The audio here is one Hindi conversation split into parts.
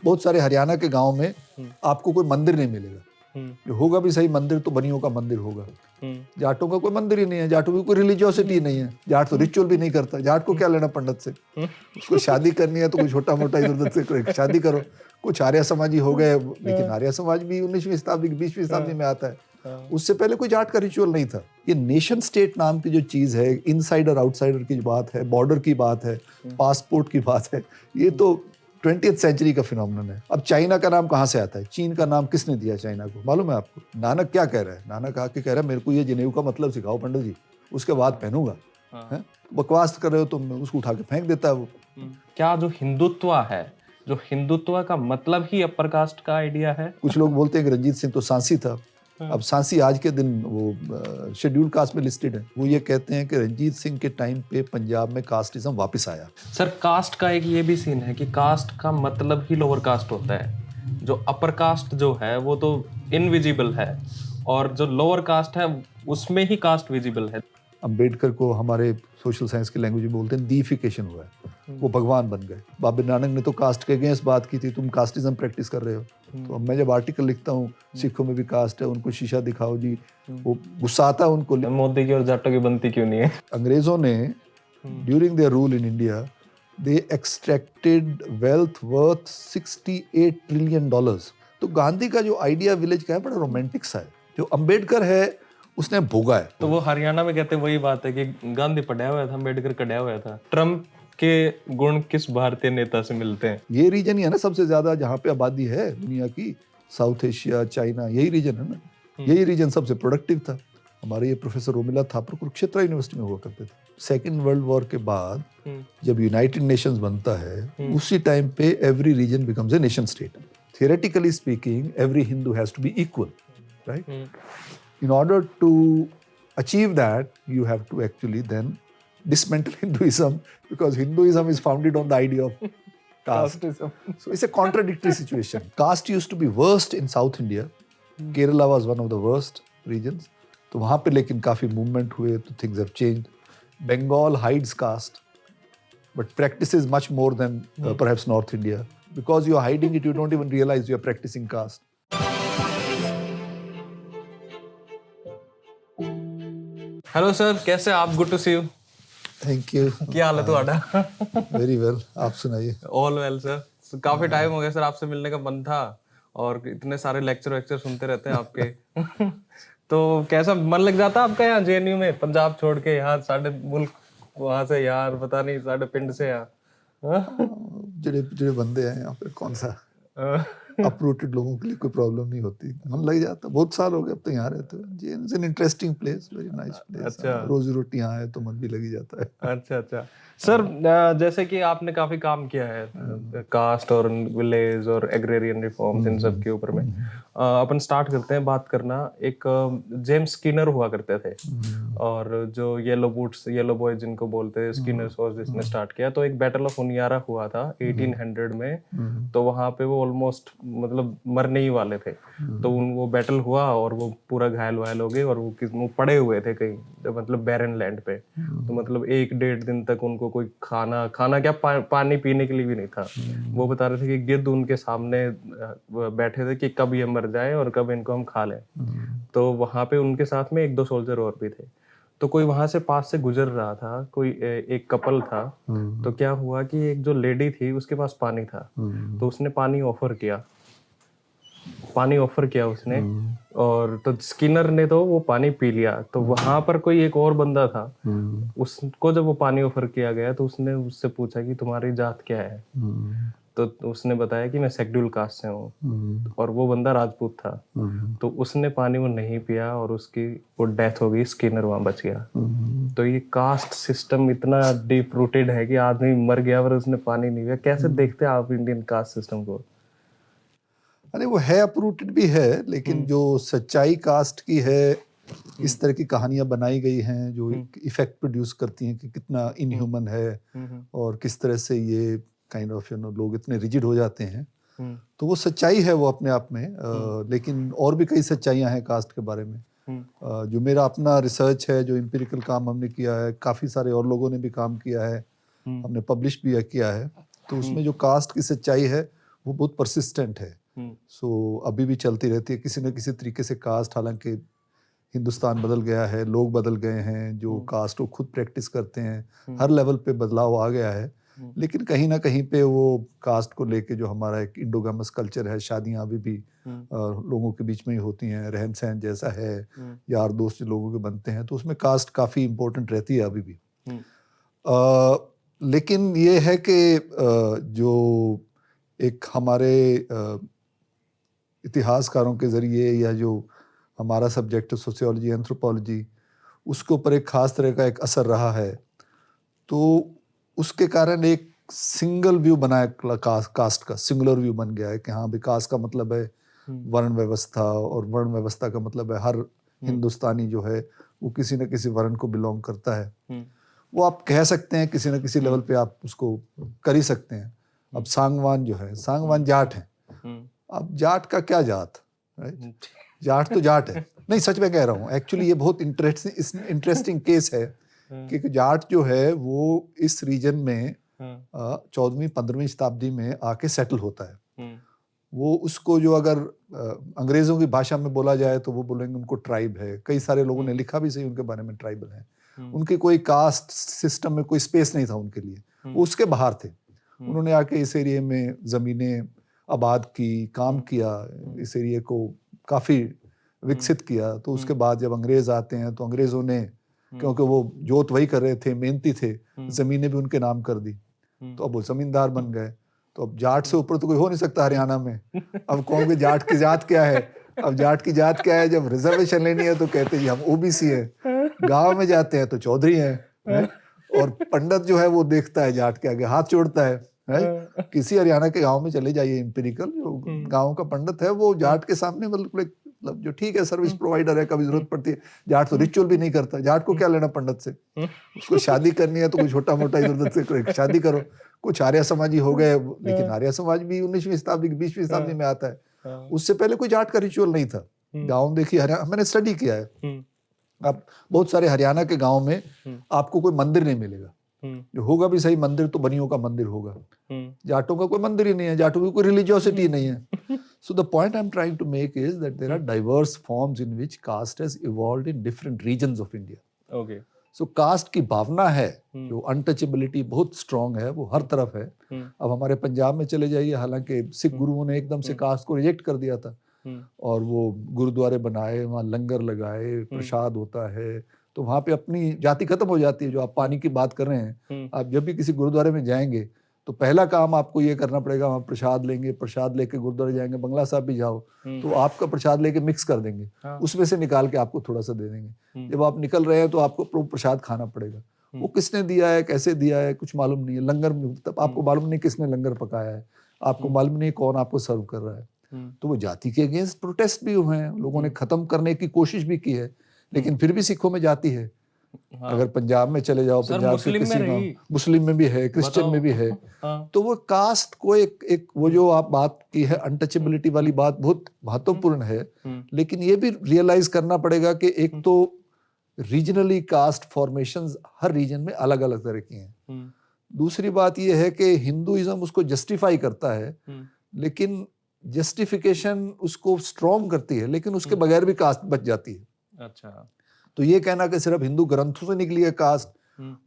बहुत सारे हरियाणा के गांव में आपको कोई मंदिर नहीं मिलेगा, जो होगा भी सही मंदिर तो बनियों का मंदिर होगा। जाटों का कोई मंदिर ही नहीं है, जाटों की कोई रिलीजियोसिटी नहीं है, जाट तो रिचुअल भी नहीं करता, जाट को क्या लेना पंडित से। उसको शादी करनी है तो कोई छोटा मोटा इधर उधर से शादी करो। कुछ आर्य समाजी हो गए, लेकिन आर्य समाज भी 19वीं शताब्दी 20वीं शताब्दी में आता है, उससे पहले कोई जाट का रिचुअल नहीं था। ये नेशन स्टेट नाम की जो चीज है, इनसाइडर आउटसाइडर की बात है, बॉर्डर की बात है, पासपोर्ट की बात है, ये तो 20th सेंचुरी का फिनोमिनन है। अब चाइना का नाम कहाँ से आता है, चीन का नाम किसने दिया चाइना को, मालूम है आपको? नानक क्या कह रहा है, नानक आके कह रहा है मेरे को ये जनेऊ का मतलब सिखाओ पंडित जी, उसके बाद पहनूंगा। है बकवास कर रहे हो तुम, उसको उठा के फेंक देता है वो। क्या जो हिंदुत्व है, जो हिंदुत्व का मतलब ही अपर कास्ट का आइडिया है? कुछ लोग बोलते हैं कि रंजीत सिंह तो सांसी था। अब सांसी आज के दिन वो शेड्यूल कास्ट में लिस्टेड है। वो ये कहते हैं कि रंजीत सिंह के टाइम पे पंजाब में कास्टिज्म वापस आया। सर कास्ट का एक ये भी सीन है कि कास्ट का मतलब ही लोअर कास्ट होता है। जो अपर कास्ट जो है वो तो इनविजिबल है, और जो लोअर कास्ट है उसमें ही कास्ट विजिबल है। अंबेडकर को हमारे सोशल साइंस की लैंग्वेज में बोलते हैं डीफिकेशन हुआ है, वो भगवान बन गए। बाबा नानक ने तो कास्ट के अगेंस्ट बात की थी, तुम कास्टिज्म प्रैक्टिस कर रहे हो। तो अब मैं जब आर्टिकल लिखता हूँ सिखों में भी कास्ट है, उनको शीशा दिखाओ जी, वो गुस्सा आता है उनको। मोदी की और जाटों की बनती क्यों नहीं है? अंग्रेजों ने during their rule in India they extracted wealth worth $68 trillion. तो गांधी का जो आइडिया विलेज का है बड़ा रोमांटिक सा है, जो अंबेडकर है उसने भोगा है। तो वो हरियाणा में कहते वही बात है कि गांधी पढ़ाया हुआ था, अंबेडकर कढ़ाया हुआ था। ट्रम्प के गुण किस भारतीय नेता से मिलते हैं? ये रीजन ही है ना सबसे ज्यादा जहाँ पे आबादी है दुनिया की, साउथ एशिया, चाइना, यही रीजन है ना। यही रीजन सबसे प्रोडक्टिव था। हमारे ये प्रोफेसर रोमिला थापर कुरुक्षेत्र यूनिवर्सिटी में हुआ करते थे। सेकेंड वर्ल्ड वॉर के बाद जब यूनाइटेड नेशंस बनता है, उसी टाइम पे every region becomes a nation state. Theoretically speaking every Hindu has to be equal, right? In order to achieve that, you have to actually then dismantle Hinduism, because Hinduism is founded on the idea of caste. So it's a contradictory situation. Caste used to be worst in South India. Kerala was one of the worst regions. तो वहाँ पे लेकिन काफी movement हुए, तो things have changed. Bengal hides caste, but practices much more than perhaps North India. Because you are hiding it, you don't even realize you are practicing caste. Hello sir, कैसे आप? Good to see you. Thank you. क्या हाल है तुम्हारा? वेरी वेल, आप सुनाइए। All well sir. काफी टाइम हो गया सर, आपसे मिलने का मन था, और इतने सारे लेक्चर सुनते रहते हैं आपके। तो कैसा मन लग जाता है आपका यहाँ जेएनयू में, पंजाब छोड़ के यहाँ साढ़े मुल्क, वहां से यार पता नहीं साढ़े पिंड से यहाँ। जड़े जड़े बंदे हैं यहाँ पे, कौन सा अपरूटेड लोगों के लिए कोई प्रॉब्लम नहीं होती, मन लग जाता। बहुत साल हो गए अब तो यहाँ रहते हुए। जी, it's an interesting place, very nice place. अच्छा। रोजी रोटी यहाँ है तो मन भी लग ही जाता है। अच्छा सर, जैसे कि आपने काफी काम किया है कास्ट और विलेज और एग्रेरियन रिफॉर्म्स, इन सब के ऊपर में। अपन स्टार्ट करते हैं बात करना। एक जेम्स स्किनर हुआ करते थे, और जो येलो बूट्स, येलो बॉय जिनको बोलते हैं, स्किनर्स और जिसने स्टार्ट किया। तो एक बैटल ऑफ उनियारा हुआ था 1800 में। तो वहां पे वो ऑलमोस्ट मतलब मरने ही वाले थे। तो वो बैटल हुआ और वो पूरा घायल वायल हो गए, और वो पड़े हुए थे कहीं, मतलब बैरन लैंड पे। तो मतलब 1-1.5 दिन तक उनको कोई खाना क्या पानी पीने के लिए भी नहीं था। वो बता रहे थे कि गिद्ध उनके सामने बैठे थे कि कब ये मर जाए और कब इनको हम खा लें। तो वहां पे उनके साथ में 1-2 सोल्जर और भी थे। तो कोई वहां से पास से गुजर रहा था, कोई एक कपल था। तो क्या हुआ कि एक जो लेडी थी उसके पास पानी था, तो उसने पानी ऑफर किया उसने, और तो स्किनर ने तो वो पानी पी लिया। तो वहां पर कोई एक और बंदा था, उसको जब वो पानी ऑफर किया गया तो उसने उससे पूछा कि तुम्हारी जात क्या है। तो उसने बताया कि मैं शेड्यूल कास्ट से हूँ, और वो बंदा राजपूत था। तो उसने पानी वो नहीं पिया और उसकी वो डेथ हो गई, स्किनर वहां बच गया। तो ये कास्ट सिस्टम इतना डीप रूटेड है कि आदमी मर गया पर उसने पानी नहीं पिया। कैसे देखते हैं आप इंडियन कास्ट सिस्टम को? अरे वो है, अपरूटेड भी है, लेकिन जो सच्चाई कास्ट की है, इस तरह की कहानियां बनाई गई हैं जो इफेक्ट प्रोड्यूस करती हैं कि कितना इनह्यूमन है, और किस तरह से ये काइंड ऑफ लोग इतने रिजिड हो जाते हैं। तो वो सच्चाई है वो अपने आप में। लेकिन और भी कई सच्चाइयां हैं कास्ट के बारे में। जो मेरा अपना रिसर्च है, जो एम्पिरिकल काम हमने किया है, काफ़ी सारे और लोगों ने भी काम किया है, हमने पब्लिश भी किया है। तो उसमें जो कास्ट की सच्चाई है वो बहुत परसिस्टेंट है। सो अभी भी चलती रहती है किसी न किसी तरीके से कास्ट। हालांकि हिंदुस्तान बदल गया है, लोग बदल गए हैं जो कास्ट को खुद प्रैक्टिस करते हैं, हर लेवल पे बदलाव आ गया है, लेकिन कहीं ना कहीं पे वो कास्ट को लेके जो हमारा एक इंडोगामस कल्चर है, शादियां अभी भी लोगों के बीच में ही होती हैं, रहन सहन जैसा है, यार दोस्त जो लोगों के बनते हैं, तो उसमें कास्ट काफ़ी इम्पोर्टेंट रहती है अभी भी। लेकिन ये है कि जो एक हमारे इतिहासकारों के ज़रिए या जो हमारा सब्जेक्ट सोशियोलॉजी एंथ्रोपोलॉजी, उसके ऊपर एक ख़ास तरह का एक असर रहा है, तो उसके कारण एक सिंगल व्यू बनाया कास्ट का, सिंगुलर व्यू बन गया है कि हाँ भी कास्ट का मतलब है वर्ण व्यवस्था, और वर्ण व्यवस्था का मतलब है हर हिंदुस्तानी जो है वो किसी न किसी वर्ण को बिलोंग करता है। वो आप कह सकते हैं किसी न किसी लेवल पे आप उसको कर ही सकते हैं। अब सांगवान जो है, सांगवान जाट है। अब जाट का क्या जात, राइट? जाट तो जाट है। नहीं, सच में कह रहा हूँ, एक्चुअली ये बहुत इंटरेस्टिंग केस है कि जाट जो है वो इस रीजन में 14वीं-15वीं शताब्दी में आके सेटल होता है। वो उसको जो अगर अंग्रेजों की भाषा में बोला जाए तो वो बोलेंगे उनको ट्राइब है। कई सारे लोगों ने लिखा भी सही उनके बारे में, ट्राइबल है। उनके कोई कास्ट सिस्टम में कोई स्पेस नहीं था उनके लिए, वो उसके बाहर थे। उन्होंने आके इस एरिया में ज़मीनें आबाद की, काम किया, इस एरिया को काफ़ी विकसित किया। तो उसके बाद जब अंग्रेज आते हैं तो अंग्रेज़ों ने, क्योंकि वो जोत वही कर रहे थे, मेहनती थे, ज़मीनें भी उनके नाम कर दी, तो अब वो ज़मींदार बन गए। तो अब जाट से ऊपर तो कोई हो नहीं सकता हरियाणा में। अब कहोगे जाट की जात क्या है? अब जाट की जात क्या है? जब रिजर्वेशन लेनी है तो कहते हैं हम ओबीसी हैं, गांव में जाते हैं तो चौधरी हैं, और पंडित जो है वो देखता है जाट के आगे, हाथ जोड़ता है। किसी हरियाणा के गांव में चले जाइए, एम्पिरिकल जो गांव का पंडित है वो जाट के सामने मतलब जो ठीक है सर्विस प्रोवाइडर है, कभी जरूरत पड़ती है। जाट तो रिचुअल भी नहीं करता, जाट को क्या लेना पंडित से? उसको शादी करनी है तो कोई छोटा मोटा इधर से शादी करो। कुछ आर्य समाजी हो गए, लेकिन आर्य समाज भी 19वीं शताब्दी 20वीं शताब्दी में आता है। उससे पहले कोई जाट का रिचुअल नहीं था। गाँव देखिए, हरियाणा मैंने स्टडी किया है, अब बहुत सारे हरियाणा के गाँव में आपको कोई मंदिर नहीं मिलेगा। जो होगा भी सही मंदिर तो बनियों का मंदिर होगा। जाटों का कोई मंदिर ही नहीं है, जाटों की कोई रिलीजियोसिटी नहीं है। So the point I'm trying to make is that there are diverse forms in which caste has evolved in different regions of India. Okay. So caste की भावना है, जो अनटचेबिलिटी बहुत स्ट्रांग है, वो हर तरफ है। अब हमारे पंजाब में चले जाइए, हालांकि सिख गुरुओं ने एकदम से कास्ट को रिजेक्ट कर दिया था, और वो गुरुद्वारे बनाए, वहाँ लंगर लगाए, प्रसाद होता है, तो वहाँ पे अपनी जाति खत्म हो जाती है। जो आप पानी की बात कर रहे हैं, आप जब भी किसी गुरुद्वारे में जाएंगे तो पहला काम आपको ये करना पड़ेगा, वहाँ प्रसाद लेंगे, प्रसाद लेके गुरुद्वारे जाएंगे, बंगला साहब भी जाओ तो आपका प्रसाद लेके मिक्स कर देंगे, उसमें से निकाल के आपको थोड़ा सा दे देंगे। जब आप निकल रहे हैं तो आपको प्रसाद खाना पड़ेगा। वो किसने दिया है, कैसे दिया है, कुछ मालूम नहीं है। लंगर तब आपको मालूम नहीं किसने लंगर पकाया है, आपको मालूम नहीं कौन आपको सर्व कर रहा है। तो वो जाति के अगेंस्ट प्रोटेस्ट भी हुए हैं, लोगों ने खत्म करने की कोशिश भी की है, लेकिन फिर भी सिखों में जाति है। अगर पंजाब में चले जाओ, पंजाब के किसी गांव, मुस्लिम में भी है, क्रिश्चियन में भी है। तो वो कास्ट को एक वो जो आप बात की है अनटचेबिलिटी वाली बात बहुत महत्वपूर्ण है, लेकिन ये भी रियलाइज करना पड़ेगा कि एक तो रीजनली कास्ट फॉर्मेशंस हर रीजन में अलग अलग तरह की हैं। दूसरी बात ये है कि हिंदुइज्म उसको जस्टिफाई करता है, लेकिन जस्टिफिकेशन उसको स्ट्रॉन्ग करती है, लेकिन उसके बगैर भी कास्ट बच जाती है। अच्छा, तो ये कहना कि सिर्फ हिंदू ग्रंथों से निकली है कास्ट,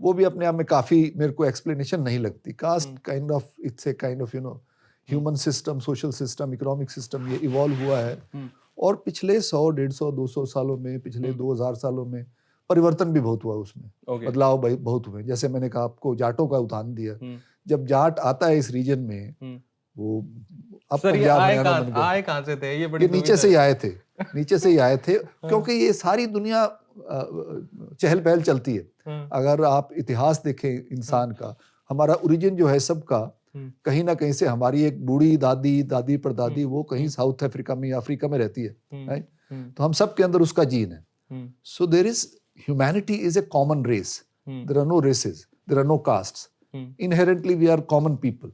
वो भी अपने आप में काफी मेरे को एक्सप्लेनेशन नहीं लगती। Caste kind of it's a kind of human system, social system, economic system, ये इवॉल्व हुआ है, और पिछले 100, 150, 200 सालों में, पिछले 2000 सालों में परिवर्तन भी बहुत हुआ, उसमें बदलाव बहुत हुए। जैसे मैंने कहा, आपको जाटों का उदाहरण दिया, जब जाट आता है इस रीजन में, वो अब पंजाब हरियाणा बन गया। आए कहां से थे? ये नीचे से ही आए थे, नीचे से ही आए थे, क्योंकि ये सारी दुनिया चहल पहल चलती है। अगर आप इतिहास देखें इंसान का, हमारा ओरिजिन जो है सबका, कहीं ना कहीं से हमारी एक बूढ़ी दादी, दादी परदादी, वो कहीं साउथ अफ्रीका में या अफ्रीका में रहती है, राइट? तो हम सब के अंदर उसका जीन है। So there is humanity is a common race, there are no races, there are no castes, inherently we are common people.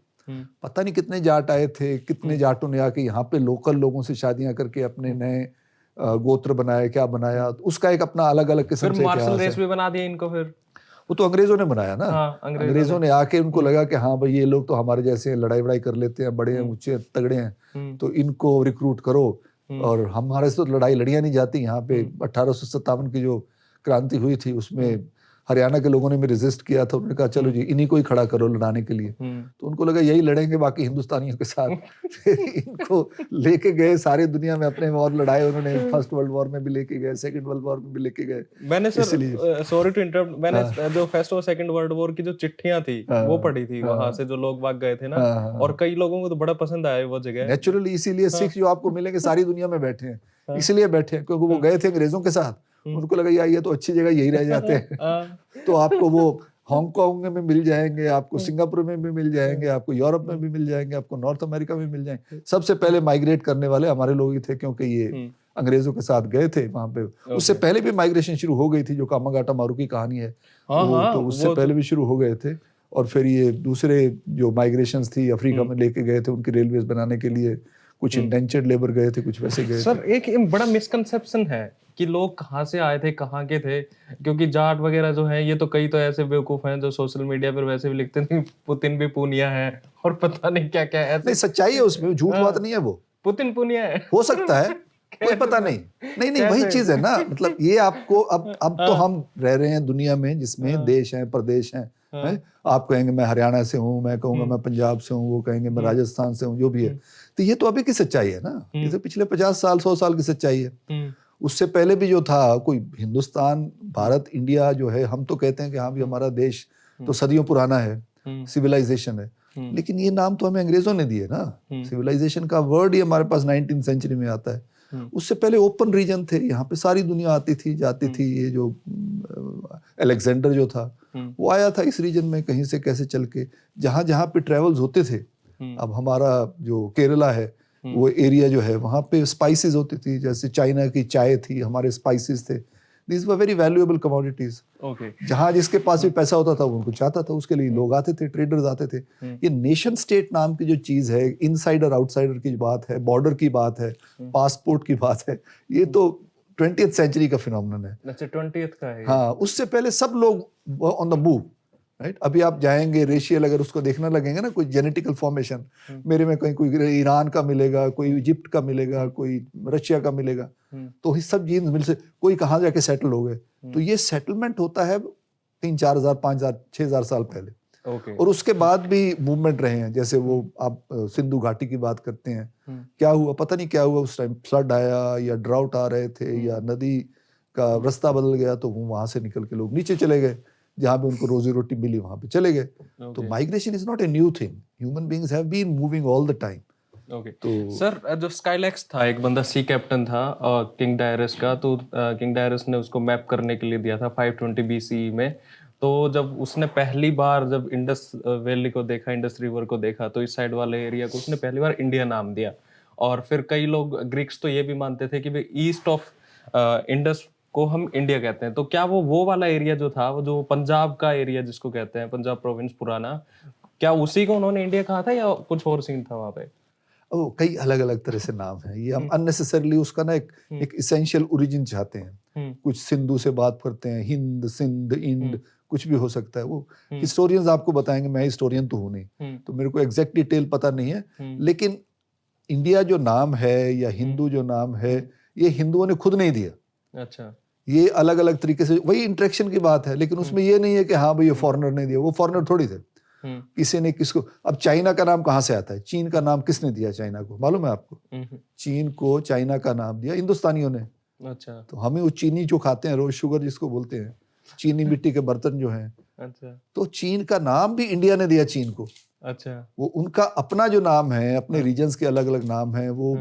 पता नहीं कितने जाट आए थे, कितने जाटों ने आके यहाँ पे लोकल लोगों से शादियां करके अपने नए गोत्र बनाए, क्या बनाया, तो उसका एक अपना अलग अलग किस्म से मार्शल रेस भी बना दिया इनको। फिर वो तो अंग्रेजों ने बनाया ना। हाँ, अंग्रेजों ने आके उनको लगा कि हाँ भाई ये लोग तो हमारे जैसे हैं, लड़ाई वड़ाई कर लेते हैं, बड़े हैं, ऊंचे तगड़े हैं, तो इनको रिक्रूट करो। और हमारे से तो लड़ाई लड़ियां नहीं जाती। यहाँ पे 1857 की जो क्रांति हुई थी उसमें हरियाणा के लोगों ने भी रेजिस्ट किया था। उन्होंने कहा चलो जी इन्हीं को ही खड़ा करो लड़ाने के लिए। तो उनको लगा यही लड़ेंगे बाकी हिंदुस्तानियों के साथ। फिर इनको लेके गए सारी दुनिया में, अपने वॉर लड़ाए उन्होंने। फर्स्ट वर्ल्ड वॉर में भी लेके गए, सेकंड वर्ल्ड वॉर में भी लेके गए। मैंने सर, इसलिए सॉरी टू इंटरप्ट, मैंने जो फर्स्ट और सेकंड वर्ल्ड वॉर की जो चिट्ठियां थी वो पढ़ी थी, वहां से जो लोग भाग गए थे ना, और कई लोगों को तो बड़ा पसंद आया वो जगह। नेचुरली इसीलिए सिख जो आपको मिलेंगे सारी दुनिया में बैठे हैं, इसलिए बैठे हैं क्योंकि वो गए थे अंग्रेजों के साथ। उनको लगा यार ये तो अच्छी जगह, यही रह जाते हैं। तो आपको वो हांगकांग में मिल जाएंगे, आपको सिंगापुर में भी मिल जाएंगे, आपको यूरोप में भी मिल जाएंगे, आपको नॉर्थ अमेरिका में मिल जाएंगे। सबसे पहले माइग्रेट करने वाले हमारे लोग ही थे क्योंकि ये अंग्रेजों के साथ गए थे वहां पे। उससे पहले भी माइग्रेशन शुरू हो गई थी, जो कामागाटा मारू की कहानी है तो उससे पहले भी शुरू हो गए थे। और फिर ये दूसरे जो माइग्रेशंस थी अफ्रीका में लेके गए थे उनकी रेलवेज बनाने के लिए। कुछ इंडेंचर्ड लेबर गए थे, कुछ वैसे गए सर थे। एक बड़ा मिसकंसेप्शन है कि लोग कहाँ से आए थे, कहाँ के थे, क्योंकि जाट वगैरह जो है ये तो कई तो ऐसे बेवकूफ हैं जो सोशल मीडिया पर वैसे भी लिखते हैं पुतिन भी पूनिया है और पता नहीं क्या क्या ऐसे। नहीं, सच्चाई है उसमें, झूठ बात नहीं है। वो पुतिन पूनिया है, हो सकता है, कोई पता नहीं। नहीं वही चीज है ना, मतलब ये आपको अब तो हम रह रहे हैं दुनिया में जिसमें देश हैं, प्रदेश हैं। आप कहेंगे मैं हरियाणा से हूँ, मैं कहूंगा मैं पंजाब से हूँ, वो कहेंगे मैं राजस्थान से हूँ, जो भी है। तो ये तो अभी की सच्चाई है ना, ये तो पिछले 50 साल 100 साल की सच्चाई है। उससे पहले भी जो था कोई हिंदुस्तान, भारत, इंडिया जो है, हम तो कहते हैं कि हाँ भी हमारा देश तो सदियों पुराना है, सिविलाइजेशन है। लेकिन ये नाम तो हमें अंग्रेजों ने दिए ना। सिविलाइजेशन का वर्ड ही हमारे पास 19th सेंचुरी में आता है। उससे पहले ओपन रीजन थे, यहाँ पे सारी दुनिया आती थी जाती थी। ये जो अलेक्जेंडर जो था वो आया था इस रीजन में कहीं से कैसे चल के, जहाँ जहाँ पे ट्रेवल्स होते थे। अब हमारा जो केरला है वो एरिया जो है वहाँ पे स्पाइसेस होती थी, जैसे चाइना की चाय थी, हमारे स्पाइसेस थे। These were very valuable commodities. जहाँ जिसके पास भी पैसा होता था वो उनको चाहता था, उसके लिए लोग आते थे, ट्रेडर्स आते थे। ये नेशन स्टेट नाम की जो चीज है, इनसाइडर आउटसाइडर की बात है, बॉर्डर की बात है, पासपोर्ट की बात है, ये तो 20th सेंचुरी का फिनोमेनन है। अच्छा, 20th का है। हाँ, उससे पहले सब लोग ऑन द मूव, राइट। अभी आप जाएंगे रेशियल, अगर उसको देखने लगेंगे ना, कोई जेनेटिकल फॉर्मेशन मेरे में कहीं कोई ईरान का मिलेगा, कोई इजिप्ट का मिलेगा, कोई रशिया का मिलेगा, तो ये सब जीन्स मिल से कोई कहाँ जाके सेटल हो गए। तो ये सेटलमेंट होता है 3-4 हजार 5 हजार 6 हजार साल पहले। और उसके बाद भी मूवमेंट रहे हैं। जैसे वो आप सिंधु घाटी की बात करते हैं, क्या हुआ पता नहीं क्या हुआ उस टाइम, फ्लड आया या ड्राउट आ रहे थे या नदी का रास्ता बदल गया, तो वो वहां से निकल के लोग नीचे चले गए, जहाँ पे उनको रोजी रोटी मिली वहां पे चले गए। तो migration is not a new thing, human beings have been moving all the time. तो सर, जो स्काईलैक्स था, एक बंदा सी कैप्टन था किंग डायरस का, तो किंग डायरस ने उसको मैप करने के लिए दिया था 520 BCE में। तो जब उसने पहली बार जब इंडस वैली को देखा, इंडस रिवर को देखा, तो इस साइड वाले एरिया को उसने पहली बार इंडिया नाम दिया। और फिर कई लोग ग्रीक्स तो ये भी मानते थे कि भाई ईस्ट ऑफ इंडस को हम इंडिया कहते हैं। तो क्या वो वाला एरिया जो था, वो जो पंजाब का एरिया जिसको कहते हैं, पंजाब प्रोविंस पुराना, क्या उसी को उन्होंने इंडिया कहा था या कुछ और सीन था वहां पे? कई अलग अलग तरह से नाम है ये, हम अननेसेसरली उसका ना एक इसेंशियल ओरिजिन चाहते हैं। कुछ सिंधु से बात करते हैं, हिंद, सिंध, इंड, कुछ भी हो सकता है। वो हिस्टोरियंस आपको बताएंगे, मैं हिस्टोरियन तो हूं नहीं, तो मेरे को एग्जैक्ट डिटेल पता नहीं है। लेकिन इंडिया जो नाम है या हिंदू जो नाम है, ये हिंदुओं ने खुद नहीं दिया। अच्छा, ये अलग अलग तरीके से, वही इंटरेक्शन की बात है। लेकिन उसमें ये नहीं है कि हाँ भाई ये फॉरेनर ने दिया, वो फॉरेनर थोड़ी थे। किसी ने किसको, अब चाइना का नाम कहाँ से आता है? चीन का नाम किसने दिया चाइना को, मालूम है आपको? चीन को चाइना का नाम दिया हिंदुस्तानियों ने। अच्छा, तो हमें वो चीनी जो खाते हैं, रोज शुगर जिसको बोलते हैं, चीनी मिट्टी के बर्तन जो हैं, अच्छा, तो चीन का नाम भी इंडिया ने दिया चीन को। अच्छा, वो उनका अपना जो नाम है, अपने रीजन्स के अलग अलग नाम है, वो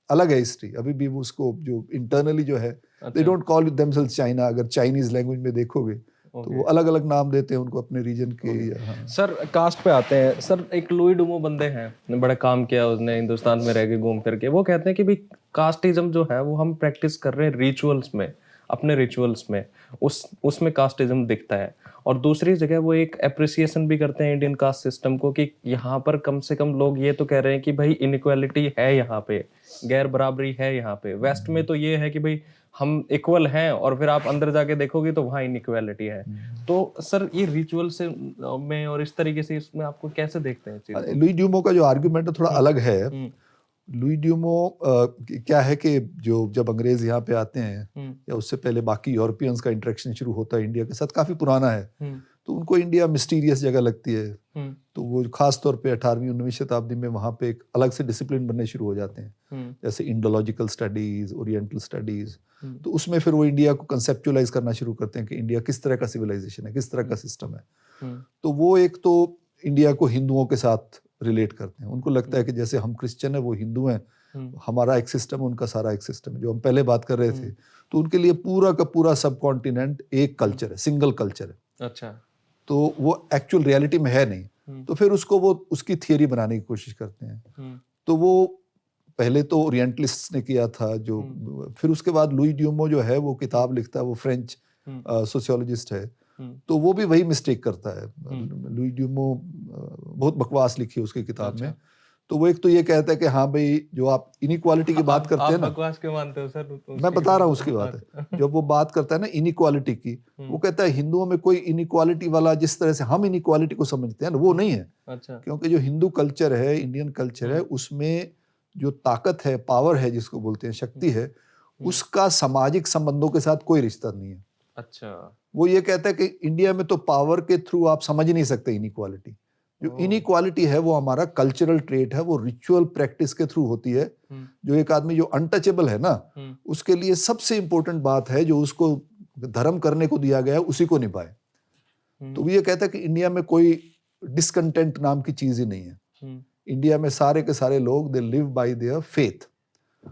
अलग है हिस्ट्री। अभी भी वो उसको जो इंटरनली जो है, they don't call themselves China. अगर चाइनीज लैंग्वेज में देखोगे तो वो अलग अलग नाम देते हैं उनको अपने रीजन के। हाँ। सर, कास्ट पे आते हैं। सर, एक लुई डुमो बंदे हैं, बड़ा काम किया उसने हिंदुस्तान में रह के घूम फिर के। वो कहते हैं कि भाई कास्टिज्म जो है वो हम प्रैक्टिस कर रहे हैं रिचुअल्स में, अपने रिचुअल्स में, उसमें कास्टिज्म दिखता है। और दूसरी जगह वो एक एप्रिसिएशन भी करते हैं इंडियन कास्ट सिस्टम को, कि यहाँ पर कम से कम लोग ये तो कह रहे हैं कि भाई इनइक्वालिटी है, यहाँ पे गैर बराबरी है यहाँ पे। वेस्ट में तो ये है कि भाई हम इक्वल हैं, और फिर आप अंदर जाके देखोगे तो वहाँ इनइक्वालिटी है। तो सर ये रिचुअल से में और इस तरीके से इसमें आपको कैसे देखते हैं चीज़ को? लुई ड्यूमो का जो आर्ग्यूमेंट है थोड़ा अलग है। हुँ, लुई ड्यूमो क्या है कि जो जब अंग्रेज यहाँ पे आते हैं हुँ, या उससे पहले बाकी यूरोपियंस का इंटरेक्शन शुरू होता है इंडिया के साथ, काफ़ी पुराना है, हुँ, तो उनको इंडिया मिस्टीरियस जगह लगती है। हुँ, तो वो खास तौर पे 18वीं 19वीं शताब्दी में वहाँ पे एक अलग से डिसिप्लिन बनने शुरू हो जाते हैं, हुँ, जैसे इंडोलॉजिकल स्टडीज, ओरिएंटल स्टडीज। हुँ, तो उसमें फिर वो इंडिया को कंसेप्चुलाइज करना शुरू करते हैं कि इंडिया किस तरह का सिविलाइजेशन है, किस तरह का सिस्टम है। हुँ, तो वो एक तो इंडिया को हिंदुओं के साथ रिलेट करते हैं। उनको लगता है कि जैसे हम क्रिश्चियन है, वो हिंदू हैं, हुँ, हमारा एक सिस्टम, उनका सारा एक सिस्टम है। जो हम पहले बात कर रहे थे, हुँ, तो उनके लिए पूरा का पूरा सब कॉन्टिनेंट एक हुँ, कल्चर है, सिंगल कल्चर है। अच्छा, तो वो एक्चुअल रियलिटी में है नहीं। हुँ, तो फिर उसको वो उसकी थियरी बनाने की कोशिश करते हैं। हुँ, तो वो पहले तो ओरिएंटलिस्ट्स ने किया था, जो हुँ, फिर उसके बाद लुई ड्यूमो जो है वो हुँ, किताब लिखता है, वो फ्रेंच हुँ, सोशियोलॉजिस्ट है। हुँ, तो वो भी वही मिस्टेक करता है। हुँ, लुई ड्यूमो बहुत बकवास लिखी है उसकी किताब में। अच्छा। तो वो एक तो ये कहता है कि हाँ भाई, जो आप इनिक्वालिटी की बात आप करते हैं ना, बकवास क्यों मानते हो सर मैं उसकी बता रहा किताब हूँ को? उसकी बात है। अच्छा। जब वो बात करता है ना इनिक्वालिटी की, वो हुँ, कहता है हिंदुओं में कोई इनिक्वालिटी वाला, जिस तरह से हम इनिक्वालिटी को समझते हैं ना, वो हुँ, नहीं है। अच्छा। क्योंकि जो हिंदू कल्चर है, इंडियन कल्चर है, हुँ, उसमें जो ताकत है, पावर है, जिसको बोलते हैं हुँ, शक्ति है, हुँ, उसका सामाजिक संबंधों के साथ कोई रिश्ता नहीं है। अच्छा। वो ये कहता है कि इंडिया में तो पावर के थ्रू आप समझ ही नहीं सकते इनिक्वालिटी। जो ओह! इनिक्वालिटी है वो हमारा कल्चरल ट्रेट है, वो रिचुअल प्रैक्टिस के थ्रू होती है। हुँ, जो एक आदमी जो अनटचेबल है ना, हुँ, उसके लिए सबसे इंपॉर्टेंट बात है, जो उसको धर्म करने को दिया गया है उसी को निभाए। तो हुँ, वो ये कहता है कि इंडिया में कोई डिसकंटेंट नाम की चीज ही नहीं है। हुँ, इंडिया में सारे के सारे लोग they live by their faith.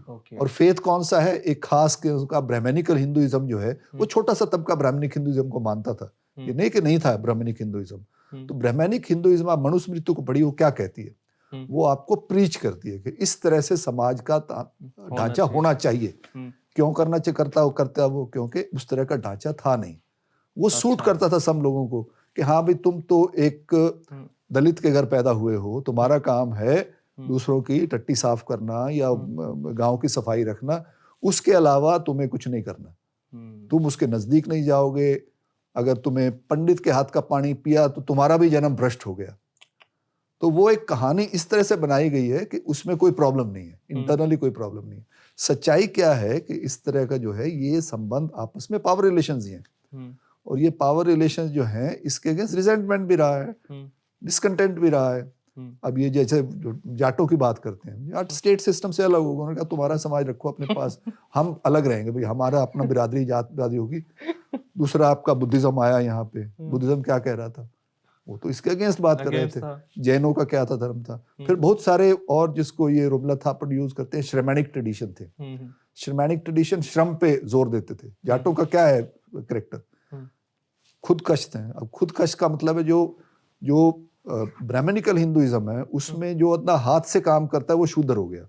Okay. और फेथ कौन सा है? एक खास के उसका ब्राह्मणिकल हिंदुइज्म जो है, वो हुँ, छोटा सा तबका ब्राह्मणिक हिंदुइज्म को मानता था। ये हुँ, नहीं कि नहीं था ब्राह्मणिक हिंदुइज्म। हुँ, तो ब्राह्मणिक हिंदुइज्म, आप मनुस्मृति को पढ़िए, वो क्या कहती है? हुँ, वो आपको प्रीच करती है कि इस तरह से समाज का होना ढांचा चाहिए। होना चाहिए। हुँ, क्यों करना चाहिए? करता वो क्योंकि उस तरह का ढांचा था नहीं। वो सूट अच्छा। करता था सब लोगों को कि हाँ भाई, तुम तो एक हुँ, दलित के घर पैदा हुए हो, हुँ, तुम्हारा काम है हुँ, दूसरों की टट्टी साफ करना या हुँ, गांव की सफाई रखना। उसके अलावा तुम्हें कुछ नहीं करना। हुँ, तुम उसके नजदीक नहीं जाओगे। अगर तुम्हें पंडित के हाथ का पानी पिया तो तुम्हारा भी जन्म भ्रष्ट हो गया। तो वो एक कहानी इस तरह से बनाई गई है कि उसमें कोई प्रॉब्लम नहीं है, हुँ, इंटरनली कोई प्रॉब्लम नहीं है। सच्चाई क्या है कि इस तरह का जो है, ये संबंध आपस में पावर रिलेशंस ही हैं। हुँ, और ये पावर रिलेशंस जो हैं, इसके अगेंस्ट रिजेंटमेंट भी रहा है, हुँ, डिसकंटेंट भी रहा है। हुँ, अब ये जैसे जो जाटों की बात करते हैं, जाट स्टेट सिस्टम से अलग होगा। उन्होंने कहा तुम्हारा समाज रखो अपने पास, हम अलग रहेंगे भाई, हमारा अपना बिरादरी, जात बिरादरी होगी। दूसरा आपका बुद्धिज्म आया यहाँ पे, हुँ, बुद्धिज्म क्या कह रहा था? वो तो इसके अगेंस्ट बात कर रहे अगेंस्ट थे। था। जैनों का क्या था, धर्म था। हुँ, फिर बहुत सारे और, जिसको ये रोमला थापड़ यूज करते हैं, श्रमणिक ट्रेडिशन थे। हुँ, हुँ, श्रमणिक ट्रेडिशन श्रम पे जोर देते थे। हुँ, जाटों का क्या है करेक्टर? हुँ, खुदकश थे। अब खुदकश का मतलब है जो जो ब्राह्मणिकल हिंदुइज्म है, हुँ, उसमें जो अपना हाथ से काम करता है वो शूद्र हो गया।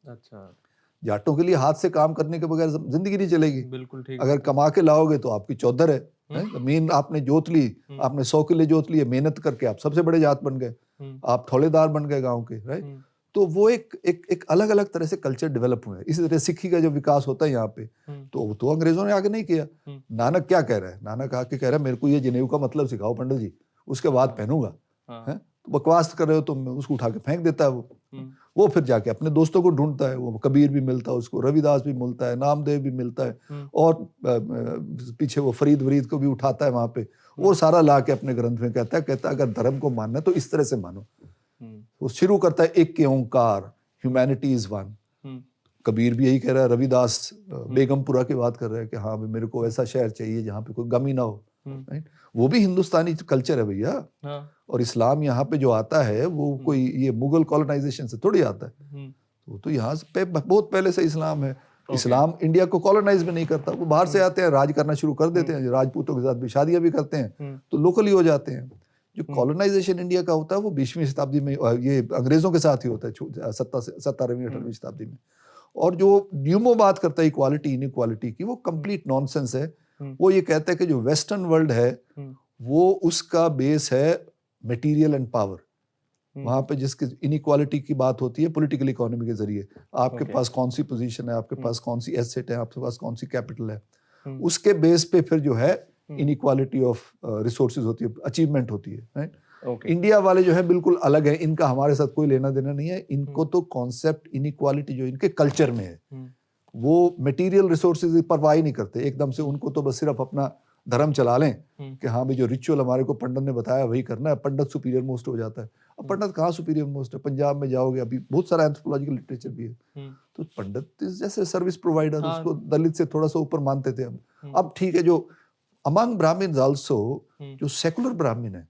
अच्छा। जाटों के लिए हाथ से काम करने के बगैर जिंदगी नहीं चलेगी। बिल्कुल ठीक अगर बात है। कमा के लाओगे तो आपकी चौधर है। हुँ, मीन आपने जोत ली, हुँ, आपने 100 किले जोत लिए, मेहनत करके आप सबसे बड़े जात बन गए, हुँ, आप थौलेदार बन गए गांव के, राइट? हुँ, तो वो एक अलग अलग तरह से कल्चर डेवलप हुए हैं। इसी तरह सिक्खी का जो विकास होता है यहाँ पे, हुँ, तो अंग्रेजों ने आगे नहीं किया। हुँ, नानक क्या कह रहा है? नानक आके कह रहा है मेरे को ये जनेऊ का मतलब सिखाओ पंडित जी, उसके बाद हाँ, पहनूंगा। हाँ, है? तो बकवास कर रहे हो तुम, उसको उठा के फेंक देता है वो। हुँ, वो फिर जाके अपने दोस्तों को ढूंढता है, वो कबीर भी मिलता है उसको, रविदास भी मिलता है, नामदेव भी मिलता है, हुँ, और पीछे वो फरीद वरीद को भी उठाता है वहां पे, हुँ, और सारा ला के अपने ग्रंथ में कहता है अगर धर्म को मानना है तो इस तरह से मानो। हुँ, वो शुरू करता है एक के ओंकार, ह्यूमैनिटी इज वन। हुँ, कबीर भी यही कह रहा है, रविदास हुँ, बेगमपुरा की बात कर रहा है कि हाँ भाई, मेरे को हुँ, ऐसा शहर चाहिए जहाँ पे कोई गम ही ना हो। हुँ, राइट? वो भी हिंदुस्तानी कल्चर है भैया। हाँ, और इस्लाम यहाँ पे जो आता है, वो हुँ, कोई ये मुगल कॉलोनाइजेशन से थोड़ी आता है। हुँ, वो तो यहाँ से बहुत पहले से इस्लाम है। ओके। इस्लाम इंडिया को कॉलोनाइज भी नहीं करता, वो बाहर से हुँ, आते हैं, राज करना शुरू कर देते हुँ, हैं, राजपूतों के साथ भी शादियां भी करते हैं, हुँ, तो लोकल ही हो जाते हैं। जो हुँ, कॉलोनाइजेशन इंडिया का होता है वो 20वीं शताब्दी में, ये अंग्रेजों के साथ ही होता है, 17वीं हुँ, 18वीं शताब्दी में। और जो न्यूमो बात करता है इक्वालिटी इनइक्वालिटी की, वो हुँ, कंप्लीट नॉनसेंस है। हुँ, वो ये कहता है कि जो वेस्टर्न वर्ल्ड है, हुँ, वो उसका बेस है मटेरियल एंड पावर। वहां पे जिसके इनइक्वालिटी की बात होती है पॉलिटिकल इकोनॉमी के जरिए, आपके Okay. पास कौन सी पोजीशन है, आपके पास कौन सी एसेट है, आपके पास कौन सी कैपिटल है, हम्म, उसके बेस पे फिर जो है इनइक्वालिटी ऑफ रिसोर्सेज होती है, अचीवमेंट होती है, राइट। Okay. इंडिया वाले जो है बिल्कुल अलग है, इनका हमारे साथ कोई लेना देना नहीं है, इनको तो कॉन्सेप्ट इनइक्वालिटी जो इनके कल्चर में है, वो मटेरियल रिसोर्सेज की परवाह ही नहीं करते एकदम से, उनको तो बस सिर्फ अपना धर्म चला लें कि हाँ भाई जो रिचुअल हमारे को पंडित ने बताया वही करना है, पंडित सुपीरियर मोस्ट हो जाता है। अब पंडित कहाँ सुपीरियर मोस्ट है, पंजाब में जाओगे अभी बहुत सारा एंथ्रोपोलॉजिकल लिटरेचर भी है, तो पंडित जैसे सर्विस प्रोवाइडर, हाँ। उसको दलित से थोड़ा सा ऊपर मानते थे हम। अब ठीक है, जो अमंग ब्राह्मण आल्सो, जो सेकुलर ब्राह्मण है,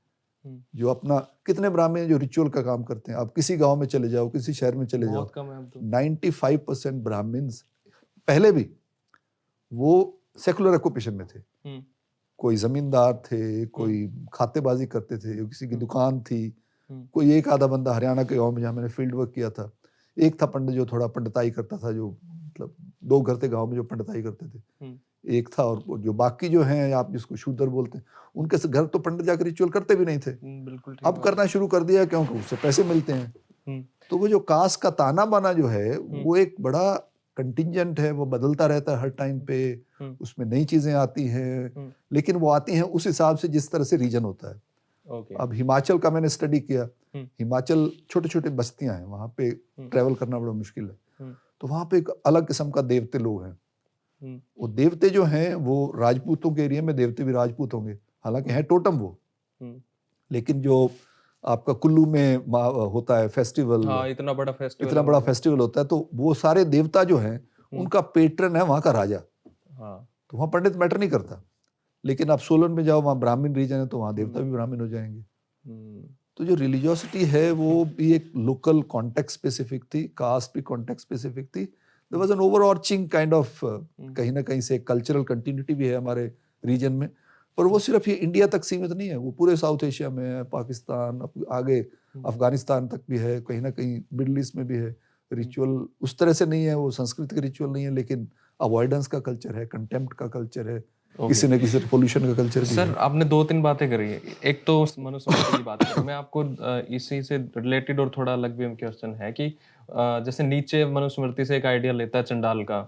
जो अपना, कितने ब्राह्मण जो रिचुअल का काम करते हैं, आप किसी गांव में चले जाओ, किसी शहर में चले जाओ, बहुत कम है अब तो। 95% ब्राह्मण्स पहले भी वो सेकुलर ऑक्यूपेशन में थे, कोई जमींदार थे, कोई खातेबाजी करते थे, किसी की दुकान थी, कोई एक आधा बंदा हरियाणा के गांव में जहाँ मैंने फील्ड वर्क किया था, एक था पंडित जो थोड़ा पंडिताई करता था, जो मतलब 2 घर थे गांव में जो पंडिताई करते थे, एक था, और जो बाकी जो हैं आप जिसको शूद्र बोलते हैं, उनके से घर तो पंडित जाकर रिचुअल करते भी नहीं थे, बिल्कुल ठीक अब बात। करना शुरू कर दिया क्योंकि उससे पैसे मिलते हैं। तो वो जो कास्ट का ताना बाना जो है वो एक बड़ा कंटिंजेंट है, वो बदलता रहता है हर टाइम पे, उसमें नई चीजें आती हैं, लेकिन वो आती हैं उस हिसाब से जिस तरह से रीजन होता है। Okay. अब हिमाचल का मैंने स्टडी किया, हिमाचल छोटे छोटे बस्तियां हैं, वहां पे ट्रेवल करना बड़ा मुश्किल है, तो वहां पे एक अलग किस्म का देवते लोग हैं, वो देवते जो हैं वो राजपूतों के एरिया में देवते भी राजपूत होंगे, हालांकि हैं टोटम वो, लेकिन जो आपका कुल्लू में होता है फेस्टिवल, हाँ, इतना बड़ा फेस्टिवल इतना बड़ा फेस्टिवल होता है, तो वो सारे देवता जो हैं उनका पेट्रन है वहां का राजा। हाँ। तो वहां पंडित मैटर नहीं करता, लेकिन आप सोलन में जाओ, वहां ब्राह्मण रीजन है, तो वहां देवता भी ब्राह्मण हो जाएंगे। तो जो रिलीजियोसिटी है वो भी एक लोकल कॉन्टेक्स्ट स्पेसिफिक थी, कास्ट भी कॉन्टेक्स्ट स्पेसिफिक थी, there was an overarching kind of, कहीं ना कहीं से कल्चरल कंटिन्यूटी भी है हमारे रीजन में, पर वो सिर्फ ये इंडिया तक सीमित नहीं है, वो पूरे साउथ एशिया में है, पाकिस्तान, आगे अफगानिस्तान तक भी है, कहीं ना कहीं मिडिल ईस्ट में भी है। रिचुअल उस तरह से नहीं है, वो संस्कृत के रिचुअल नहीं है, लेकिन अवॉइडेंस का कल्चर है, कंटेम्प्ट का कल्चर है, किसी न किसी पोल्यूशन का कल्चर भी सर है। आपने 2-3 बातें करी है, एक तो मनुस्मृति की बात करी, मैं आपको इसी से रिलेटेड और थोड़ा अलग भी क्वेश्चन है कि जैसे नीचे मनुस्मृति से एक आइडिया लेता है चंडाल का,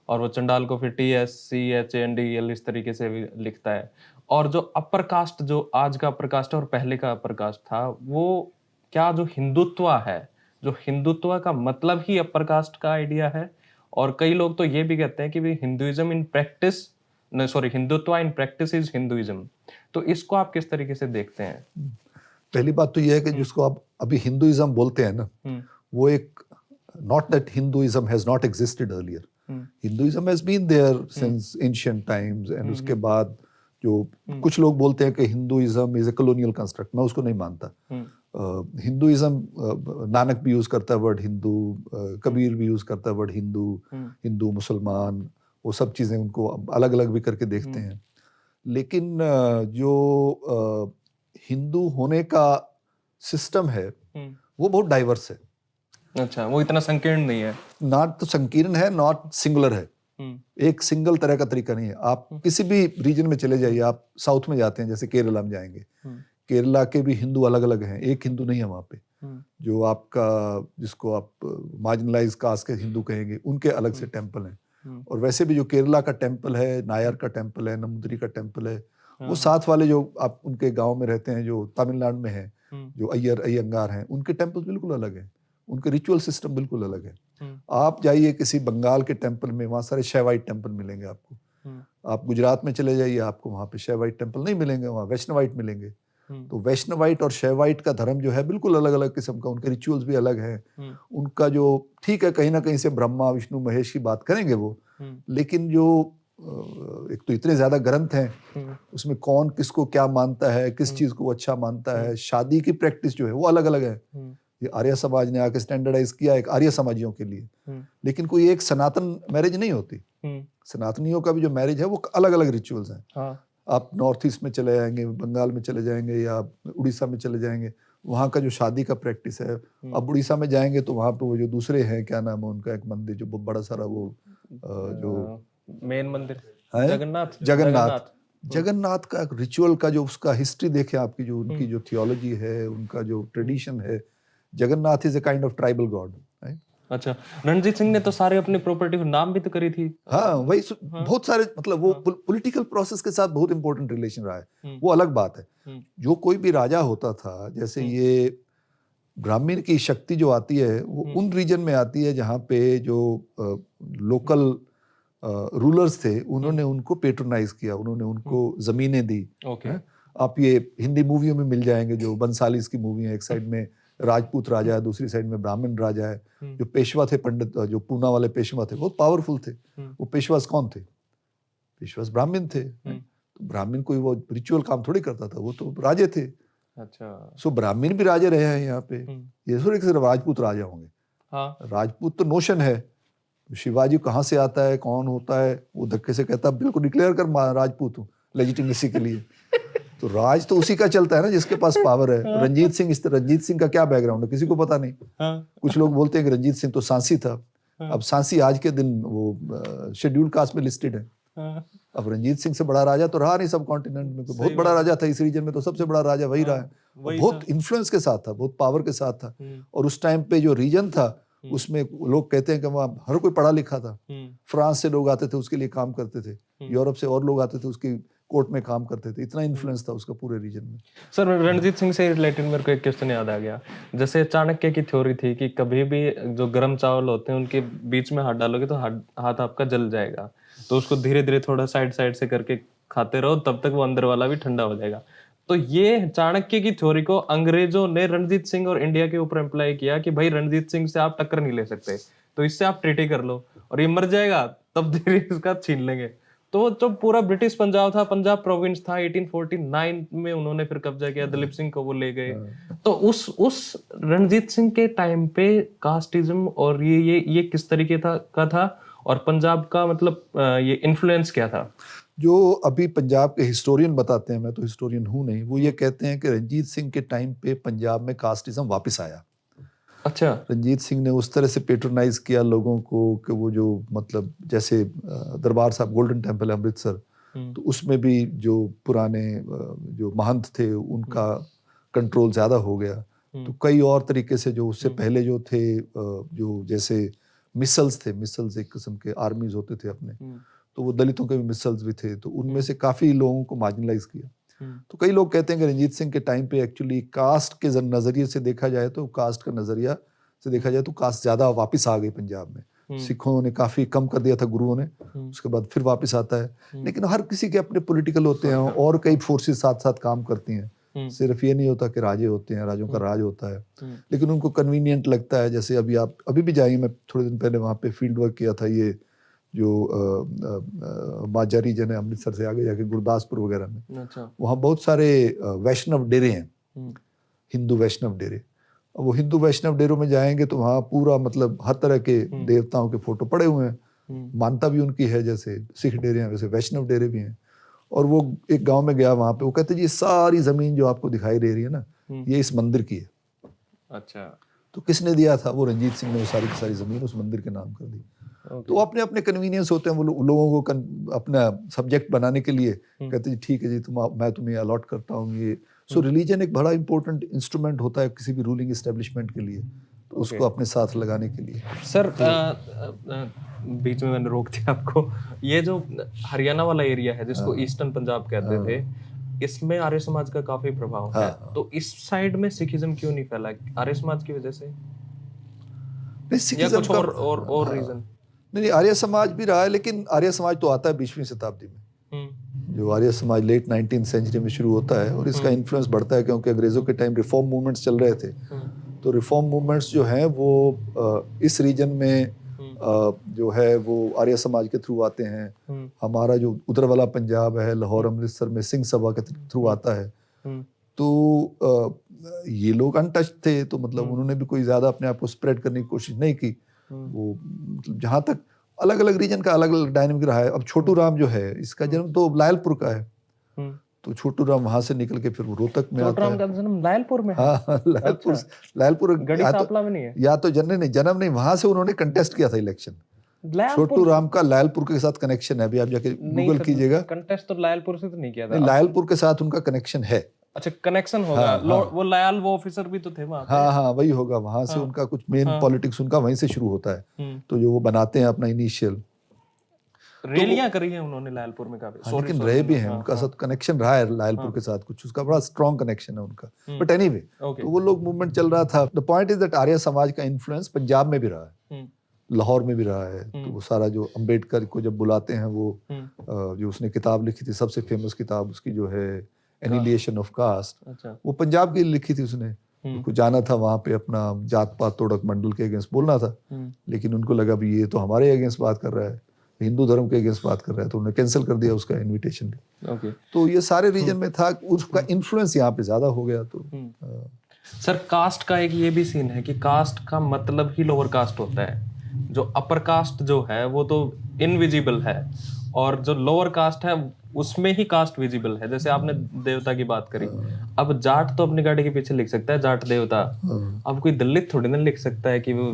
और वो चंडाल को फिर TSCHNDL इस तरीके से भी लिखता है, और जो अपर कास्ट, जो आज का अपर कास्ट और पहले का अपर कास्ट था, वो क्या जो हिंदुत्व है, जो हिंदुत्व का मतलब ही अपर कास्ट का आइडिया है, और कई लोग तो ये भी कहते हैं कि भी Hinduism in practice, sorry, Hindutva in practice is Hinduism. तो इसको आप किस तरीके से देखते हैं? पहली बात तो यह है कि जिसको आप अभी हिंदुइज्म बोलते हैं ना, वो एक, not that Hinduism has not existed earlier, Hinduism has been there since ancient times, and उसके बाद जो कुछ लोग बोलते हैं कि Hinduism is a colonial construct, मैं उसको नहीं मानता। हिंदुइज्म, नानक भी यूज करता है वर्ड हिंदू, कबीर भी यूज करता है वर्ड हिंदू, हिंदू मुसलमान, वो सब चीजें उनको अलग अलग भी करके देखते हैं, लेकिन जो हिंदू होने का सिस्टम है वो बहुत डाइवर्स है। अच्छा, वो इतना संकीर्ण नहीं है, नॉट तो संकीर्ण है, नॉट सिंगुलर है, एक सिंगल तरह का तरीका नहीं है। आप किसी भी रीजन में चले जाइए, आप साउथ में जाते हैं, जैसे केरला में जाएंगे, केरला के भी हिंदू अलग अलग हैं, एक हिंदू नहीं है वहाँ पे, जो आपका, जिसको आप मार्जिनलाइज कास्ट के हिंदू कहेंगे, उनके अलग से टेम्पल हैं, और वैसे भी जो केरला का टेम्पल है, नायर का टेम्पल है, नमुद्री का टेम्पल है, वो साथ वाले जो आप उनके गांव में रहते हैं, जो तमिलनाडु में है, जो अय्यंगार हैं, उनके टेम्पल बिल्कुल अलग हैं, उनके रिचुअल सिस्टम बिल्कुल अलग है। आप जाइए किसी बंगाल के टेम्पल में, वहाँ सारे शैवाइट टेम्पल मिलेंगे आपको, आप गुजरात में चले जाइए, आपको वहाँ पे शैवाइट टेम्पल नहीं मिलेंगे, वहाँ वैष्णवाइट मिलेंगे। तो वैष्णवाइट और शैवाइट का धर्म जो है बिल्कुल अलग अलग किस्म का, उनके रिचुअल्स भी अलग हैं, उनका जो, ठीक है कहीं ना कहीं से ब्रह्मा विष्णु महेश की बात करेंगे वो, लेकिन जो एक तो इतने ज्यादा ग्रंथ हैं, उसमें कौन किसको क्या मानता है, किस चीज को अच्छा मानता है, शादी की प्रैक्टिस जो है वो अलग अलग है। ये आर्य समाज ने आके स्टैंडर्डाइज किया एक आर्य समाजियों के लिए, लेकिन कोई एक सनातन मैरिज नहीं होती, सनातनियों का भी जो मैरिज है वो अलग अलग रिचुअल्स हैं। हाँ। आप नॉर्थ ईस्ट में चले जाएंगे, बंगाल में चले जाएंगे, या उड़ीसा में चले जाएंगे, वहाँ का जो शादी का प्रैक्टिस है, अब उड़ीसा में जाएंगे तो वहाँ पे वो जो दूसरे हैं, क्या नाम है उनका, एक मंदिर जो बड़ा सारा वो जो मेन मंदिर है, जगन्नाथ जगन्नाथ का रिचुअल का जो उसका हिस्ट्री देखे आपकी, जो उनकी जो थियोलॉजी है, उनका जो ट्रेडिशन है, Jagannath is a kind of tribal God, right? अच्छा, रणजीत सिंह ने तो सारे अपनी प्रॉपर्टी को नाम भी तो करी थी। हाँ वही बहुत सारे मतलब वो पॉलिटिकल प्रोसेस के साथ बहुत इंपॉर्टेंट रिलेशन रहा है, वो अलग बात है। जो कोई भी राजा होता था, जैसे ये ब्राह्मण की शक्ति जो आती है वो उन रीजन में आती है जहाँ पे जो लोकल रूलर्स थे उन्होंने उनको पेट्रोनाइज किया, उन्होंने उनको जमीनें दी। ओके। आप ये हिंदी मूवियों में मिल जाएंगे, जो बंसालीस की मूवी है, एक साइड में राजपूत राजा है, दूसरी साइड में ब्राह्मण राजा है। जो पेशवा थे, पंडित जो पूना वाले पेशवा थे, बहुत पावरफुल थे। वो पेशवास कौन थे? पेशवास ब्राह्मण थे। तो ब्राह्मण कोई वो रिचुअल काम थोड़ी करता था, वो तो राजे थे। अच्छा। सो ब्राह्मण भी राजे रहे हैं यहाँ पे। ये थोड़ी सिर्फ राजपूत राजा होंगे। हाँ। राजपूत तो नोशन है। शिवाजी कहाँ से आता है, कौन होता है, वो धक्के से कहता है बिल्कुल डिक्लेयर कर राजपूत हूँ लेजिटिमेसी के लिए। तो राज तो उसी का चलता है ना जिसके पास पावर है। रंजीत सिंह का क्या बैकग्राउंड है किसी को पता नहीं। कुछ लोग बोलते हैं कि रंजीत सिंह तो सांसी था। अब सांसी आज के दिन वो शेड्यूल्ड कास्ट में लिस्टेड है। अब रंजीत सिंह से बड़ा राजा तो रहा नहीं सब कॉन्टिनेंट में, बहुत बड़ा राजा था इस रीजन में, तो सबसे बड़ा राजा वही रहा है। बहुत इन्फ्लुएंस के साथ था, बहुत पावर के साथ था। और उस टाइम पे जो रीजन था उसमें लोग कहते हैं कि वहाँ हर कोई पढ़ा लिखा था। फ्रांस से लोग आते थे उसके लिए काम करते थे, यूरोप से और लोग आते थे उसकी कोर्ट में काम करते थे। इतना इन्फ्लुएंस था उसका पूरे रीजन में। सर, रणजीत सिंह से रिलेटेड मेरे को एक क्वेश्चन याद आ गया। जैसे चाणक्य की थ्योरी थी कि कभी भी जो गर्म चावल होते हैं उनके बीच में हाथ डालोगे तो हाथ आपका जल जाएगा, तो उसको धीरे धीरे थोड़ा साइड साइड से करके खाते रहो, तब तक वो अंदर वाला भी ठंडा हो जाएगा। तो ये चाणक्य की थ्योरी को अंग्रेजों ने रणजीत सिंह और इंडिया के ऊपर अप्लाई किया कि भाई रणजीत सिंह से आप टक्कर नहीं ले सकते, तो इससे आप ट्रीटी कर लो, और ये मर जाएगा तब धीरे इसका छीन लेंगे। तो जो पूरा ब्रिटिश पंजाब था, पंजाब प्रोविंस था, 1849 में उन्होंने फिर कब्जा किया, दलीप सिंह को वो ले गए। तो उस रणजीत सिंह के टाइम पे कास्टिज्म और ये किस तरीके का था, और पंजाब का मतलब ये इन्फ्लुएंस क्या था? जो अभी पंजाब के हिस्टोरियन बताते हैं, मैं तो हिस्टोरियन हूँ नहीं, वो ये कहते हैं कि रंजीत सिंह के टाइम पे पंजाब में कास्टिज्म वापस आया। अच्छा। रंजीत सिंह ने उस तरह से पेट्रोनाइज किया लोगों को कि वो जो मतलब जैसे दरबार साहब गोल्डन टेम्पल है अमृतसर, तो उसमें भी जो पुराने जो महंत थे उनका कंट्रोल ज़्यादा हो गया। तो कई और तरीके से जो उससे पहले जो थे, जो जैसे मिसल्स एक किस्म के आर्मीज होते थे अपने, तो वो दलितों के भी मिसल्स भी थे, तो उनमें से काफ़ी लोगों को मार्जिनलाइज किया। तो कई लोग कहते हैं कि रंजीत सिंह के टाइम पे एक्चुअली कास्ट के नज़रिए से देखा जाए तो कास्ट का नज़रिया से देखा जाए तो कास्ट ज़्यादा वापस आ गई पंजाब में। सिखों ने काफ़ी कम कर दिया था गुरुओं ने, उसके बाद फिर वापस आता है। लेकिन हर किसी के अपने पॉलिटिकल होते हैं और कई फोर्सेस साथ साथ काम करती हैं। सिर्फ ये नहीं होता कि राजे होते हैं, राजों का राज होता है, लेकिन उनको कन्वीनियंट लगता है। जैसे अभी भी जाइए, मैं थोड़े दिन पहले वहाँ पे फील्ड वर्क किया था, ये जो माजा रीजन है अमृतसर से आगे जाके गुरदासपुर वगैरह में। अच्छा। वहाँ बहुत सारे वैष्णव डेरे हैं, हिंदू वैष्णव डेरे। वो हिंदू वैष्णव डेरों में जाएंगे तो वहाँ पूरा मतलब हर तरह के देवताओं के फोटो पड़े हुए हैं। मानता भी उनकी है, जैसे सिख डेरे हैं वैसे वैष्णव डेरे भी हैं। और वो एक गांव में गया, वहाँ पे वो कहते जी ये सारी जमीन जो आपको दिखाई दे रही है ना, ये इस मंदिर की है। अच्छा। तो किसने दिया था? वो रंजीत सिंह ने वो सारी की सारी जमीन उस मंदिर के नाम कर दी। तो अपने अपने कन्वीनियंस होते हैं, वो लोगों को अपना सब्जेक्ट बनाने के लिए कहते हैं ठीक है जी, मैं तुम्हें अलॉट करता हूँ ये। सो रिलीजन एक बड़ा इंपॉर्टेंट इंस्ट्रूमेंट होता है किसी भी रूलिंग एस्टेब्लिशमेंट के लिए, तो उसको अपने साथ लगाने के लिए। सर, बीच में मैंने रोक दिया आपको। ये जो हरियाणा वाला एरिया है जिसको ईस्टर्न पंजाब कहते थे, इसमें आर्य समाज का काफी प्रभाव है। तो इस साइड में सिखिज्म क्यों नहीं फैला? आर्य समाज की वजह से या कुछ और रीजन? नहीं, आर्य समाज भी रहा है, लेकिन आर्य समाज तो आता है 20वीं शताब्दी में। जो Arya Samaj late 19th century में शुरू होता है, और इसका इन्फ्लुएंस बढ़ता है क्योंकि अंग्रेजों के टाइम रिफॉर्म मूवमेंट्स चल रहे थे। तो रिफॉर्म मूवमेंट्स जो हैं वो इस रीजन में जो है वो आर्य समाज के थ्रू आते हैं। हमारा जो उधर वाला पंजाब है, लाहौर अमृतसर में सिंह सभा के थ्रू आता है। तो ये लोग अनटच थे, तो मतलब उन्होंने भी कोई ज्यादा अपने आप को स्प्रेड करने की कोशिश नहीं की। वो मतलब जहाँ तक अलग अलग रीजन का अलग अलग डायनेमिक रहा है। अब छोटू राम जो है, इसका जन्म तो लायलपुर का है। तो छोटू राम वहां से निकल के फिर वो रोहतक में आता है। छोटू राम का जन्म लायलपुर में है? हाँ, लायलपुर गढ़ी सांपला में नहीं है? या तो जन्म नहीं, वहां से उन्होंने कंटेस्ट किया था इलेक्शन। छोटू राम का लायलपुर के साथ कनेक्शन है, अभी आप जाके गूगल कीजिएगा। कंटेस्ट तो लायलपुर से तो नहीं किया था। लायलपुर के साथ उनका कनेक्शन है। अच्छा कनेक्शन होगा। हाँ, हाँ। वो लायल वो ऑफिसर भी तो थे वहां पे। हाँ हाँ वही होगा, वहां से हाँ, उनका कुछ मेन हाँ। पॉलिटिक्स उनका वहीं से शुरू होता है। हम्म। तो जो वो बनाते हैं अपना इनिशियल, तो वो रैलियां करी है उन्होंने लायलपुर में काफी। हाँ, सॉरी लेकिन सॉरी रहे भी मैंने, हैं, हाँ उनका हाँ साथ कनेक्शन रहा है लायलपुर हाँ। के साथ, कुछ उसका बड़ा स्ट्रॉन्ग कनेक्शन है उनका। हम्म, बट एनीवे, ओके। तो वो लोग मूवमेंट चल रहा था। The point is that Arya Samaj का इन्फ्लुएंस पंजाब में भी रहा है, हम्म, लाहौर में भी रहा है। तो वो सारा जो अंबेडकर को जब बुलाते हैं वो जो उसने किताब लिखी थी, सबसे फेमस किताब उसकी जो है एनिलिएशन ऑफ कास्ट, अच्छा। वो पंजाब की लिखी थी उसने। उनको जाना था वहां पे अपना जात पात तोड़क मंडल के अगेंस्ट बोलना था, लेकिन उनको लगा भी ये तो हमारे अगेंस्ट बात कर रहा है, हिंदू धर्म के अगेंस्ट बात कर रहा है, तो उन्होंने कैंसिल कर दिया उसका इनविटेशन भी। ओके। तो ये सारे रीजन में था, उसका इन्फ्लुएंस यहाँ पे ज्यादा हो गया। तो सर कास्ट का एक ये भी सीन है कि कास्ट का मतलब ही लोअर कास्ट होता है। जो अपर कास्ट जो है वो तो इनविजिबल है, और जो लोअर कास्ट है उसमें ही कास्ट विजिबल है। जैसे आपने देवता की बात करी, अब जाट तो अपनी गाड़ी के पीछे लिख सकता है जाट देवता, अब कोई दलित थोड़ी ना लिख सकता है कि वो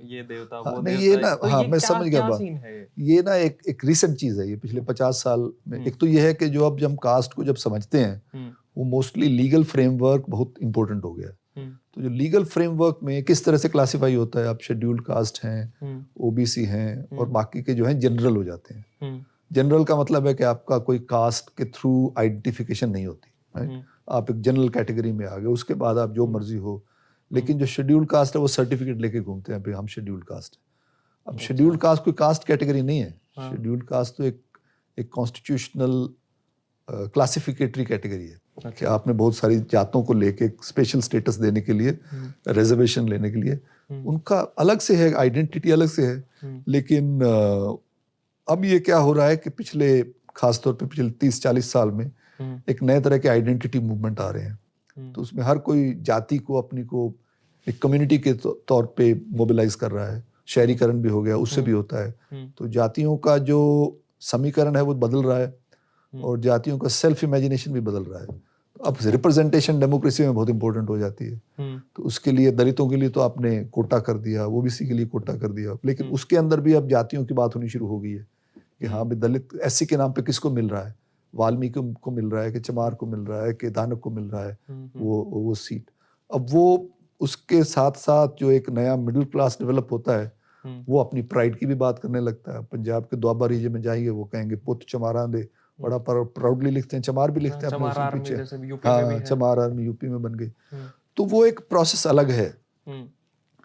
ये देवता वो नहीं देवता ये है। ना, तो हाँ ये मैं क्या समझ गया क्या बात। सीन है ये? ये ना एक रिसेंट चीज है, ये पिछले 50 साल में। एक तो ये है कि जो अब हम कास्ट को जब समझते हैं वो मोस्टली लीगल फ्रेमवर्क बहुत इंपॉर्टेंट हो गया है। तो जो लीगल फ्रेमवर्क में किस तरह से क्लासिफाई होता है, आप शेड्यूल्ड कास्ट हैं, ओबीसी हैं, और बाकी के जो हैं जनरल हो जाते हैं। जनरल का मतलब है कि आपका कोई कास्ट के थ्रू आइडेंटिफिकेशन नहीं होती, right? आप एक जनरल कैटेगरी में आ गए, उसके बाद आप जो मर्जी हो। लेकिन जो शेड्यूल्ड कास्ट है वो सर्टिफिकेट लेके घूमते हैं, भाई हम शेड्यूल्ड कास्ट है। अब शेड्यूल्ड कास्ट कोई कास्ट कैटेगरी नहीं है। शेड्यूल्ड कास्ट तो एक कॉन्स्टिट्यूशनल क्लासिफिकेटरी कैटेगरी है कि आपने बहुत सारी जातों को लेके स्पेशल स्टेटस देने के लिए, रिजर्वेशन लेने के लिए, उनका अलग से है, आइडेंटिटी अलग से है। लेकिन अब ये क्या हो रहा है कि पिछले खासतौर पे पिछले 30-40 साल में एक नए तरह के आइडेंटिटी मूवमेंट आ रहे हैं। तो उसमें हर कोई जाति को अपनी को एक कम्युनिटी के तौर पे मोबिलाइज कर रहा है। शहरीकरण भी हो गया, उससे भी होता है। तो जातियों का जो समीकरण है वो बदल रहा है, और जातियों का सेल्फ इमेजिनेशन भी बदल रहा है। अब रिप्रेजेंटेशन डेमोक्रेसी में बहुत इंपॉर्टेंट हो जाती है। तो उसके लिए दलितों के लिए तो आपने कोटा कर दिया, ओबीसी के लिए कोटा कर दिया, लेकिन उसके अंदर भी अब जातियों की बात होनी शुरू हो गई है कि हाँ भी दलित एससी के नाम पे किसको मिल रहा है, वाल्मीकि को मिल रहा है कि चमार को मिल रहा है कि दानव को मिल रहा है वो सीट। अब वो उसके साथ साथ जो एक नया मिडिल क्लास डेवलप होता है वो अपनी प्राइड की भी बात करने लगता है। पंजाब के दोआबा रीजन में जाइए, वो कहेंगे पुत चमारा दे, बड़ा प्राउडली लिखते हैं, चमार भी लिखते हैं अपने चमार उसमें आर्मी पीछे। जैसे यूपी में भी हाँ है। चमार आर्मी यूपी में बन गई। तो वो एक प्रोसेस अलग है।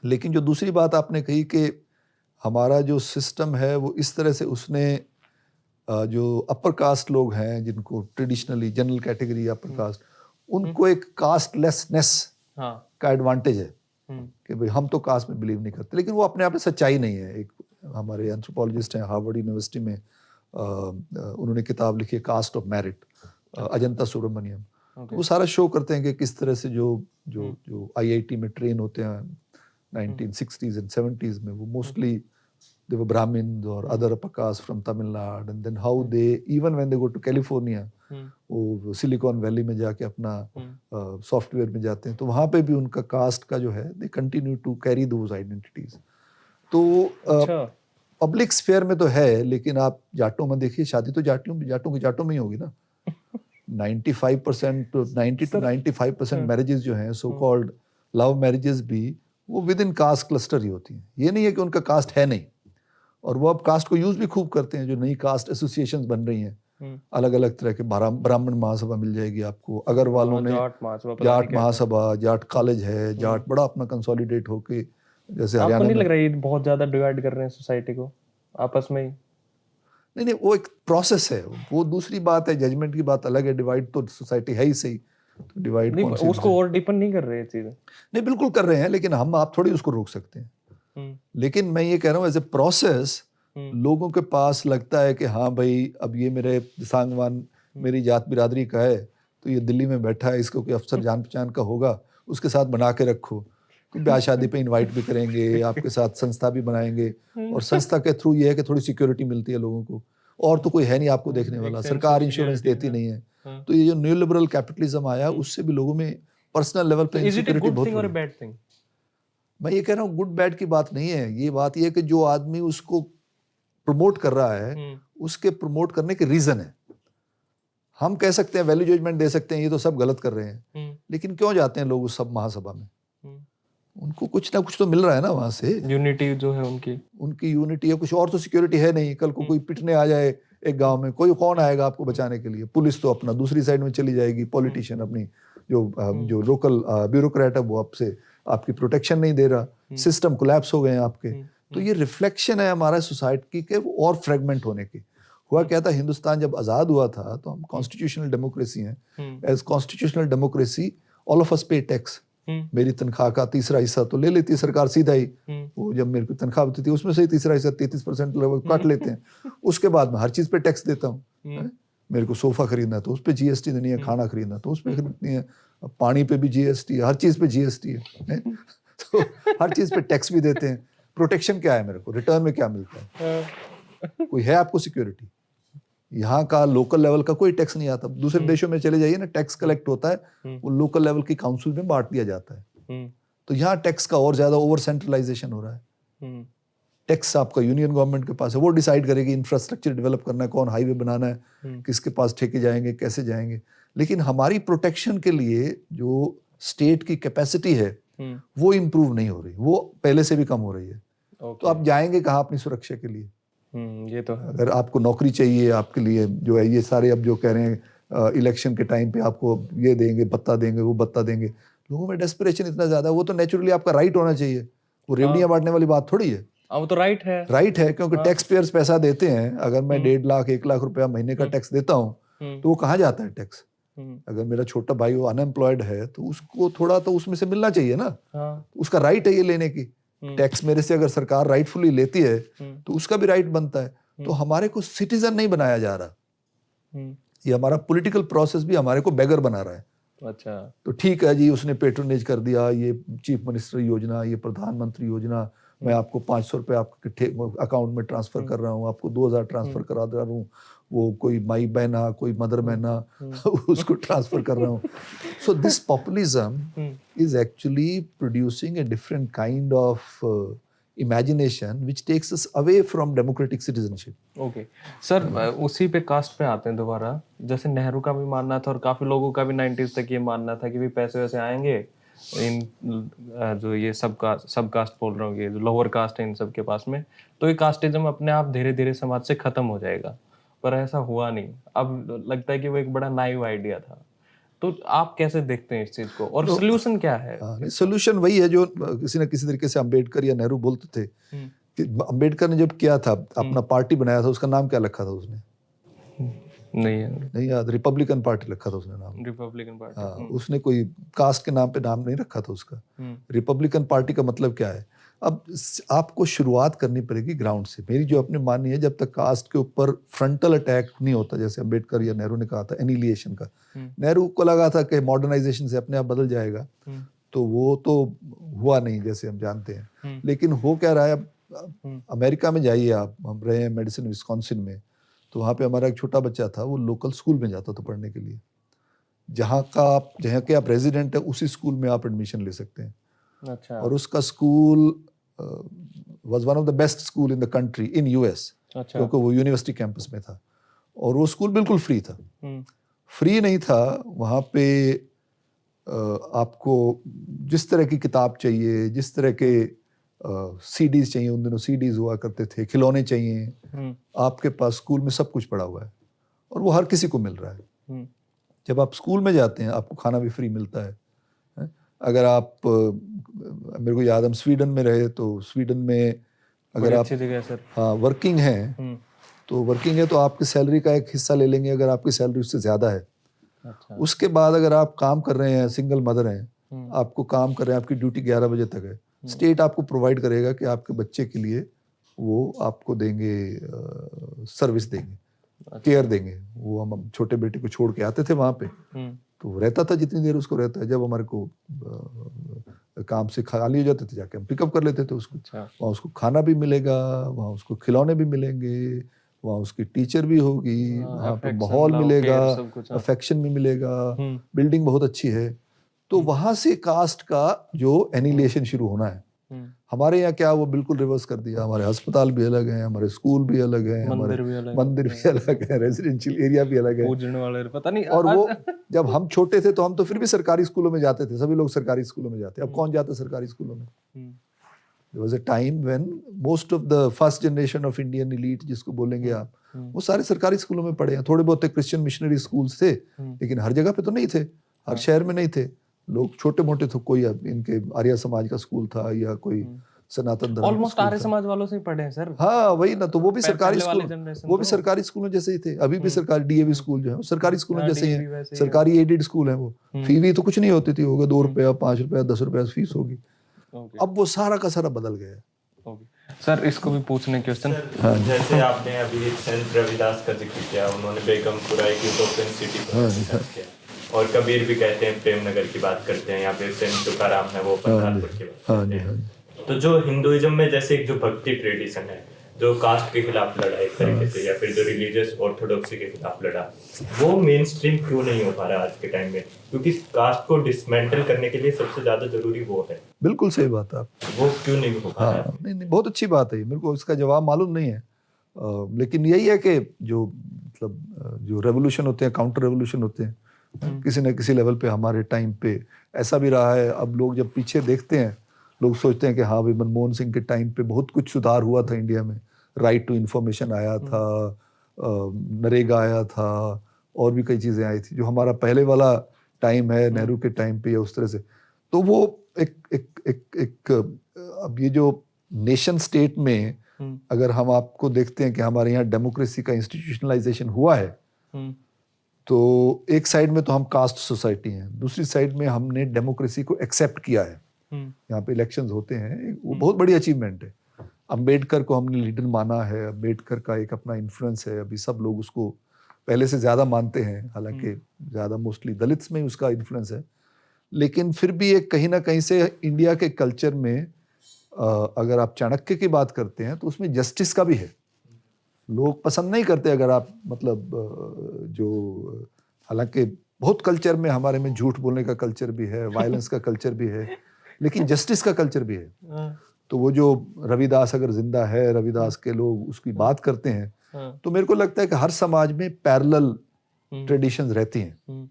लेकिन जो दूसरी बात आपने कही कि हमारा जो सिस्टम है वो इस तरह से उसने जो अपर कास्ट लोग हैं जिनको traditionally general category upper caste, उनको एक कास्टलेसनेस का एडवांटेज है कि भाई हम तो कास्ट में बिलीव नहीं करते। लेकिन वो अपने आप में सच्चाई नहीं है। एक हमारे एंथ्रोपोलॉजिस्ट हैं हार्वर्ड यूनिवर्सिटी में, उन्होंने किताब लिखी है caste of merit, Ajantha Subramaniam. तो वो सारा शो करते हैं कि किस तरह से जो जो जो आईआईटी में ट्रेन होते हैं 1960s and 70s में, वो mostly they were Brahmins or other upper caste from Tamil Nadu, and then how they even when they go to California, वो सिलिकॉन वैली में जाके अपना सॉफ्टवेयर में जाते हैं, तो वहाँ पे भी उनका कास्ट का जो है they continue to carry those identities। तो पब्लिक स्फेयर में तो है, लेकिन आप जाटों में देखिए, शादी तो जाटों की जाटों में ही होगी ना। 95% to 90 to 95% मैरिजेस जो हैं सो कॉल्ड लव मैरिजेस भी वो विद इन कास्ट क्लस्टर ही होती हैं। ये नहीं है कि उनका कास्ट है नहीं, और वो अब कास्ट को यूज भी खूब करते हैं। जो नई कास्ट एसोसिएशंस बन रही हैं, अलग अलग तरह के, ब्राह्मण महासभा मिल जाएगी आपको, अगर वालों ने जाट महासभा, जाट कॉलेज है, जाट बड़ा अपना कंसोलिडेट होके, जैसे आपको हरियाणा नहीं में। लग रहा है बहुत ज्यादा डिवाइड कर रहे हैं सोसाइटी को आपस में ही? नहीं, वो एक प्रोसेस है, वो दूसरी बात है। जजमेंट की बात अलग है, डिवाइड तो सोसाइटी है ही सही, तो डिवाइड नहीं, उसको और डीपन नहीं कर रहे हैं चीजें। नहीं, बिल्कुल कर रहे हैं, लेकिन आप थोड़ी उसको रोक सकते हैं। लेकिन मैं ये कह रहा हूँ एज ए प्रोसेस लोगों के पास लगता है कि हाँ भाई अब ये मेरे सांगवान मेरी जात बिरादरी का है, तो ये दिल्ली में बैठा है, इसको कोई अफसर जान पहचान का होगा, उसके साथ बना के रखो, कोई ब्याह शादी पे इनवाइट भी करेंगे, आपके साथ संस्था भी बनाएंगे, और संस्था के थ्रू ये है कि थोड़ी सिक्योरिटी मिलती है लोगों को, और तो कोई है नहीं आपको देखने वाला, सरकार इंश्योरेंस देती नहीं है। तो ये जो न्यू लिबरल कैपिटलिज्म आया उससे भी लोगों में पर्सनल लेवल पे इनसिक्योरिटी बहुत हो रही है। मैं ये कह रहा हूँ गुड बैड की बात नहीं है, ये बात ये है कि जो आदमी उसको प्रमोट कर रहा है उसके प्रमोट करने के रीजन है। हम कह सकते हैं, वैल्यू जजमेंट दे सकते हैं, ये तो सब गलत कर रहे हैं, लेकिन क्यों जाते हैं लोग उस सब महासभा में? उनको कुछ ना कुछ तो मिल रहा है ना वहां से, यूनिटी जो है उनकी यूनिटी है, कुछ और तो सिक्योरिटी है नहीं। कल को कोई पिटने आ जाए एक गांव में, कोई कौन आएगा आपको बचाने के लिए? पुलिस तो अपना दूसरी साइड में चली जाएगी, पॉलिटिशियन अपनी जो लोकल ब्यूरोक्रेट है वो आपसे आपकी प्रोटेक्शन नहीं दे रहा, सिस्टम कोलैप्स हो गए हैं आपके। तो ये रिफ्लेक्शन है हमारा सोसाइटी के और फ्रेगमेंट होने की। हुआ क्या था, हिंदुस्तान जब आजाद हुआ था तो हम कॉन्स्टिट्यूशनल डेमोक्रेसी हैं। As constitutional democracy all of us pay tax. मेरी तनख्वाह का तीसरा हिस्सा तो ले लेती है सरकार सीधा ही। वो जब मेरे को तनख्वाह होती थी उसमें से ही तीसरा हिस्सा 33% लगभग काट लेते हैं। उसके बाद में हर चीज पे टैक्स देता हूँ। मेरे को सोफा खरीदना है तो उस पर जीएसटी देनी है, खाना खरीदना तो उस पर खरीदनी है, पानी पे भी जीएसटी है, हर चीज पे जीएसटी है। तो हर चीज पे टैक्स भी देते हैं। प्रोटेक्शन क्या है मेरे को, रिटर्न में क्या मिलता है? कोई है आपको सिक्योरिटी? यहाँ का लोकल लेवल का कोई टैक्स नहीं आता। दूसरे देशों में चले जाइए ना, टैक्स कलेक्ट होता है, वो लोकल लेवल की काउंसिल में बांट दिया जाता है। तो यहाँ टैक्स का और ज्यादा ओवर सेंट्रलाइजेशन हो रहा है। टैक्स आपका यूनियन गवर्नमेंट के पास है, वो डिसाइड करेगी इंफ्रास्ट्रक्चर डेवलप करना है, कौन हाईवे बनाना है, किसके पास ठेके जाएंगे, कैसे जाएंगे। लेकिन हमारी प्रोटेक्शन के लिए जो स्टेट की कैपेसिटी है वो इम्प्रूव नहीं हो रही, वो पहले से भी कम हो रही है। तो आप जाएंगे कहाँ अपनी सुरक्षा के लिए? ये तो है। अगर आपको नौकरी चाहिए, आपके लिए जो है ये सारे अब जो कह रहे हैं इलेक्शन के टाइम पे आपको ये देंगे, भत्ता देंगे, वो भत्ता देंगे, लोगों में डेस्परेशन इतना ज्यादा है। वो तो नेचुरली आपका राइट होना चाहिए, वो रेवड़ियां बांटने वाली बात थोड़ी है। वो तो राइट है, राइट है, क्योंकि टैक्स पेयर्स पैसा देते हैं। अगर मैं 1.5 लाख 1 लाख रुपया महीने का टैक्स देता हूँ तो वो कहाँ जाता है टैक्स? अगर मेरा छोटा भाई वो अनएम्प्लॉयड है तो उसको थोड़ा तो उसमें से मिलना चाहिए ना। उसका राइट है ये लेने की। टैक्स मेरे से अगर सरकार राइटफुली लेती है तो उसका भी राइट बनता है। तो हमारे को सिटीजन नहीं बनाया जा रहा, ये हमारा पॉलिटिकल प्रोसेस भी हमारे को बेगर बना रहा है। अच्छा, तो ठीक है जी, उसने पेट्रोनेज कर दिया, ये चीफ मिनिस्टर योजना, ये प्रधानमंत्री योजना, मैं आपको 500 रुपये आपके अकाउंट में ट्रांसफर कर रहा हूँ, आपको 2000 ट्रांसफर करा दे रहा हूँ, वो कोई माई बहना, कोई मदर बहना उसको ट्रांसफर कर रहा हूँ। So this populism is actually producing a different kind of imagination which takes us away from democratic citizenship। Okay sir, उसी पे कास्ट पे आते हैं दोबारा। जैसे नेहरू का भी मानना था और काफी लोगों का भी 90s तक ये मानना था कि भाई पैसे वैसे आएंगे इन जो ये सब कास्ट बोल रहा हूँ, ये जो लोअर कास्ट है इन सब के पास में, तो ये कास्टिज्म अपने आप धीरे धीरे समाज से खत्म हो जाएगा। पर ऐसा हुआ नहीं। अब लगता है कि वो एक बड़ा नाइव आइडिया था। तो आप कैसे देखते हैं इस चीज को, और सोल्यूशन क्या है? सोल्यूशन वही है जो किसी न किसी तरीके से अम्बेडकर या नेहरू बोलते थे कि अम्बेडकर ने जब किया था अपना पार्टी बनाया था, उसका नाम क्या रखा था उसने? नहीं याद, रिपब्लिकन पार्टी रखा था उसने नाम। Republican party. हाँ, उसने कोई कास्ट के नाम पे नाम नहीं रखा था उसका। रिपब्लिकन पार्टी का मतलब क्या है? अब आपको शुरुआत करनी पड़ेगी ग्राउंड से। मेरी जो अपनी माननी है, जब तक कास्ट के ऊपर फ्रंटल अटैक नहीं होता, जैसे अम्बेडकर या नेहरू ने कहा था एनिलिएशन का, नेहरू को लगा था कि मॉडर्नाइजेशन से अपने आप बदल जाएगा, तो वो तो हुआ नहीं जैसे हम जानते हैं। लेकिन हो क्या रहा है अब अमेरिका में जाइए आप, हम रहे हैं मेडिसिन विस्कॉन्सिन में, तो वहाँ पे हमारा एक छोटा बच्चा था, वो लोकल स्कूल में जाता था पढ़ने के लिए। जहाँ के आप रेजिडेंट है उसी स्कूल में आप एडमिशन ले सकते हैं। अच्छा। और उसका school was one of the best school in the country in US, क्योंकि वो यूनिवर्सिटी कैंपस में था। और वो स्कूल बिल्कुल फ्री था। फ्री नहीं था, वहाँ पे आपको जिस तरह की किताब चाहिए, जिस तरह के सीडीज चाहिए, उन दिनों सीडीज हुआ करते थे, खिलौने चाहिए, आपके पास स्कूल में सब कुछ पड़ा हुआ है और वो हर किसी को मिल रहा है। जब आप स्कूल में जाते हैं आपको खाना भी फ्री मिलता है। अगर आप, मेरे को याद, हम स्वीडन में रहे, तो स्वीडन में अगर आप हाँ वर्किंग हैं तो वर्किंग है तो आपकी सैलरी का एक हिस्सा ले लेंगे अगर आपकी सैलरी उससे ज़्यादा है। अच्छा। उसके बाद अगर आप काम कर रहे हैं, सिंगल मदर हैं, आपको काम कर रहे हैं, आपकी ड्यूटी 11 बजे तक है, स्टेट आपको प्रोवाइड करेगा कि आपके बच्चे के लिए वो आपको देंगे, सर्विस देंगे, केयर देंगे। वो हम छोटे बेटे को छोड़ के आते थे वहाँ पे, तो वो रहता था जितनी देर उसको रहता है। जब हमारे को काम से खाली हो जाते थे जाके हम पिकअप कर लेते थे उसको। वहाँ उसको खाना भी मिलेगा, वहाँ उसको खिलौने भी मिलेंगे, वहाँ उसकी टीचर भी होगी, वहाँ पे माहौल मिलेगा, अफेक्शन भी मिलेगा, बिल्डिंग बहुत अच्छी है। तो वहाँ से कास्ट का जो एनिलिएशन शुरू होना है, हमारे यहाँ क्या वो बिल्कुल रिवर्स कर दिया, हमारे अस्पताल भी अलग हैं, हमारे स्कूल भी अलग हैं, हमारे मंदिर भी अलग है, रेजिडेंशियल एरिया भी अलग है, पूजने वाले पता नहीं। और वो जब हम छोटे थे तो हम तो फिर भी सरकारी स्कूलों में जाते थे, सभी लोग सरकारी स्कूलों में जाते, अब कौन जाता सरकारी स्कूलों में? There was a time when most of the first generation of Indian elite जिसको बोलेंगे आप, वो सारे सरकारी स्कूलों में पढ़े हैं। थोड़े बहुत क्रिश्चियन मिशनरी स्कूल्स थे, लेकिन हर जगह पे तो नहीं थे, हर शहर में नहीं थे। लोग छोटे मोटे तो कोई इनके आर्य समाज का स्कूल था या कोई सनातन धर्म ऑलमोस्ट आर्य समाज वालों से ही पढ़े हैं सर। हाँ वही ना, तो वो भी सरकारी स्कूल, वो भी तो। सरकारी स्कूलों जैसे ही थे, अभी भी सरकारी डीएवी स्कूल जो है सरकारी स्कूलों जैसे ही है, सरकारी एडेड स्कूल है वो। फी तो कुछ नहीं होती थी, होगा 2 रुपया 5 रुपया 10 रुपया फीस होगी। अब वो सारा का सारा बदल गया है। सर इसको भी पूछने क्वेश्चन। जैसे आपने अभी एक संत रविदास का जिक्र किया, उन्होंने बेगमपुरा एक यूटोपियन सिटी पर किया, और कबीर भी कहते हैं, प्रेम नगर की बात करते हैं, यहाँ पे सेंट तुकाराम है वो पठानपुर की बात करते हैं। तो जो हिंदुइज्म में जैसे एक जो भक्ति ट्रेडिशन है, जो कास्ट के खिलाफ लड़ा एक तरीके से, या फिर जो रिलीजियस ऑर्थोडॉक्सी के खिलाफ लड़ा, वो मेन स्ट्रीम क्यों नहीं हो पा रहा आज के टाइम में? क्योंकि कास्ट को डिसमेंटल करने के लिए सबसे ज्यादा जरूरी वो है। बिल्कुल सही बात है, वो क्यों नहीं हो पा रहा है? नहीं, बहुत अच्छी बात है, मेरे को इसका जवाब मालूम नहीं है, लेकिन यही है कि जो मतलब जो रेवोल्यूशन होते हैं, काउंटर रेवोल्यूशन होते हैं, किसी न किसी लेवल पे हमारे टाइम पे ऐसा भी रहा है। अब लोग जब पीछे देखते हैं, लोग सोचते हैं कि हाँ भाई मनमोहन सिंह के टाइम पे बहुत कुछ सुधार हुआ था इंडिया में, राइट टू इन्फॉर्मेशन आया था, नरेगा आया था, और भी कई चीज़ें आई थी। जो हमारा पहले वाला टाइम है नेहरू के टाइम पे या उस तरह से, तो वो एक अब ये जो नेशन स्टेट में अगर हम आपको देखते हैं कि हमारे यहाँ डेमोक्रेसी का इंस्टीट्यूशनलाइजेशन हुआ है, तो एक साइड में तो हम कास्ट सोसाइटी हैं, दूसरी साइड में हमने डेमोक्रेसी को एक्सेप्ट किया है। यहाँ पे इलेक्शंस होते हैं, वो बहुत बड़ी अचीवमेंट है। अंबेडकर को हमने लीडर माना है, अंबेडकर का एक अपना इन्फ्लुएंस है, अभी सब लोग उसको पहले से ज़्यादा मानते हैं, हालांकि ज़्यादा मोस्टली दलित्स में उसका इन्फ्लुएंस है, लेकिन फिर भी एक कहीं ना कहीं से इंडिया के कल्चर में अगर आप चाणक्य की बात करते हैं तो उसमें जस्टिस का भी है। लोग पसंद नहीं करते अगर आप मतलब जो, हालांकि बहुत कल्चर में हमारे में झूठ बोलने का कल्चर भी है, वायलेंस का कल्चर भी है, लेकिन जस्टिस का कल्चर भी है। तो वो जो रविदास अगर जिंदा है, रविदास के लोग उसकी बात करते हैं, तो मेरे को लगता है कि हर समाज में पैरेलल ट्रेडिशंस रहती हैं।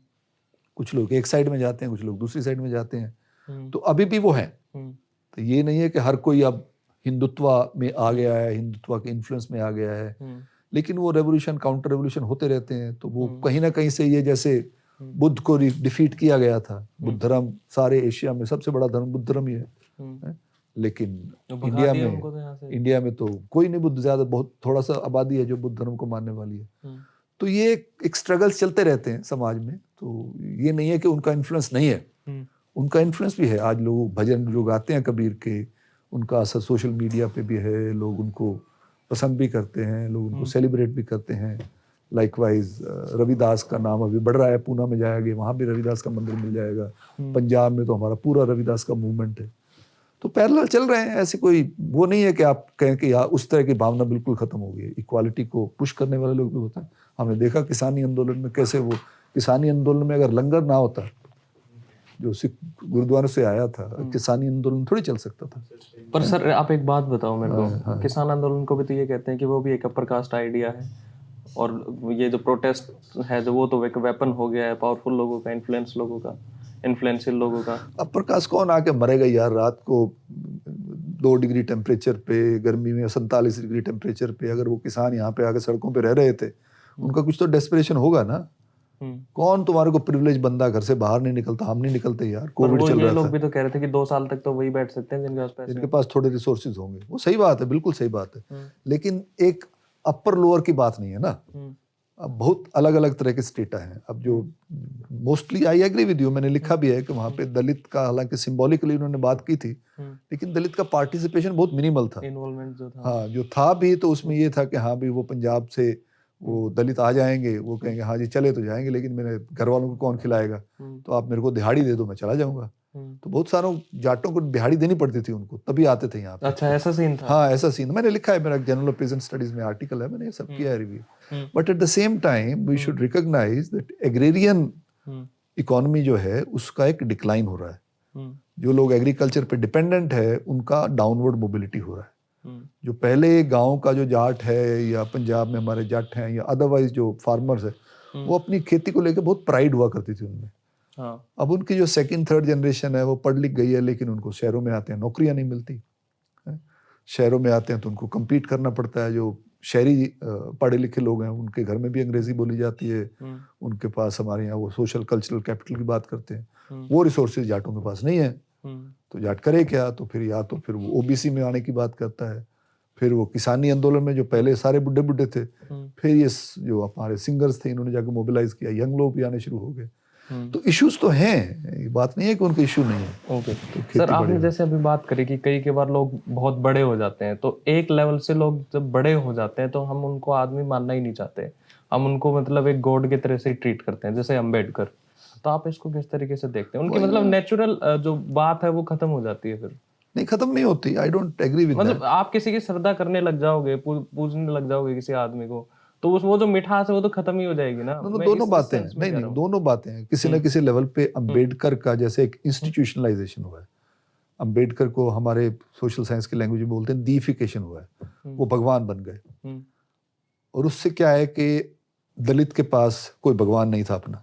कुछ लोग एक साइड में जाते हैं, कुछ लोग दूसरी साइड में जाते हैं, तो अभी भी वो है। तो ये नहीं है कि हर कोई अब हिंदुत्व में आ गया है, हिंदुत्व के इन्फ्लुएंस में आ गया है, लेकिन वो रेवोल्यूशन काउंटर रेवोल्यूशन होते रहते हैं। तो वो कहीं ना कहीं से, ये जैसे बुद्ध को डिफीट किया गया था, बुद्ध धर्म सारे एशिया में सबसे बड़ा धर्म बुद्ध धर्म ही है, लेकिन इंडिया में तो कोई नहीं, बुद्ध ज्यादा, बहुत थोड़ा सा आबादी है जो बुद्ध धर्म को मानने वाली है। तो ये एक स्ट्रगल्स चलते रहते हैं समाज में। तो ये नहीं है कि उनका इन्फ्लुएंस नहीं है, उनका इन्फ्लुएंस भी है। आज लोग भजन जो गाते हैं कबीर के, उनका असर सोशल मीडिया पे भी है, लोग उनको पसंद भी करते हैं, लोग उनको सेलिब्रेट भी करते हैं। लाइकवाइज रविदास का नाम अभी बढ़ रहा है, पूना में जाएंगे वहाँ भी रविदास का मंदिर मिल जाएगा, पंजाब में तो हमारा पूरा रविदास का मूवमेंट है। तो पैरेलल चल रहे हैं, ऐसे कोई वो नहीं है कि आप कहें कि यार उस तरह की भावना बिल्कुल खत्म हो गई है। इक्वालिटी को पुश करने वाले लोग भी होते हैं। हमने देखा किसानी आंदोलन में कैसे, वो किसानी आंदोलन में अगर लंगर ना होता जो सिख गुरुद्वारों से आया था, किसानी आंदोलन थोड़ी चल सकता था। पर सर आप एक बात बताओ मेरे को, किसान आंदोलन को भी तो ये कहते हैं कि वो भी एक अपर कास्ट आइडिया है, और ये जो प्रोटेस्ट है जो वो तो एक वेपन हो गया है पावरफुल लोगों का, इन्फ्लुएंस लोगों का, इन्फ्लुएंशियल लोगों का। अपर कास्ट कौन आके मरेगा यार, रात को 2 डिग्री टेम्परेचर पे, गर्मी में 47 डिग्री टेम्परेचर पे, अगर वो किसान यहाँ पे आके सड़कों पे रह रहे थे, उनका कुछ तो डेस्परेशन होगा ना। कौन तुम्हारे को प्रिविलेज बंदा घर से बाहर नहीं निकलता, हम नहीं निकलते यार, कोविड चल रहा था। लोग भी तो कह रहे थे कि 2 साल तक तो वही बैठ सकते हैं जिनके पास थोड़े रिसोर्सेज होंगे। वो सही बात है, बिल्कुल सही बात है, लेकिन एक अपर लोअर की बात नहीं है ना। अब बहुत अलग अलग तरह के स्टेटा हैं। अब जो mostly I agree with you, मैंने लिखा भी है कि वहाँ पे दलित का, हालांकि सिंबॉलिकली उन्होंने बात की थी, लेकिन दलित का पार्टिसिपेशन बहुत मिनिमल था, इन्वॉल्वमेंट जो था। हाँ जो था भी, तो उसमें ये था कि हाँ भी वो पंजाब से वो दलित आ जाएंगे, वो कहेंगे हाँ जी चले तो जाएंगे, लेकिन मेरे घर वालों को कौन खिलाएगा, तो आप मेरे को दिहाड़ी दे दो, मैं चला जाऊंगा। तो बहुत सारों जाटों को दिहाड़ी देनी पड़ती थी उनको, तभी आते थे यहाँ पे। अच्छा ऐसा सीन था? हाँ ऐसा सीन मैंने लिखा है, मेरा जनरल ऑफ प्रेजेंट स्टडीज में आर्टिकल है, मैंने ये सब किया है review. But at the same time we should recognise that agrarian economy जो है उसका एक डिक्लाइन हो रहा है। जो लोग एग्रीकल्चर पे डिपेंडेंट है उनका डाउनवर्ड मोबिलिटी हो रहा है। जो पहले गांव का जो जाट है या पंजाब में हमारे जाट हैं या अदरवाइज जो फार्मर्स है वो अपनी खेती को लेकर बहुत प्राइड हुआ करती थी उनमें। हाँ। अब उनकी जो सेकंड थर्ड जनरेशन है वो पढ़ लिख गई है, लेकिन उनको शहरों में आते हैं नौकरियां नहीं मिलती। शहरों में आते हैं तो उनको compete करना पड़ता है। जो शहरी पढ़े लिखे लोग हैं उनके घर में भी अंग्रेजी बोली जाती है, उनके पास हमारे यहाँ वो सोशल कल्चरल कैपिटल की बात करते हैं, वो रिसोर्सेज जाटों के पास नहीं है। तो जाट करे क्या, तो फिर या तो फिर वो ओबीसी में आने की बात करता है, फिर वो किसानी आंदोलन में जो पहले सारे बुढ़े बुढ़े थे, फिर ये जो हमारे सिंगर्स थे इन्होंने जाकर मोबिलाइज किया, यंग लोग भी आने शुरू हो गए। तो इश्यूज तो हैं, ये बात नहीं है कि उनके इशू नहीं है। ओके सर, आपने जैसे अभी बात करी कि कई बार लोग बहुत बड़े हो जाते हैं, तो एक लेवल से लोग जब बड़े हो जाते हैं तो हम उनको आदमी मानना ही नहीं चाहते, हम उनको मतलब एक गॉड की तरह से ट्रीट करते हैं, जैसे अम्बेडकर। तो आप इसको किस तरीके से देखते हैं? उनकी मतलब नेचुरल जो बात है वो खत्म हो जाती है फिर? नहीं, खत्म नहीं होती। आई डोंट एग्री विद मतलब आप किसी की श्रद्धा करने लग जाओगे, पूजने लग जाओगे किसी आदमी को, तो वो जो मिठास है वो तो खत्म ही हो जाएगी ना। दोनों बातें हैं, नहीं दोनों बातें हैं। किसी न किसी लेवल पे अम्बेडकर का जैसे एक इंस्टीट्यूशनलाइजेशन हुआ है, अम्बेडकर को हमारे सोशल साइंस की लैंग्वेज में बोलते हैं दीफिकेशन हुआ है, वो भगवान बन गए। और उससे क्या है कि दलित के पास कोई भगवान नहीं था अपना।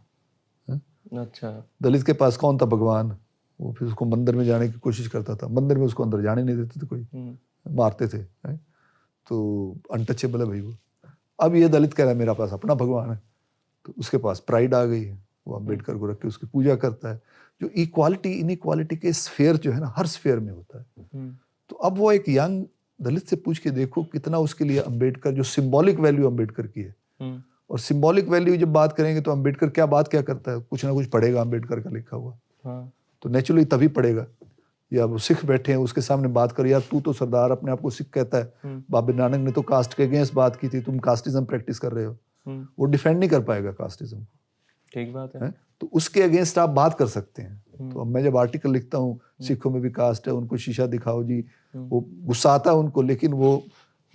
अच्छा, दलित के पास कौन था भगवान? वो फिर उसको मंदिर में जाने की कोशिश करता था, मंदिर में उसको अंदर जाने नहीं देते थे, कोई मारते थे, तो अनटचेबल है भाई वो। अब ये दलित कह रहा है मेरा पास अपना भगवान है, तो उसके पास प्राइड आ गई है, वो अम्बेडकर को रख के उसकी पूजा करता है। जो इक्वालिटी इनइक्वालिटी के स्फेयर जो है ना, हर स्फेयर में होता है। तो अब वो एक यंग दलित से पूछ के देखो कितना उसके लिए अम्बेडकर, जो सिंबॉलिक वैल्यू अम्बेडकर की है, और सिंबॉलिक वैल्यू जब बात करेंगे तो अम्बेडकर क्या करता है, कुछ ना कुछ पढ़ेगा अम्बेडकर का लिखा हुआ, तो नेचुरली तभी पढ़ेगा। या वो सिख बैठे हैं उसके सामने बात कर, यार तू तो सरदार अपने आप को सिख कहता है, बाबा नानक ने तो कास्ट के अगेंस्ट बात की थी, तुम कास्टिज्म प्रैक्टिस कर रहे हो, वो डिफेंड नहीं कर पाएगा कास्टिज्म को। ठीक बात है। तो उसके अगेंस्ट आप बात कर सकते हैं। तो अब मैं जब आर्टिकल लिखता हूँ सिखों में भी कास्ट है, उनको शीशा दिखाओ जी, वो गुस्सा आता है उनको, लेकिन वो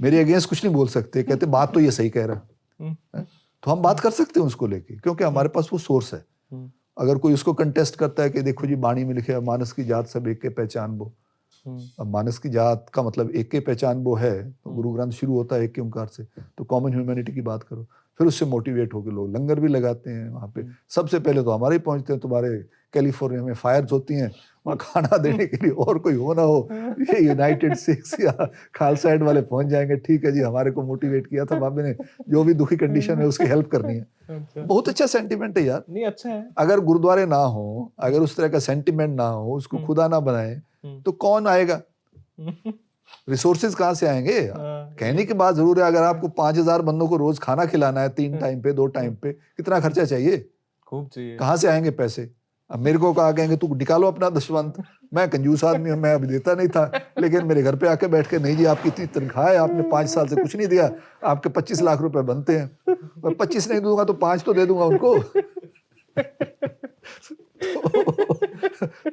मेरे अगेंस्ट कुछ नहीं बोल सकते, कहते बात तो ये सही कह रहा है। तो हम बात कर सकते हैं उसको लेके, क्योंकि हमारे पास वो सोर्स है। अगर कोई उसको कंटेस्ट करता है कि देखो जी बाणी में लिखे मानस की जात सब एक के पहचान बो, अब मानस की जात का मतलब एक के पहचान बो है, तो गुरु ग्रंथ शुरू होता है एक के ओंकार से, तो कॉमन ह्यूमैनिटी की बात करो। फिर उससे मोटिवेट होकर लोग लंगर भी लगाते हैं वहाँ पे। सबसे पहले तो हमारे ही पहुँचते हैं, तुम्हारे कैलिफोर्निया में फायर्स होती हैं, वहाँ खाना देने के लिए और कोई हो ना हो, ये यूनाइटेड सिक्स या खालसा एड वाले पहुँच जाएंगे, ठीक है जी हमारे को मोटिवेट किया था बाबे ने, जो भी दुखी कंडीशन है उसकी हेल्प करनी है। बहुत अच्छा सेंटिमेंट है यार। नहीं, अच्छा है। अगर गुरुद्वारे ना हो, अगर उस तरह का सेंटिमेंट ना हो, उसको खुदा ना बनाए, तो कौन आएगा? रिसोर्सेज कहाँ से आएंगे? कहने की बात जरूर है, अगर आपको 5000 बंदों को रोज खाना खिलाना है, 3 टाइम पे 2 टाइम पे, कितना खर्चा चाहिए? खूब चाहिए। कहाँ से आएंगे पैसे? अब मेरे को कहा कहेंगे तू निकालो अपना दशवंत, मैं कंजूस आदमी हूँ, मैं अभी देता नहीं था, लेकिन मेरे घर पे आके बैठ के, नहीं जी आपकी इतनी तनख्वाह है, आपने 5 साल से कुछ नहीं दिया, आपके 25 लाख रुपए बनते हैं, मैं 25 नहीं दूंगा तो 5 तो दे दूंगा उनको।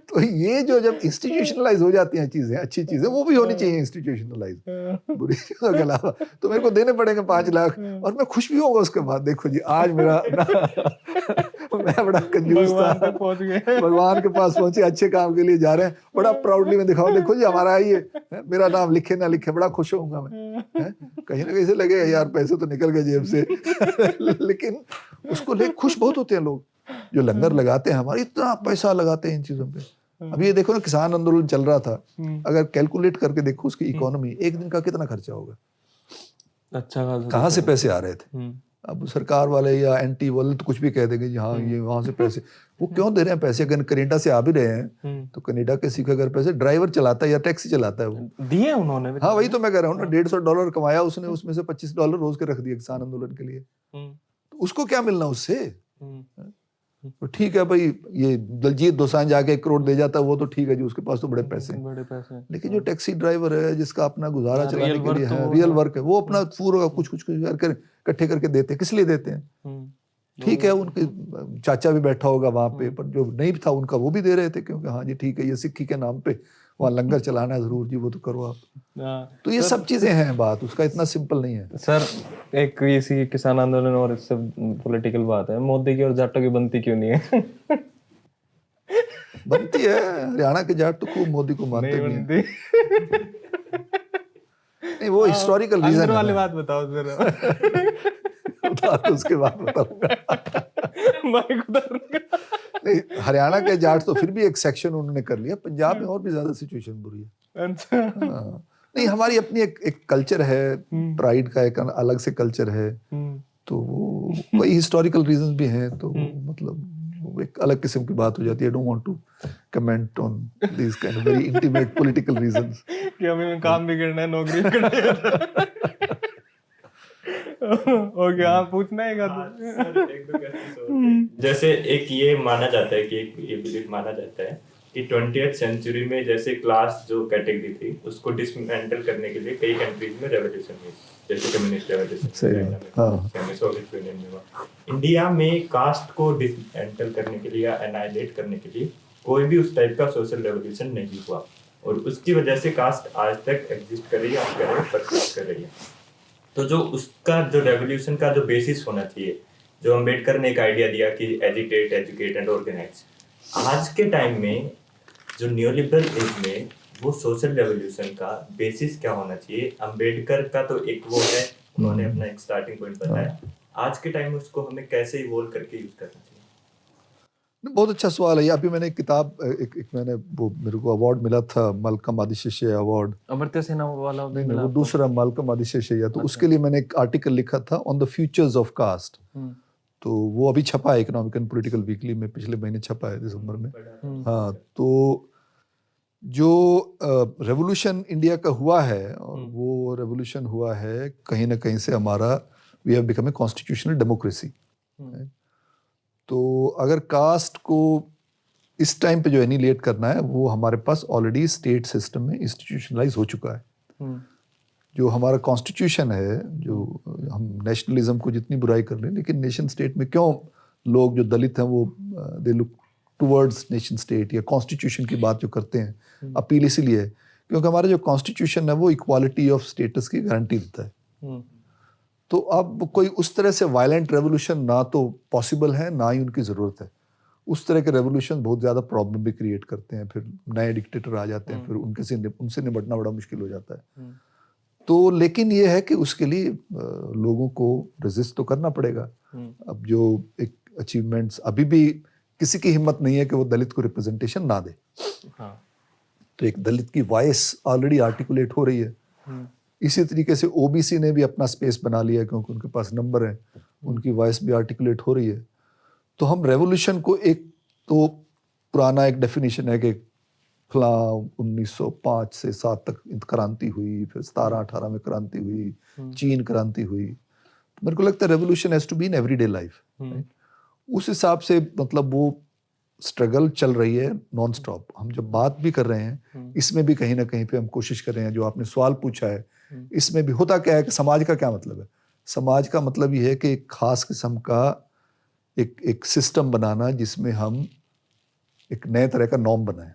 तो ये जो जब इंस्टीट्यूशनलाइज हो जाती हैं चीजें, अच्छी चीजें वो भी होनी चाहिए इंस्टीट्यूशनलाइज, बुरी चीजों के अलावा, तो मेरे को देने पड़ेंगे 5 लाख, और मैं खुश भी होऊंगा उसके बाद, देखो जी आज मेरा मैं बड़ा कंजूस था, भगवान के पास पहुंचे, अच्छे काम के लिए जा रहे हैं, बड़ा प्राउडली मैं दिखाऊं, देखो जी हमारा ये मेरा नाम लिखे ना लिखे, बड़ा खुश होऊंगा मैं। कहीं ना कहीं से लगेगा यार पैसे तो निकल गए जेब से, लेकिन उसको लेकर खुश बहुत होते हैं लोग जो लंगर लगाते हैं, हमारे इतना पैसा लगाते हैं इन चीजों पे। अब ये देखो ना, किसान आंदोलन चल रहा था, अगर कैलकुलेट करके देखो उसकी इकोनॉमी, एक दिन का कितना खर्चा होगा, अच्छा कहाँ से पैसे आ रहे थे? अब सरकार वाले या एंटी वाले तो कुछ भी कह देंगे जी हाँ ये वहां से पैसे, वो क्यों दे रहे हैं पैसे? अगर कनाडा से आ भी रहे हैं तो कनाडा के सिख अगर पैसे ड्राइवर चलाता है या टैक्सी चलाता है, वो दिए उन्होंने। हाँ वही तो मैं कह रहा हूँ ना, $150 कमाया उसने, उसमें से $25 रोज के रख दिए किसान आंदोलन के लिए, तो उसको क्या मिलना उससे? तो ठीक है भाई, ये दलजीत दोसांझ जाके 1 करोड़ दे जाता है, वो तो ठीक है जी, उसके पास तो बड़े पैसे हैं। लेकिन जो टैक्सी ड्राइवर है जिसका अपना गुजारा चलाने के लिए है, रियल वर्क है, वो अपना पूरा कुछ करके इकट्ठे करके देते हैं। किस लिए देते हैं? ठीक है, उनके चाचा भी बैठा होगा वहां पे, पर जो नहीं था उनका वो भी दे रहे थे, क्योंकि हाँ जी ठीक है ये सिक्की के नाम पे वहाँ लंगर चलाना है, जरूर जी वो तो करो आप। तो ये सब चीजें हैं, बात उसका इतना सिंपल नहीं है सर। एक इसी किसान आंदोलन और इससे पॉलिटिकल बात है, मोदी की और जाटों की बनती क्यों नहीं है? बनती है, हरियाणा के जाट तो खूब मोदी को मानते नहीं भी हैं। बनती। नहीं, वो हिस्टोरिकल रीजन अंदर है वाली ना। बात बताओ जरा। बता तो उसके बाद बताऊंगा। माइक उतारने का। नहीं, हरियाणा के जाट तो फिर भी एक सेक्शन उन्होंने कर लिया, पंजाब में और भी ज्यादा सिचुएशन बुरी है। अच्छा। हाँ। नहीं, हमारी अपनी एक कल्चर है, प्राइड का एक अलग से कल्चर है, तो वो कई हिस्टोरिकल रीजंस भी हैं, तो मतलब वो एक अलग किस्म की बात हो जाती है। I don't want to comment on this kind of very intimate political reasons. कि हमें काम भी करना है, नौकरी भी करना है। ओके, हाँ पूछना है का हाँ, सर, एक दो questions और थे। जैसे एक ये माना जाता है कि एक ये बिलीफ माना जाता है कि 20th सेंचुरी में जैसे क्लास जो कैटेगरी थी उसको डिसमेंटल करने के लिए कई कंट्रीज में रेवोल्यूशन हुई, जैसे कम्युनिस्ट सही बात, रेवोल्यूशन, सोवियत यूनियन में हुआ। इंडिया में कास्ट को डिसमेंटल करने के लिए या एनाइलेट करने के लिए कोई भी उस टाइप का सोशल रेवोल्यूशन नहीं हुआ, और उसकी वजह से कास्ट आज तक एग्जिस्ट कर रही है, आप कह रहे हो परसिस्ट कर रही है। तो जो उसका जो रेवोल्यूशन का जो बेसिस होना चाहिए, जो अम्बेडकर ने एक आइडिया दिया कि एजिटेट, एजुकेट एंड ऑर्गेनाइज, आज के टाइम में जो न्यू लिबरल एज में वो सोशल रेवोल्यूशन का बेसिस क्या होना चाहिए? अम्बेडकर का तो एक वो है, उन्होंने अपना एक स्टार्टिंग पॉइंट बताया, आज के टाइम में उसको हमें कैसे इवॉल्व करके यूज करना चाहिए? बहुत अच्छा सवाल है ये। अभी मैंने एक किताब एक मैंने वो मेरे को अवार्ड मिला था, मलकम आदिशेषे अवार्ड। अमर्त्य सेन वाला भी नहीं, मिला वो आपको? दूसरा मलकम आदिशेषे, तो उसके लिए मैंने एक आर्टिकल लिखा था on the futures of caste. तो वो अभी छपा है इकोनॉमिक एंड पॉलिटिकल वीकली में, पिछले महीने छपा है दिसंबर में। हाँ, तो जो रेवोल्यूशन इंडिया का हुआ है, और वो रेवोल्यूशन हुआ है कहीं ना कहीं से हमारा we have become a constitutional democracy. तो अगर कास्ट को इस टाइम पे जो एनिलेट करना है, वो हमारे पास ऑलरेडी स्टेट सिस्टम में इंस्टीट्यूशनलाइज हो चुका है। जो हमारा कॉन्स्टिट्यूशन है, जो हम नेशनलिज्म को जितनी बुराई कर लें, लेकिन नेशन स्टेट में क्यों लोग जो दलित हैं वो they look towards nation state या कॉन्स्टिट्यूशन की बात जो करते हैं, अपील इसीलिए है क्योंकि हमारा जो कॉन्स्टिट्यूशन है वो इक्वालिटी ऑफ स्टेटस की गारंटी देता है। तो अब कोई उस तरह से वायलेंट रेवोल्यूशन ना तो पॉसिबल है, ना ही उनकी ज़रूरत है। उस तरह के रेवोल्यूशन बहुत ज़्यादा प्रॉब्लम भी क्रिएट करते हैं, फिर नए डिक्टेटर आ जाते हैं, फिर उनसे निपटना बड़ा मुश्किल हो जाता है। तो लेकिन ये है कि उसके लिए लोगों को रेजिस्ट तो करना पड़ेगा। अब जो एक अचीवमेंट्स अभी भी किसी की हिम्मत नहीं है कि वो दलित को रिप्रेजेंटेशन ना दे। तो एक दलित की वॉइस ऑलरेडी आर्टिकुलेट हो रही है। इसी तरीके से ओबीसी ने भी अपना स्पेस बना लिया है क्योंकि उनके पास नंबर है, उनकी वॉइस भी आर्टिकुलेट हो रही है। तो हम रेवोल्यूशन को एक तो पुराना एक डेफिनेशन है कि फला 1905 से 7 तक क्रांति हुई, फिर 17-18 में क्रांति हुई, चीन क्रांति हुई। तो मेरे को लगता है revolution has to be in everyday life. उस हिसाब से मतलब वो स्ट्रगल चल रही है नॉन स्टॉप। हम जब बात भी कर रहे हैं, इसमें भी कहीं ना कहीं पे हम कोशिश कर रहे हैं। जो आपने सवाल पूछा है, इसमें भी होता क्या है कि समाज का क्या मतलब है? समाज का मतलब ये है कि एक खास किस्म का एक सिस्टम बनाना जिसमें हम एक नए तरह का नॉर्म बनाएं।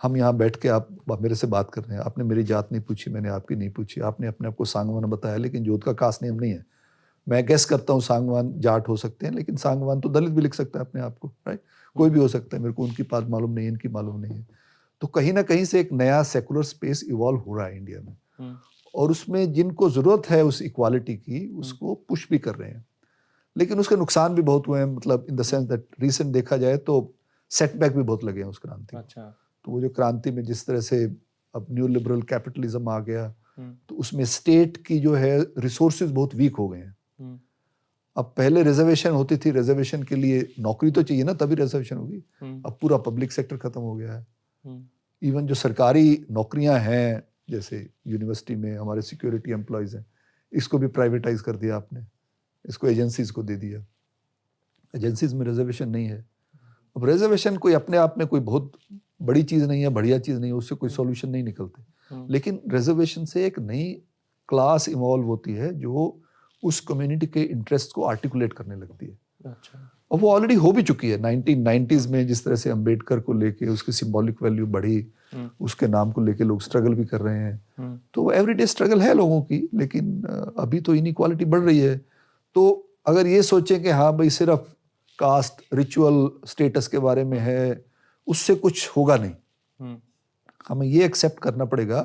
हम यहाँ बैठ के आप मेरे से बात कर रहे हैं, आपने मेरी जात नहीं पूछी, मैंने आपकी नहीं पूछी, आपने अपने आप को सांगवान बताया, लेकिन जोत का कास्ट नेम नहीं है। मैं गेस करता हूँ सांगवान जाट हो सकते हैं, लेकिन सांगवान तो दलित भी लिख सकता है अपने आप को, राइट? कोई भी हो सकता है, मेरे को उनकी बात मालूम नहीं है, इनकी मालूम नहीं है। तो कहीं ना कहीं से एक नया सेकुलर स्पेस इवॉल्व हो रहा है इंडिया में, और उसमें जिनको जरूरत है उस इक्वालिटी की, उसको पुश भी कर रहे हैं। लेकिन उसके नुकसान भी बहुत हुए हैं, मतलब in the sense that recent देखा जाए तो सेटबैक भी बहुत लगे हैं उस क्रांति। अच्छा। तो वो जो क्रांति में जिस तरह से अब न्यू लिबरल कैपिटलिज्म आ गया, तो उसमें स्टेट की जो है रिसोर्सेज बहुत वीक हो गए हैं। अब पहले रिजर्वेशन होती थी, रिजर्वेशन के लिए नौकरी तो चाहिए ना, तभी रिजर्वेशन होगी। अब पूरा पब्लिक सेक्टर खत्म हो गया है। इवन जो सरकारी नौकरियां हैं, जैसे यूनिवर्सिटी में हमारे सिक्योरिटी एम्प्लॉयज हैं, इसको भी प्राइवेटाइज कर दिया आपने, इसको एजेंसीज को दे दिया। एजेंसीज में रिजर्वेशन नहीं है। अब रिजर्वेशन कोई अपने आप में कोई बहुत बड़ी चीज़ नहीं है, बढ़िया चीज़ नहीं है, उससे कोई सॉल्यूशन नहीं निकलते। लेकिन रिजर्वेशन से एक नई क्लास इवॉल्व होती है जो उस कम्युनिटी के इंटरेस्ट को आर्टिकुलेट करने लगती है। अच्छा। और वो ऑलरेडी हो भी चुकी है 1990s में, जिस तरह से अंबेडकर को लेके उसकी सिंबॉलिक वैल्यू बढ़ी, उसके नाम को लेके लोग स्ट्रगल भी कर रहे हैं। तो एवरीडे स्ट्रगल है लोगों की, लेकिन अभी तो इनइक्वालिटी बढ़ रही है। तो अगर ये सोचें कि हाँ भाई सिर्फ कास्ट रिचुअल स्टेटस के बारे में है उससे कुछ होगा नहीं। हम्म, हमें ये एक्सेप्ट करना पड़ेगा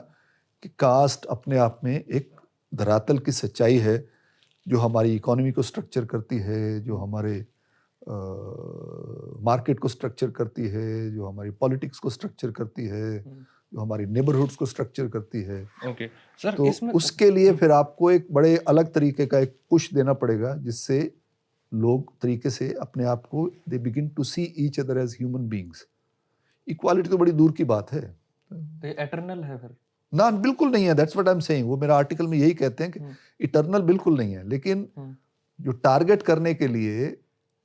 कि कास्ट अपने आप में एक धरातल की सच्चाई है जो हमारी इकोनॉमी को स्ट्रक्चर करती है, जो हमारे मार्केट को स्ट्रक्चर करती है, जो हमारी पॉलिटिक्स को स्ट्रक्चर करती है, जो हमारी नेबरहुड्स को स्ट्रक्चर करती है। ओके सर, तो इसमें उसके लिए फिर आपको एक बड़े अलग तरीके का एक पुश देना पड़ेगा जिससे लोग तरीके से अपने आप को they begin to see each other as human beings. Equality तो बड़ी दूर की बात है तो ये एटर्नल है फिर? ना, बिल्कुल नहीं है। That's what I am saying. वो मेरा आर्टिकल में यही कहते हैं कि इटर्नल बिल्कुल नहीं है, लेकिन जो टारगेट करने के लिए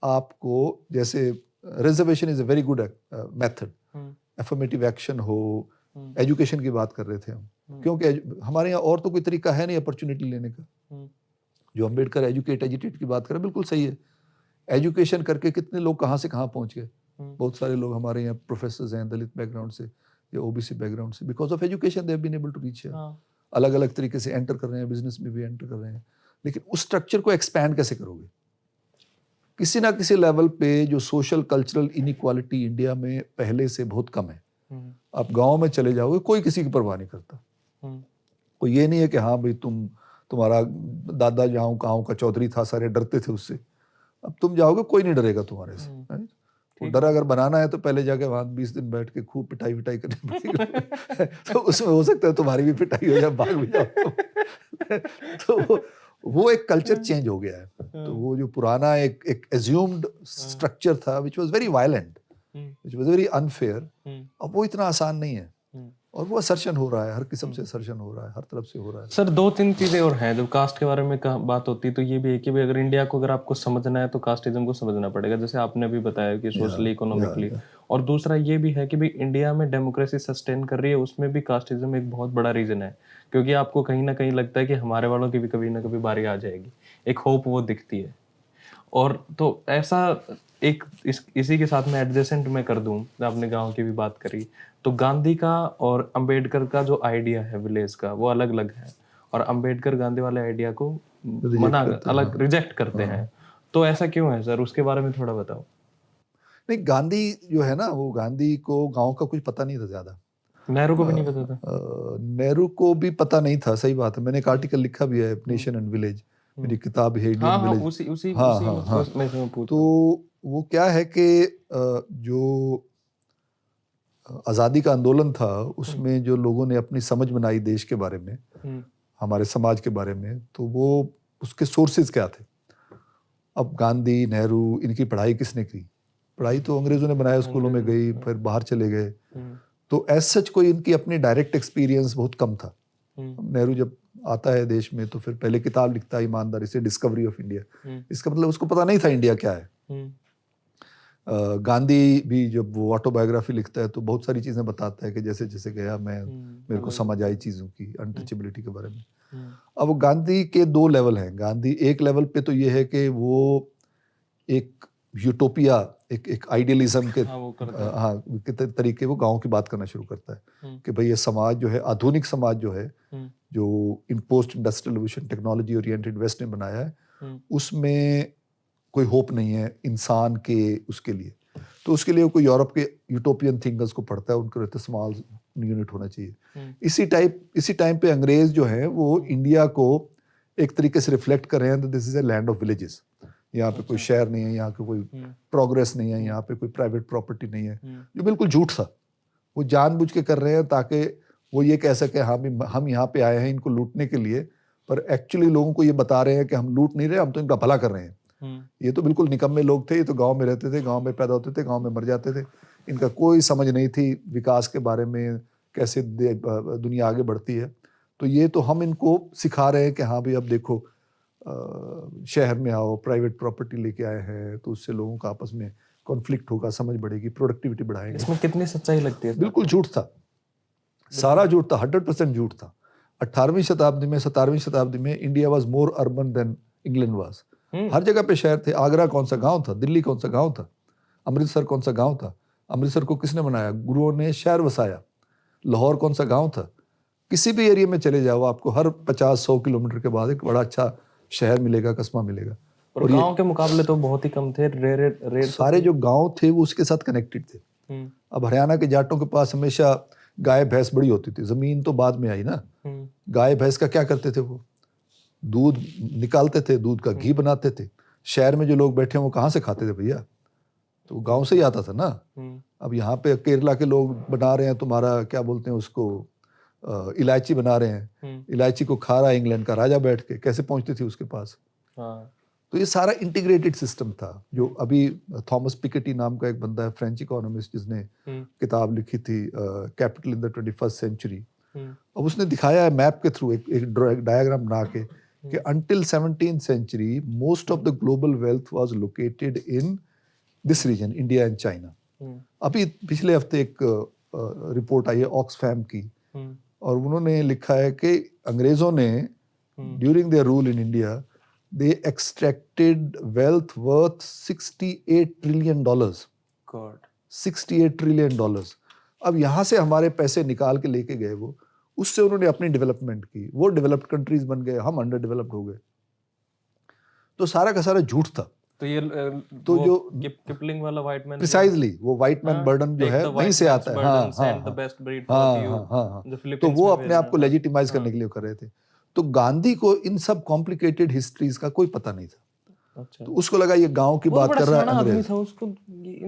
आपको, जैसे reservation is a very good method, affirmative action हो, एजुकेशन की बात कर रहे थे हम, क्योंकि हमारे यहाँ और तो कोई तरीका है नहीं अपॉर्चुनिटी लेने का। जो अम्बेडकर एजुकेट एजुटेट की बात करें, बिल्कुल सही है। एजुकेशन करके कितने लोग कहाँ से कहाँ पहुँच गए। बहुत सारे लोग हमारे यहाँ प्रोफेसर्स हैं दलित बैकग्राउंड से या ओबीसी बैकग्राउंड से, because of education they have been able to reach here. अलग अलग तरीके से एंटर कर रहे हैं, बिजनेस में भी एंटर कर रहे हैं। लेकिन उस स्ट्रक्चर को एक्सपैंड कैसे करोगे? किसी ना किसी लेवल पे जो सोशल कल्चरल इनइक्वालिटी इंडिया में पहले से बहुत कम है। आप गांव में चले जाओगे, कोई किसी की परवाह नहीं करता। कोई ये नहीं है कि हाँ भाई तुम्हारा दादा गाँव का चौधरी था, सारे डरते थे उससे। अब तुम जाओगे, कोई नहीं डरेगा तुम्हारे से। वो डर अगर बनाना है तो पहले जाके वहां 20 दिन बैठ के खूब पिटाई विटाई करनी पड़ेगी। तो उसमें हो सकता है तुम्हारी भी पिटाई हो जाए, भाग भी जाओ। तो वो एक कल्चर चेंज हो गया है। तो वो जो पुराना एक एज्यूम्ड स्ट्रक्चर था which was very violent, which was very unfair, अब वो इतना आसान नहीं है। और वो असर्शन हो रहा है, हर किस्म से असर्शन हो रहा है, हर तरफ से हो रहा है। सर, दो तीन चीजें और हैं जब कास्ट के बारे में बात होती है, तो ये भी है कि भाई अगर इंडिया को अगर आपको समझना है तो कास्टिज्म को समझना पड़ेगा, जैसे आपने अभी बताया कि सोशली इकोनॉमिकली। और दूसरा ये भी है कि भाई इंडिया में डेमोक्रेसी सस्टेन कर रही है, उसमें भी कास्टिज्म एक बहुत बड़ा रीजन है, क्योंकि आपको कहीं ना कहीं लगता है कि हमारे वालों की भी कभी ना कभी बारी आ जाएगी, एक होप वो दिखती है। और तो ऐसा एक इसी के साथ में एडजेसेंट में कर दूं, आपने गांव की भी बात करी, तो गांधी का और अंबेडकर का जो आइडिया है विलेज का, वो अलग अलग है, और अंबेडकर गांधी वाले आइडिया को रिजेक्ट करते हैं। तो ऐसा क्यों है सर, उसके बारे में थोड़ा बताओ। नहीं, गांधी जो है ना, वो गांधी को गांव का कुछ पता नहीं था ज्यादा। नेहरू को भी नहीं पता था। नेहरू को भी पता नहीं था, सही बात है। मैंने एक आर्टिकल लिखा भी है, नेशन एंड विलेज, मेरी किताब है इंडियन विलेज। उसी में पूछ। तो वो क्या है कि जो आज़ादी का आंदोलन था, उसमें जो लोगों ने अपनी समझ बनाई देश के बारे में, हमारे समाज के बारे में, तो वो उसके सोर्सेज क्या थे। अब गांधी, नेहरू, इनकी पढ़ाई किसने की? पढ़ाई तो अंग्रेजों ने बनाया, स्कूलों में गई, फिर बाहर चले गए। तो एज सच कोई इनकी अपनी डायरेक्ट एक्सपीरियंस बहुत कम था। नेहरू जब आता है देश में तो फिर पहले किताब लिखता है ईमानदारी से, डिस्कवरी ऑफ इंडिया। इसका मतलब उसको पता नहीं था इंडिया क्या है। गांधी भी जब वो ऑटोबायोग्राफी लिखता है तो बहुत सारी चीजें बताता है कि जैसे जैसे गया मैं, मेरे को समझ आई चीजों की, अनटचेबिलिटी के बारे में। अब गांधी के दो लेवल हैं। गांधी एक लेवल पे तो ये है कि वो एक यूटोपिया, एक आइडियलिज्म के तरीके वो गाँव की बात करना शुरू करता है कि भाई ये समाज जो है, आधुनिक समाज जो है, जो in post industrial revolution technology oriented West ने बनाया है, उसमें कोई होप नहीं है इंसान के उसके लिए। तो उसके लिए कोई यूरोप के यूटोपियन थिंकर्स को पढ़ता है, उनको रहते स्मॉल यूनिट होना चाहिए। इसी टाइम पे अंग्रेज जो है वो इंडिया को एक तरीके से रिफ्लेक्ट कर रहे हैं, तो this is a land of villages. यहाँ पे कोई शहर नहीं है, यहाँ पे कोई प्रोग्रेस नहीं है, यहाँ पे कोई प्राइवेट प्रॉपर्टी नहीं है, जो बिल्कुल झूठ था। वो जानबूझ के कर रहे हैं ताकि वो ये कह सके हाँ भी हम यहाँ पे आए हैं इनको लूटने के लिए, पर एक्चुअली लोगों को ये बता रहे हैं कि हम लूट नहीं रहे, हम तो इनका भला कर रहे हैं। ये तो बिल्कुल निकम्मे लोग थे, ये तो गांव में रहते थे, गांव में पैदा होते थे, गांव में मर जाते थे। इनका कोई समझ नहीं थी विकास के बारे में, कैसे दुनिया आगे बढ़ती है। तो ये तो हम इनको सिखा रहे हैं कि हाँ भाई अब देखो शहर में आओ, प्राइवेट प्रॉपर्टी लेके आए हैं, तो उससे लोगों का आपस में कॉन्फ्लिक्ट होगा, समझ बढ़ेगी, प्रोडक्टिविटी बढ़ाएंगे। इसमें कितनी सच्चाई लगती है? बिल्कुल झूठ था, सारा झूठ था, 100% झूठ था। 18वीं शताब्दी में, 17वीं शताब्दी में India was more urban than England was. हर जगह पे शहर थे। आगरा कौन सा गांव था? दिल्ली कौन सा गांव था? अमृतसर कौन सा गांव था? अमृतसर को किसने बनाया? गुरुओं ने शहर वसाया। लाहौर कौन सा गांव था? किसी भी एरिया में चले जाओ, आपको हर 50-100 किलोमीटर के बाद एक बड़ा अच्छा शहर मिलेगा, कस्बा मिलेगा। और गांव के मुकाबले तो बहुत ही कम थे, रेयर सारे जो गांव थे वो उसके साथ कनेक्टेड थे। अब हरियाणा के जाटों के पास हमेशा गाय भैंस बड़ी होती थी, जमीन तो बाद में आई ना। गाय भैंस का क्या करते थे, वो दूध निकालते थे, दूध का घी बनाते थे। शहर में जो लोग बैठे हैं वो कहाँ से खाते थे भैया, तो गांव से ही आता था ना। अब यहाँ पे केरला के लोग बना रहे हैं तुम्हारा क्या बोलते हैं उसको, इलायची बना रहे हैं। इलायची को खा रहा है इंग्लैंड का राजा बैठ के, कैसे पहुंचती थी उसके पास। तो ये सारा इंटीग्रेटेड सिस्टम था। जो अभी थॉमस पिकेटी नाम का एक बंदा है, फ्रेंच इकोनॉमिस्ट, जिसने किताब लिखी थी capital in the 21st century. अब उसने दिखाया है मैप के थ्रू, एक डायग्राम बना के, कि until 17th century most of the global wealth was located in this region, India and China. अभी पिछले हफ्ते एक रिपोर्ट आई है ऑक्सफैम की, और उन्होंने लिखा है कि अंग्रेजों ने during their rule in India they extracted wealth worth $68 trillion. God. $68 trillion. अब यहाँ से हमारे पैसे निकाल के लेके गए वो, उससे उन्होंने अपनी डेवलपमेंट की, वो डेवलप्ड कंट्रीज बन गए, हम अंडर डेवलप्ड हो गए। तो सारा का सारा झूठ था। तो ये तो जो किपलिंग वाला व्हाइट मैन, प्रिसाइजली वो व्हाइट मैन बर्डन जो है वहीं से आता है। हाँ, तो वो अपने आप को लेजिटिमाइज करने के लिए कर रहे थे। तो गांधी को इन सब कॉम्प्लिकेटेड हिस्ट्रीज का कोई पता नहीं था। अच्छा। तो उसको लगा ये गांव की बात कर रहा है अंग्रेज। उसको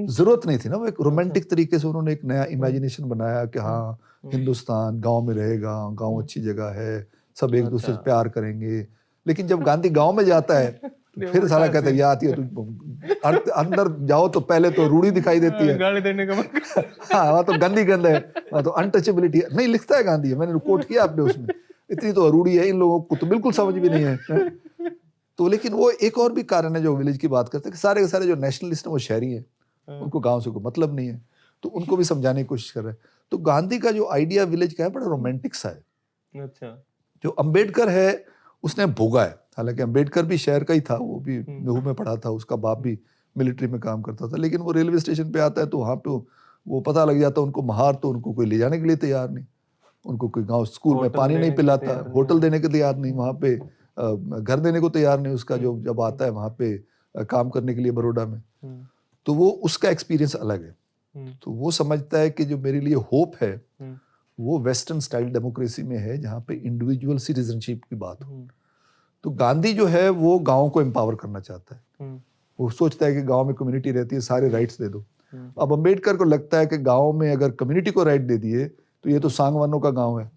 जरूरत नहीं थी ना, वो एक रोमांटिक तरीके से उन्होंने एक नया इमेजिनेशन बनाया कि हाँ हिंदुस्तान गांव में रहेगा, गांव अच्छी जगह है, सब एक दूसरे से प्यार करेंगे। लेकिन जब गांधी गांव में जाता है तो फिर सारा कहता है ये आती है तो अंदर जाओ तो पहले तो रूढ़ी दिखाई देती है, गाली देने का हाँ वहाँ तो गंदी गंद है, वहाँ तो अनटचेबिलिटी नहीं, लिखता है गांधी, मैंने कोट किया आपने उसमें, इतनी तो रूढ़ी है, इन लोगों को तो बिल्कुल समझ भी नहीं है। तो लेकिन वो एक और भी कारण है जो विलेज की बात करते हैं कि सारे के सारे जो नेशनलिस्ट हैं वो शहरी हैं, उनको गांव से कोई मतलब नहीं है, तो उनको भी समझाने की कोशिश कर रहे हैं। तो गांधी का जो आइडिया विलेज का है बड़ा रोमांटिक सा है। अच्छा। जो अंबेडकर है उसने भोगा है, हालांकि अंबेडकर भी शहर का ही था, वो भी नहू में पढ़ा था, उसका बाप भी मिलिट्री में काम करता था, लेकिन वो रेलवे स्टेशन पे आता है तो वहाँ पे वो पता लग जाता है उनको महार, तो उनको कोई ले जाने के लिए तैयार नहीं, उनको कोई गांव स्कूल में पानी नहीं पिलाता, होटल देने के तैयार नहीं, वहाँ पे घर देने को तैयार नहीं उसका, जो जब आता है वहाँ पे काम करने के लिए बड़ौदा में। तो वो उसका एक्सपीरियंस अलग है। तो वो समझता है कि जो मेरे लिए होप है वो वेस्टर्न स्टाइल डेमोक्रेसी में है, जहाँ पे इंडिविजुअल सिटीजनशिप की बात हो। तो गांधी जो है वो गाँव को एम्पावर करना चाहता है, वो सोचता है कि गाँव में कम्युनिटी रहती है, सारे राइट्स दे दो। अब अंबेडकर को लगता है कि गाँव में अगर कम्युनिटी को राइट दे दिए तो ये तो सांगवानों का गाँव है,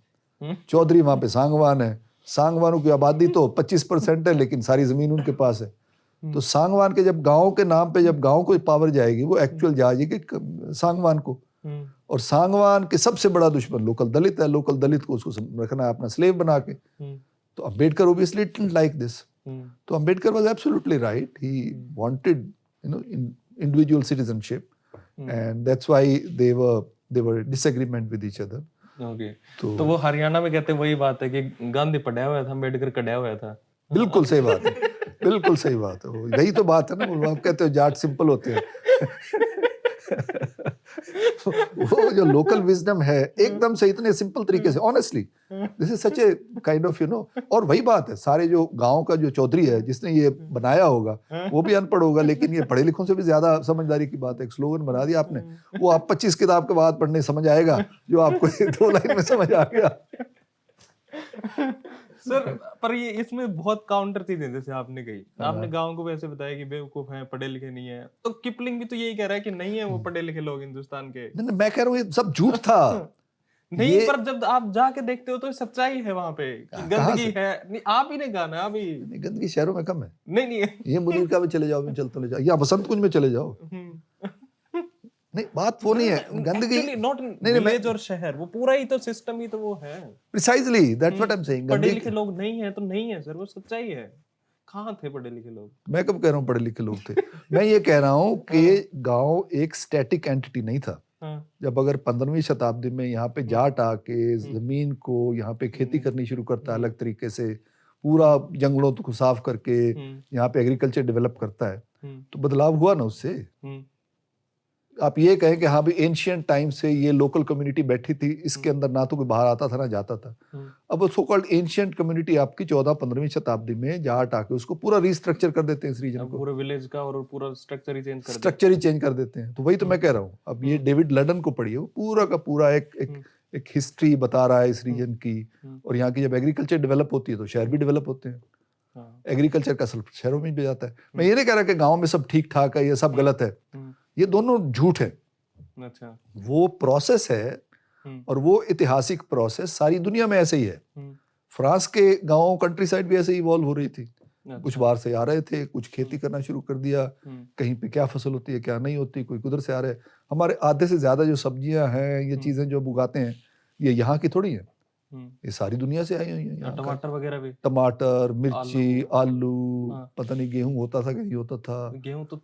चौधरी वहाँ पे सांगवान है, सांगवानों की आबादी तो 25% है, लेकिन सारी जमीन उनके पास है। तो सांगवान के जब गाँव के नाम पे जब गाँव को पावर जाएगी, वो एक्चुअल जाएगी सांगवान को, और सांगवान के सबसे बड़ा दुश्मन लोकल दलित है, लोकल दलित को उसको रखना है अपना स्लेव बना के। तो Ambedkar obviously didn't like this. तो Ambedkar was absolutely right. He wanted, individual citizenship, and that's why they were disagreement with each other. Okay. तो वो हरियाणा में कहते हैं वही बात है कि गांधी पढ़ा हुआ था, अंबेडकर कढ़ा हुआ था। बिल्कुल सही बात है, बिल्कुल सही बात है, यही तो बात है ना। वो आप कहते हो जाट सिंपल होते हैं। वो जो लोकल विजडम है एकदम से इतने सिंपल तरीके से, honestly this is such A kind of और वही बात है, सारे जो गांव का जो चौधरी है जिसने ये बनाया होगा वो भी अनपढ़ होगा, लेकिन ये पढ़े लिखों से भी ज्यादा समझदारी की बात है। एक स्लोगन बना दिया आपने, वो आप 25 किताब के बाद पढ़ने समझ आएगा जो आपको 2 लाइन में समझ आ गया। सर पर ये इसमें बहुत काउंटर चीजें, जैसे आपने कही, आपने गांव को वैसे बताया कि बेवकूफ हैं, पढ़े लिखे नहीं है, तो किपलिंग भी तो यही कह रहा है कि नहीं है वो पढ़े लिखे लोग हिंदुस्तान के। मैं कह रहा हूँ ये सब झूठ था। नहीं, पर जब आप जाके देखते हो तो सच्चाई है वहां पे, गंदगी है। नहीं, आप ही ने कहा ना अभी, गंदगी शहरों में कम है। नहीं ये मुनीरका में चले जाओ, चले जाओ, या बसंत कुंज में चले जाओ। नहीं, बात वो नहीं है, गंदगी नॉट विलेज और शहर, वो पूरा ही तो सिस्टम ही तो वो है। Precisely that's what I am saying. पढ़े लिखे लोग नहीं है तो नहीं है सर, वो सच्चाई है। कहाँ थे पढ़े लिखे लोग? मैं कब कह रहा हूँ पढ़े लिखे लोग थे? मैं ये कह रहा हूँ कि गांव एक स्टैटिक एंटिटी नहीं था। जब अगर 15वीं शताब्दी में यहाँ पे जाट आके जमीन को यहाँ पे खेती करनी शुरू करता है अलग तरीके से, पूरा जंगलों को साफ करके यहाँ पे एग्रीकल्चर डेवलप करता है, तो बदलाव हुआ ना उससे। आप ये कहें कि हाँ भी एंशियंट टाइम से ये लोकल कम्युनिटी बैठी थी, इसके अंदर ना तो कोई बाहर आता था ना जाता था। अब वो सो कॉल्ड एंशियंट कम्युनिटी आपकी 14-15वीं शताब्दी में जाट आके उसको पूरा रिस्ट्रक्चर कर देते हैं इस रीजन को, पूरे विलेज का और पूरा स्ट्रक्चर ही चेंज कर स्ट्रक्चर ही चेंज कर देते हैं। तो वही तो मैं कह रहा हूँ, अब ये डेविड लडन को पढ़िए, वो पूरा का पूरा एक हिस्ट्री बता रहा है इस रीजन की। और यहाँ की जब एग्रीकल्चर डेवलप होती है तो शहर भी डेवलप होते हैं। एग्रीकल्चर का असर शहरों में भी जाता है। मैं ये नहीं कह रहा कि गाँव में सब ठीक ठाक है, ये सब गलत है, ये दोनों झूठ है। अच्छा। वो प्रोसेस है और वो ऐतिहासिक प्रोसेस सारी दुनिया में ऐसे ही है। फ्रांस के गाँव कंट्री साइड भी ऐसे ही इवॉल्व हो रही थी। कुछ बाहर से आ रहे थे, कुछ खेती करना शुरू कर दिया, कहीं पे क्या फसल होती है क्या नहीं होती, कोई कुदर से आ रहे। हमारे आधे से ज्यादा जो सब्जियां हैं, ये चीजें जो उगाते हैं, ये यहाँ की थोड़ी है, ये सारी दुनिया से आई हुई है। टमाटर वगैरह भी, टमाटर, मिर्ची, आलू, पता नहीं गेहूं होता था कि नहीं होता था, गेहूं तो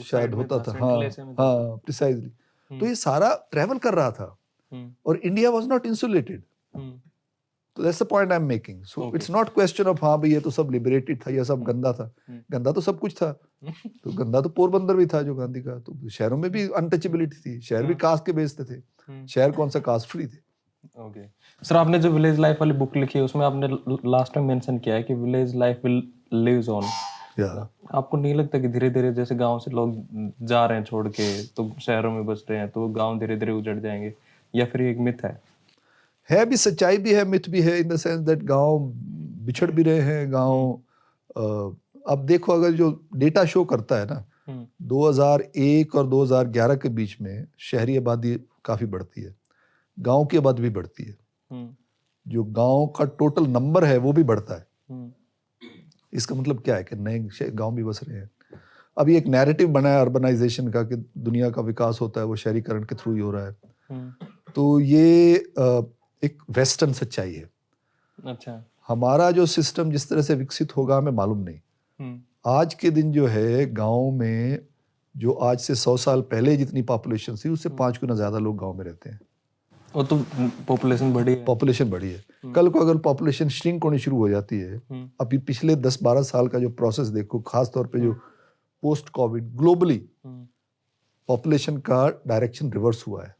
शायद होता था। हाँ हाँ, प्रिसाइजली। तो ये सारा ट्रेवल कर रहा था और इंडिया वाज नॉट इंसुलेटेड। तो that's the point I am making. So it's not question of हाँ भाई ये तो सब लिबरेटेड था, ये सब गंदा था। गंदा तो सब कुछ था। तो गंदा तो पोरबंदर भी था जो गांधी का। तो शहरों में भी अनटचेबिलिटी थी, शहर भी कास्ट के बेस्ड थे। शहर कौन सा कास्ट फ्री थे। ओके सर, आपने जो विलेज लाइफ वाली बुक लिखी है उसमें आपने लास्ट में मेंशन किया है कि village life will lives on. आपको नहीं लगता कि धीरे धीरे जैसे गांव से लोग जा रहे हैं छोड़ के तो शहरों में बस रहे हैं तो गांव धीरे धीरे उजड़ जाएंगे, या फिर एक मिथ है भी, सच्चाई भी है, मिथ भी है, इन द सेंस दैट गांव बिछड़ भी रहे हैं। गांव अब देखो, अगर जो डेटा शो करता है ना, 2001 और 2011 के बीच में शहरी आबादी काफी बढ़ती है, गांव की आबादी भी बढ़ती है, जो गांव का टोटल नंबर है वो भी बढ़ता है। इसका मतलब क्या है कि नए गांव भी बस रहे हैं। अभी एक नैरेटिव बना है अर्बनाइजेशन का कि दुनिया का विकास होता है वो शहरीकरण के थ्रू ही हो रहा है। तो ये एक वेस्टर्न सच्चाई है। अच्छा। हमारा जो सिस्टम जिस तरह से विकसित होगा हमें मालूम नहीं। आज के दिन जो है गांव में, जो आज से 100 साल पहले जितनी पॉपुलेशन थी उससे 5 गुना ज्यादा लोग गांव में रहते हैं। वो तो पॉपुलेशन बढ़ी है। पॉपुलेशन बढ़ी है। कल को अगर पॉपुलेशन श्रिंक होनी शुरू हो जाती है, अभी पिछले 10-12 साल का जो प्रोसेस देखो, खास तौर पे जो पोस्ट कोविड ग्लोबली पॉपुलेशन का डायरेक्शन रिवर्स हुआ है।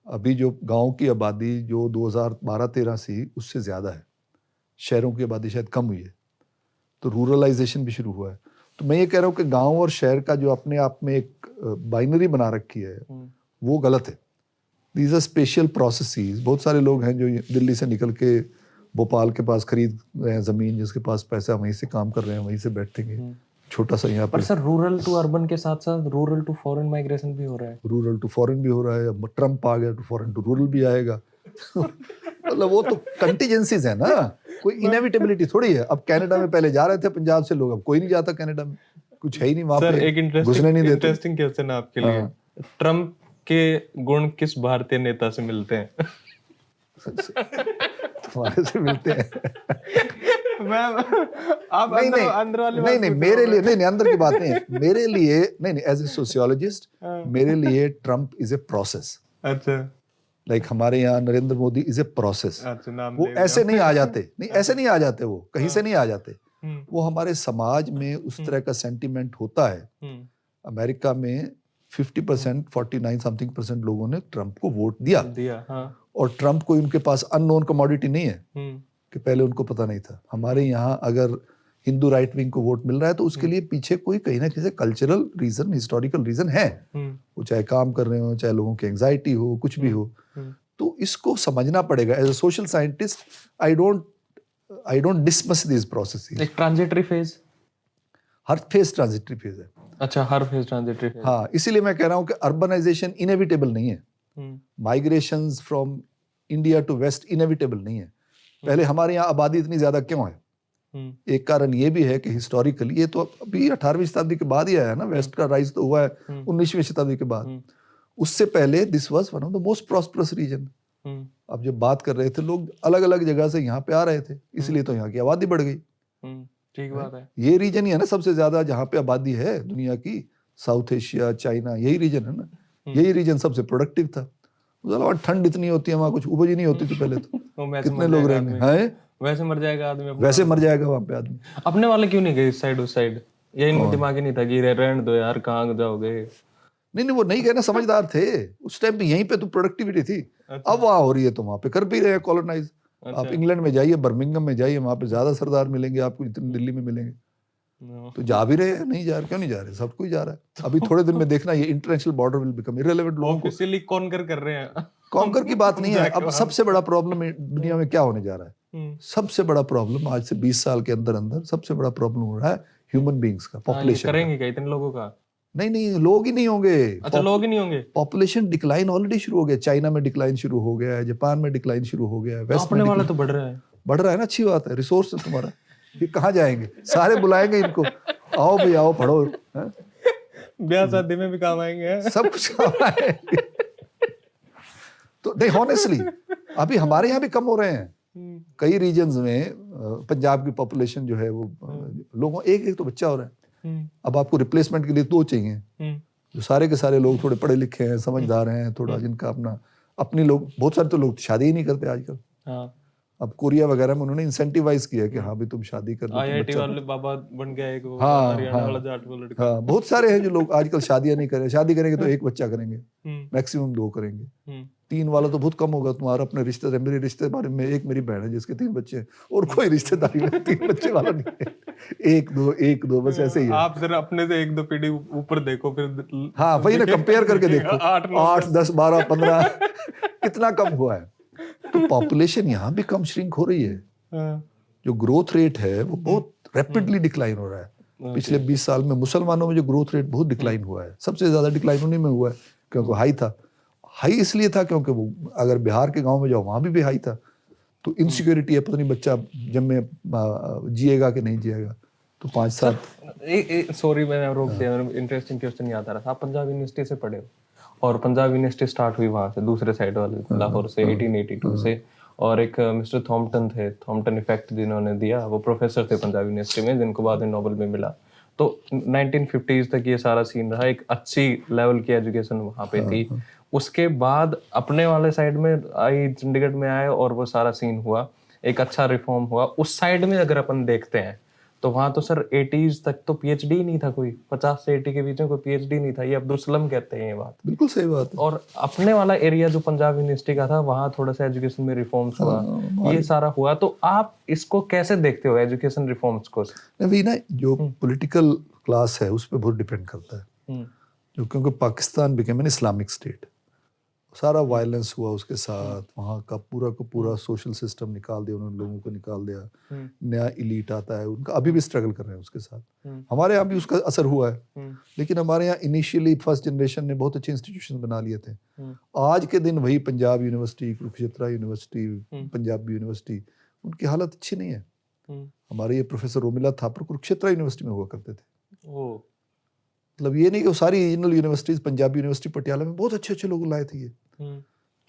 अभी जो गांव की आबादी जो 2012-13 से उससे ज्यादा है, शहरों की आबादी शायद कम हुई है। तो रूरलाइजेशन भी शुरू हुआ है। तो मैं ये कह रहा हूँ कि गांव और शहर का जो अपने आप में एक बाइनरी बना रखी है वो गलत है। These are special processes. बहुत सारे लोग हैं जो दिल्ली से निकल के भोपाल के पास खरीद रहे हैं जमीन, जिसके पास पैसा, वहीं से काम कर रहे हैं, वहीं से बैठेंगे छोटा सा यहाँ पर सर रूरल टू अर्बन के साथ साथ रूरल टू फॉरेन माइग्रेशन भी हो रहा है। रूरल टू फॉरेन भी हो रहा है। अब ट्रम्प आ गया तो फॉरेन टू रूरल भी आएगा। मतलब वो तो कंटीजेंसीज है ना, कोई इनएविटेबिलिटी थोड़ी है। अब कनाडा में पहले जा रहे थे पंजाब से लोग, अब कोई नहीं जाता कनाडा में, कुछ है ही नहीं वहां पे। सर एक इंटरेस्टिंग क्वेश्चन है आपके लिए। ट्रम्प के गुण किस भारतीय नेता से मिलते हैं? तुम्हारे से मिलते हैं। आप नहीं, मेरे लिए नहीं, अंदर की बात नहीं है मेरे लिए। नहीं, एज ए सोशियोलॉजिस्ट मेरे लिए ट्रम्प इज ए प्रोसेस। अच्छा। लाइक हमारे यहाँ Narendra Modi is a process. वो ऐसे नहीं आ जाते, नहीं ऐसे नहीं आ जाते, वो कहीं से नहीं आ जाते। वो हमारे समाज में उस तरह का सेंटिमेंट होता है। अमेरिका में 50%, 49 समथिंग % लोगों ने ट्रम्प को वोट दिया। और ट्रम्प कोई उनके पास अननोन कमोडिटी नहीं है कि पहले उनको पता नहीं था। हमारे यहाँ अगर हिंदू राइट विंग को वोट मिल रहा है तो उसके लिए पीछे कोई कहीं ना कहीं कल्चरल रीजन, हिस्टोरिकल रीजन है। वो चाहे काम कर रहे हो, चाहे लोगों की एंजाइटी हो, कुछ भी हो। तो इसको समझना पड़ेगा। As a social scientist I don't dismiss this processes. एक ट्रांजिटरी फेज, हर फेज ट्रांजिटरी फेज है। अच्छा, हर फेज ट्रांजिटरी फेज। हाँ, इसीलिए मैं कह रहा हूँ कि अर्बनाइजेशन इनएविटेबल नहीं है। Migrations from India to west inevitable नहीं है। पहले हमारे यहाँ आबादी इतनी ज्यादा क्यों है? एक कारण ये भी है कि हिस्टोरिकली ये तो अभी 18वीं शताब्दी के बाद ही आया ना। वेस्ट का राइज तो हुआ है 19वीं शताब्दी के बाद। उससे पहले this was one of the most prosperous region. अब जब बात कर रहे थे, लोग अलग अलग जगह से यहाँ पे आ रहे थे, इसलिए तो यहाँ की आबादी बढ़ गई। ठीक बात है। ये रीजन ही है ना सबसे ज्यादा जहाँ पे आबादी है दुनिया की। साउथ एशिया, चाइना, यही रीजन है ना। यही रीजन सबसे प्रोडक्टिव था। ठंड इतनी होती है वहाँ, कुछ उपज ही नहीं होती थी पहले तो कितने लोग रहेंगे हैं? वैसे मर जाएगा आदमी, वैसे मर जाएगा वहाँ पे आदमी। अपने वाले क्यों नहीं गए इस साइड उस साइड? ये इनका दिमाग ही नहीं था कि रहने दो यार, कहाँ जाओगे? नहीं वो नहीं कहना, समझदार थे उस टाइम पे, यहीं पे तो प्रोडक्टिविटी थी। अच्छा, अब वहाँ हो रही है तो वहाँ पे कर भी रहे हैं कॉलोनाइज। आप अच्छा, इंग्लैंड में जाइए, बर्मिंघम में जाइए, वहाँ पे ज्यादा सरदार मिलेंगे आपको जितने दिल्ली में मिलेंगे। no, तो जा भी रहे हैं, नहीं जा रहे, क्यों नहीं जा रहे, सब कोई जा रहा है। अभी थोड़े दिन में देखना ये international border will become irrelevant. लोगों को ऑफिशियली कॉन्कर कर रहे हैं। कॉन्कर की बात नहीं है। जाके अब वहाँ सबसे बड़ा प्रॉब्लम दुनिया में क्या होने जा रहा है, हम्म, सबसे बड़ा प्रॉब्लम आज से 20 साल के अंदर अंदर सबसे बड़ा प्रॉब्लम हो रहा है ह्यूमन बींग्स का, हाँ, ये पॉपुलेशन का। करेंगे क्या इतने लोगों का? नहीं लोग ही नहीं होंगे। अच्छा, लोग ही नहीं होंगे। पॉपुलेशन डिक्लाइन ऑलरेडी शुरू हो गया, चाइना में डिक्लाइन शुरू हो गया है, जापान में डिक्लाइन शुरू हो गया है, वेस्ट में अपने वाला तो बढ़ रहा है। बढ़ रहा है ना, अच्छी बात है, रिसोर्स है तुम्हारा। ये कहाँ जाएंगे, सारे बुलाएंगे इनको, आओ भाई आओ पढ़ो, हैं? ब्याह शादी में भी काम आएंगे। सब कुछ काम आएंगे। तो नहीं, हॉनेस्टली अभी हमारे यहाँ भी कम हो रहे हैं कई रीजन्स में। पंजाब की पॉपुलेशन जो है वो लोगों एक तो बच्चा हो रहा है। अब आपको रिप्लेसमेंट के लिए 2 चाहिए, जो सारे के सारे लोग थोड़े पढ़े लिखे हैं, समझदार हैं, थोड़ा जिनका अपनी लोग, बहुत सारे तो लोग शादी ही नहीं करते आजकल। हाँ, अब कोरिया वगैरह में उन्होंने इंसेंटिवाइज किया कि हाँ भी तुम शादी कर लो, तुम IIT बच्चा वाले बाबा बन गया एक वो हाँ, हरियाणा हाँ, वाला जाट वाला लड़का। हाँ, बहुत सारे हैं जो लोग आजकल शादियां नहीं करें, शादी करेंगे तो 1 बच्चा करेंगे, हम्म, मैक्सिमम 2 करेंगे, हम्म, 3 वाला तो बहुत कम होगा। तुम्हारा अपने रिश्तेदार, मेरे रिश्तेदार में एक मेरी बहन है जिसके 3 बच्चे हैं, और कोई रिश्तेदारी में 3 बच्चे वाला नहीं है, 1 2 बस ऐसे ही है। आप जरा अपने से 1-2 पीढ़ी ऊपर देखो फिर। हाँ वही ना, कंपेयर करके देखो, 8, 9, 8 10 12 15 कितना कम हुआ है। तो पॉपुलेशन यहाँ भी कम श्रिंक हो रही है, हाँ, जो ग्रोथ रेट है वो बहुत रैपिडली डिक्लाइन हो रहा है। पिछले 20 साल में मुसलमानों में जो ग्रोथ रेट बहुत डिक्लाइन हुआ है, सबसे ज्यादा डिक्लाइन उन्हीं में हुआ है, क्योंकि हाई था। हाई इसलिए था क्योंकि वो अगर बिहार के गांव में जाओ वहां भी हाई था, तो इनसिक्योरिटी है, पता नहीं बच्चा जन्मे जिएगा कि नहीं जिएगा। तो 5-7 सॉरी मैंने रोक दिया, इंटरेस्टिंग क्वेश्चन याद आ रहा था। आप पंजाब यूनिवर्सिटी से पढ़े हो, और पंजाब यूनिवर्सिटी स्टार्ट हुई वहां से, दूसरे साइड वाले लाहौर से 1882 से। और एक मिस्टर थॉम्पटन थे, थॉम्पटन इफेक्ट जिन्होंने दिया, वो प्रोफेसर थे पंजाब यूनिवर्सिटी में, जिनको बाद में नोबेल में मिला। तो 1950s तक ये सारा सीन रहा, एक अच्छी लेवल की एजुकेशन वहाँ पे थी। उसके बाद अपने वाले साइड में आई, चंडीगढ़ में आए, और वो सारा सीन हुआ, एक अच्छा रिफॉर्म हुआ। उस साइड में अगर अपन देखते हैं तो वहां तो सर 80s तक तो PhD ही नहीं था कोई, 50 से 80 के बीच में कोई PhD नहीं था। ये अब्दुल सलाम कहते हैं ये बात। बिल्कुल सही बात है। और अपने वाला एरिया जो पंजाब यूनिवर्सिटी का था, वहाँ थोड़ा सा एजुकेशन में रिफॉर्म्स हुआ, ये सारा हुआ। तो आप इसको कैसे देखते हो एजुकेशन रिफॉर्म्स को? अभी ना जो पॉलिटिकल क्लास है उस पर बहुत डिपेंड करता है, जो क्योंकि Pakistan became an Islamic state, सारा वायलेंस हुआ उसके साथ, वहाँ का पूरा सोशल सिस्टम निकाल दिया उन्होंने, लोगों को निकाल दिया, नया इलीट आता है उनका, अभी भी स्ट्रगल कर रहे हैं उसके साथ। हमारे यहाँ भी उसका असर हुआ है, लेकिन हमारे यहाँ इनिशियली फर्स्ट जनरेशन ने बहुत अच्छे इंस्टीट्यूशन बना लिए थे। आज के दिन वही Punjab university, Kurukshetra university, Punjabi university, उनकी हालत अच्छी नहीं है। हमारे ये प्रोफेसर रोमिला थापर कुरुक्षेत्र यूनिवर्सिटी में हुआ करते थे। मतलब ये नहीं कि वो सारी regional universities, Punjabi university Patiala में बहुत अच्छे अच्छे लोग लाए थे ये।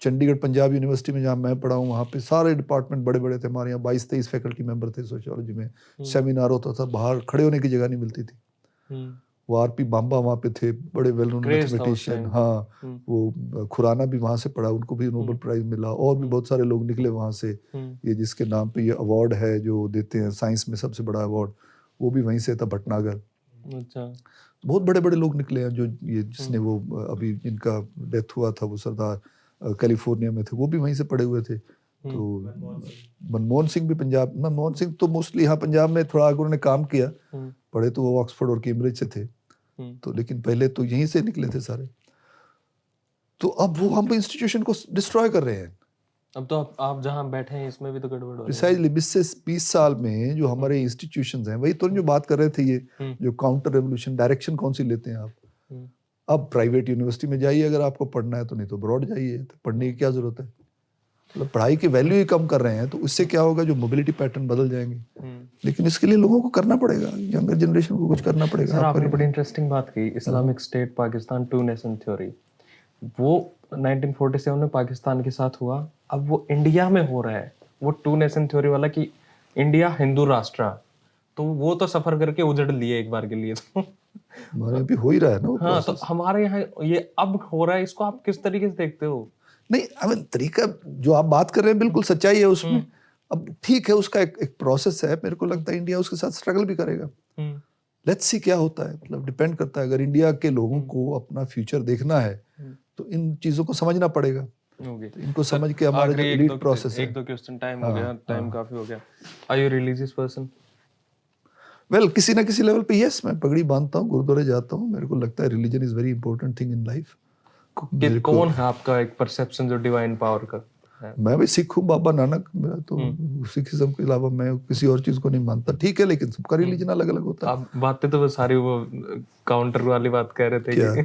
चंडीगढ़ पंजाब यूनिवर्सिटी में जहाँ मैं पढ़ा हूँ, वहाँ पे सारे डिपार्टमेंट बड़े बड़े थे। हमारे यहाँ 22-23 फैकल्टी मेंबर थे सोशियोलॉजी में। सेमिनार होता था, बाहर खड़े होने की जगह नहीं मिलती थी। वो आरपी बाम्बा वहाँ पे थे, बड़े वेल नोन मैथमेटिशियन। हाँ, वो खुराना भी वहाँ से पढ़ा, उनको भी नोबेल प्राइज मिला, और भी बहुत सारे लोग निकले वहाँ से। ये जिसके नाम पे ये अवार्ड है जो देते हैं साइंस में सबसे बड़ा अवार्ड, वो भी वहीं से था, भटनागर। अच्छा, बहुत बड़े बड़े लोग निकले हैं। जो ये जिसने वो अभी जिनका डेथ हुआ था, वो सरदार कैलिफोर्निया में थे, वो भी वहीं से पढ़े हुए थे। तो मनमोहन सिंह भी पंजाब, मनमोहन सिंह तो मोस्टली यहाँ पंजाब में थोड़ा आगे उन्होंने काम किया, पढ़े तो वो ऑक्सफोर्ड और कैम्ब्रिज से थे, तो लेकिन पहले तो यहीं से निकले थे सारे। तो अब वो हम इंस्टीट्यूशन को डिस्ट्रॉय कर रहे हैं। अब तो आप जहाँ बैठे हैं इसमें भी तो गड़बड़ हो रही है। प्रिसाइजली 20 साल में जो हमारे इंस्टीट्यूशंस हैं, वही तो जो बात कर रहे थे, ये जो काउंटर रेवोल्यूशन, डायरेक्शन कौन सी लेते हैं आप? अब प्राइवेट यूनिवर्सिटी में जाइए अगर आपको पढ़ना है तो, नहीं तो ब्रॉड जाइए। तो पढ़ने की क्या जरूरत है? मतलब पढ़ाई की वैल्यू ही कम कर रहे हैं, तो उससे क्या होगा, जो मोबिलिटी पैटर्न बदल जाएंगे। लेकिन इसके लिए लोगों को करना पड़ेगा, यंगर जनरेशन को कुछ करना पड़ेगा। सर आपने बड़ी इंटरेस्टिंग बात की, Islamic state Pakistan 2 nation theory, वो 1947 में पाकिस्तान के साथ हुआ, अब वो इंडिया में हो रहा है, वो 2 नेशन थ्योरी वाला, कि इंडिया हिंदू राष्ट्र। तो वो तो सफर करके उजड़ लिए एक बार के लिए। तो हमारे यहाँ भी हो ही रहा है ना। हाँ, तो हमारे यहाँ ये अब हो रहा है, इसको आप किस तरीके से देखते हो? नहीं, हमें तरीका जो आप बात कर रहे हैं बिल्कुल सच्चाई है उसमें। अब ठीक है, उसका एक प्रोसेस है, मेरे को लगता है इंडिया उसके साथ स्ट्रगल भी करेगा, लेट्स सी क्या होता है, मतलब डिपेंड करता है। अगर इंडिया के लोगों को अपना फ्यूचर देखना है तो इन चीज़ों को समझना पड़ेगा। ओके तो इनको सर, समझ के हमारा जो आखिरी एलीट प्रोसेस है। एक दो क्वेश्चन, टाइम हो गया, टाइम काफी हो गया। Are you religious person? Well किसी ना किसी लेवल पे यस, मैं पगड़ी बांधता हूँ, गुरुद्वारे जाता हूँ। मेरे को लगता है religion is very important thing in life. कौन है आपका एक परसेप्शन जो डिवाइन पावर का है? मैं भी सिख हूँ, बाबा नानक। मैं तो सिखिज्म के अलावा मैं किसी और चीज को नहीं मानता। ठीक है, लेकिन सबका रिलीजन अलग अलग होता है। आप बातें तो वो सारी वो काउंटर वाली बात कह रहे थे क्या कि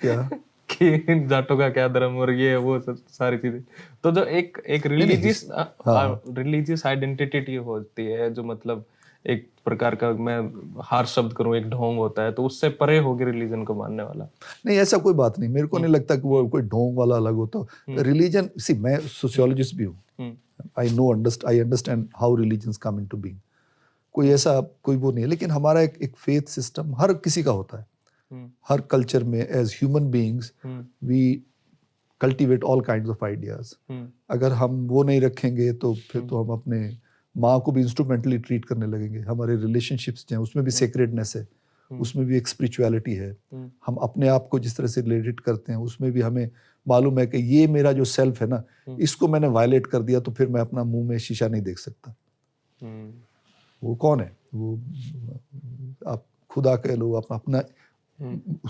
क्या कि जाटों का क्या धर्म और ये वो सारी चीजें। तो जो एक एक रिलीजियस रिलीजियस आइडेंटिटी होती है, जो मतलब एक प्रकार का, मैं हार शब्द करूं, एक ढोंग होता है, तो उससे परे होगी रिलीजन को मानने वाला। नहीं, ऐसा कोई बात नहीं। मेरे को नहीं लगता कि वो कोई ढोंग वाला अलग होता। रिलीजन सी, मैं सोशियोलॉजिस्ट भी हूँ। I understand how religions come into being. कोई ऐसा कोई वो नहीं है, लेकिन हमारा एक फेथ सिस्टम हर किसी का होता है। हर कल्चर में as human beings we cultivate all kinds of ideas. अगर हम वो नहीं रखेंगे तो फिर तो हम अपने माँ को भी इंस्ट्रूमेंटली ट्रीट करने लगेंगे। हमारे रिलेशनशिप्स जो हैं उसमें भी सेक्रेडनेस है, उसमें भी एक स्पिरिचुअलिटी है। हम अपने आप को जिस तरह से रिलेटेड करते हैं उसमें भी हमें मालूम है कि ये मेरा जो सेल्फ है ना, इसको मैंने वायलेट कर दिया तो फिर मैं अपना मुंह में शीशा नहीं देख सकता। वो कौन है? वो आप खुदा कह लो, अपना